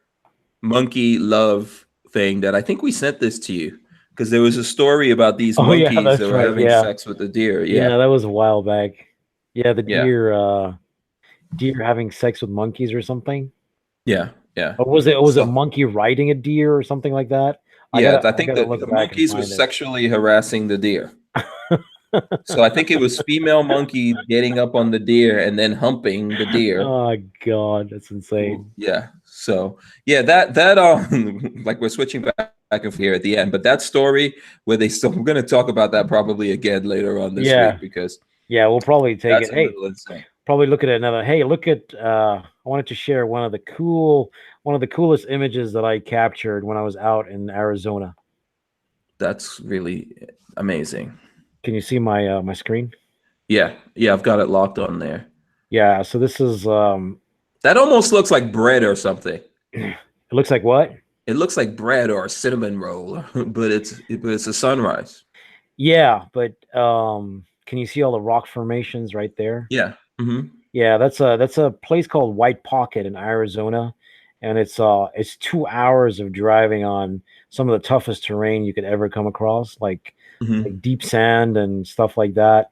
monkey love thing that I think we sent this to you, because there was a story about these monkeys that were having sex with the deer. Yeah, that was a while back. Yeah, the deer having sex with monkeys or something. Yeah. Or was it a monkey riding a deer or something like that? I think the monkeys were sexually harassing the deer. So I think it was female monkey getting up on the deer and then humping the deer. Oh God, that's insane. Yeah. So that like we're switching back and here at the end, but that story where we're going to talk about that probably again later on this week, because we'll probably take it. Hey, probably look at another. Hey, look at. I wanted to share one of the coolest images that I captured when I was out in Arizona. That's really amazing. Can you see my my screen? Yeah, I've got it locked on there. Yeah, so this is that almost looks like bread or something. It looks like what? It looks like bread or a cinnamon roll, but it's a sunrise. Yeah, but can you see all the rock formations right there? Yeah. Mm-hmm. Yeah, that's a place called White Pocket in Arizona, and it's 2 hours of driving on some of the toughest terrain you could ever come across, like deep sand and stuff like that.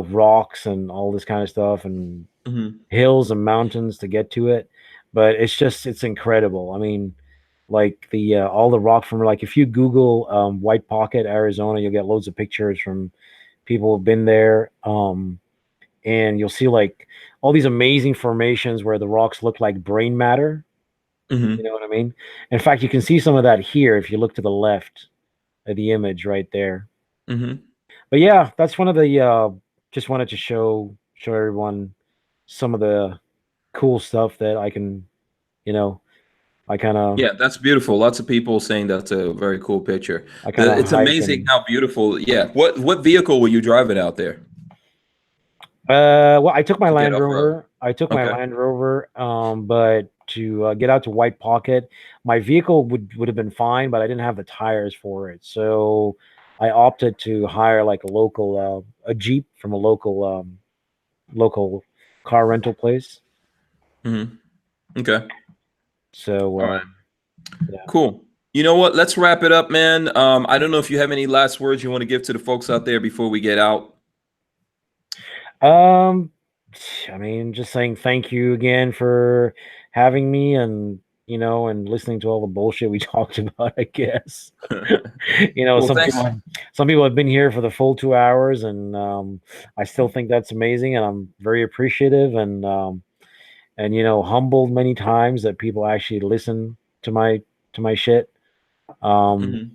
Rocks and all this kind of stuff, and hills and mountains to get to it. But it's incredible. I mean, like all the rock from, like, if you Google White Pocket, Arizona, you'll get loads of pictures from people who've been there. and you'll see like all these amazing formations where the rocks look like brain matter. Hmm. You know what I mean? In fact, you can see some of that here if you look to the left of the image right there. Hmm. But yeah, that's one of the just wanted to show everyone some of the cool stuff that I can, you know, I kind of Yeah, that's beautiful. Lots of people saying that's a very cool picture. I kind of It's hike amazing and how beautiful. Yeah. What vehicle were you driving out there well, I took my to get Land off road? Rover. I took my Okay. Land Rover, but to get out to White Pocket, my vehicle would have been fine, but I didn't have the tires for it, so I opted to hire like a local a Jeep from a local car rental place. Hmm. Okay. So All right. yeah. Cool. You know what? Let's wrap it up, man. I don't know if you have any last words you want to give to the folks out there before we get out. Um, I mean, just saying thank you again for having me and and listening to all the bullshit we talked about, I guess. Well, Some thanks. people have been here for the full 2 hours, and I still think that's amazing, and I'm very appreciative and humbled many times that people actually listen to my shit. Um,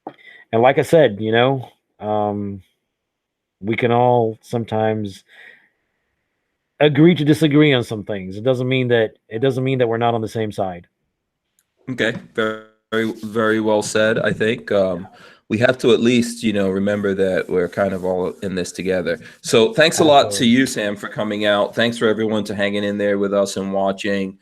Hmm. and like I said, um, we can all sometimes agree to disagree on some things. It doesn't mean that we're not on the same side. Okay. Very, very well said. I think we have to at least, remember that we're kind of all in this together. So thanks a lot to Absolutely. you, Sam, for coming out. Thanks for everyone to hanging in there with us and watching.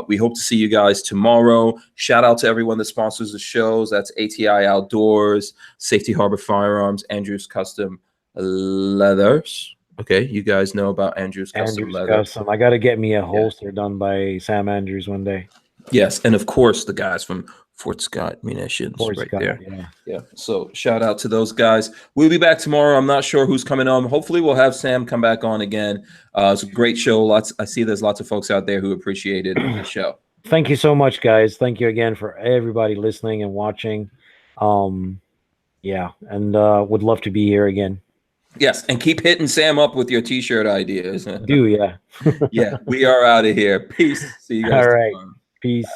We hope to see you guys tomorrow. Shout out to everyone that sponsors the shows. That's ATI Outdoors, Safety Harbor Firearms, Andrews Custom Leathers. Okay, you guys know about Andrews Custom Andrews Leather. Custom. I got to get me a Yeah. holster done by Sam Andrews one day. Yes, and of course the guys from Fort Scott Munitions Fort right Scott, there. yeah. Yeah. So shout out to those guys. We'll be back tomorrow. I'm not sure who's coming on. Hopefully we'll have Sam come back on again. It's a great show. I see there's lots of folks out there who appreciated the show. Thank you so much, guys. Thank you again for everybody listening and watching. Um, yeah, and would love to be here again. Yes, and keep hitting Sam up with your t-shirt ideas. Do yeah. Yeah, we are out of here. Peace. See you guys All right. tomorrow. Peace.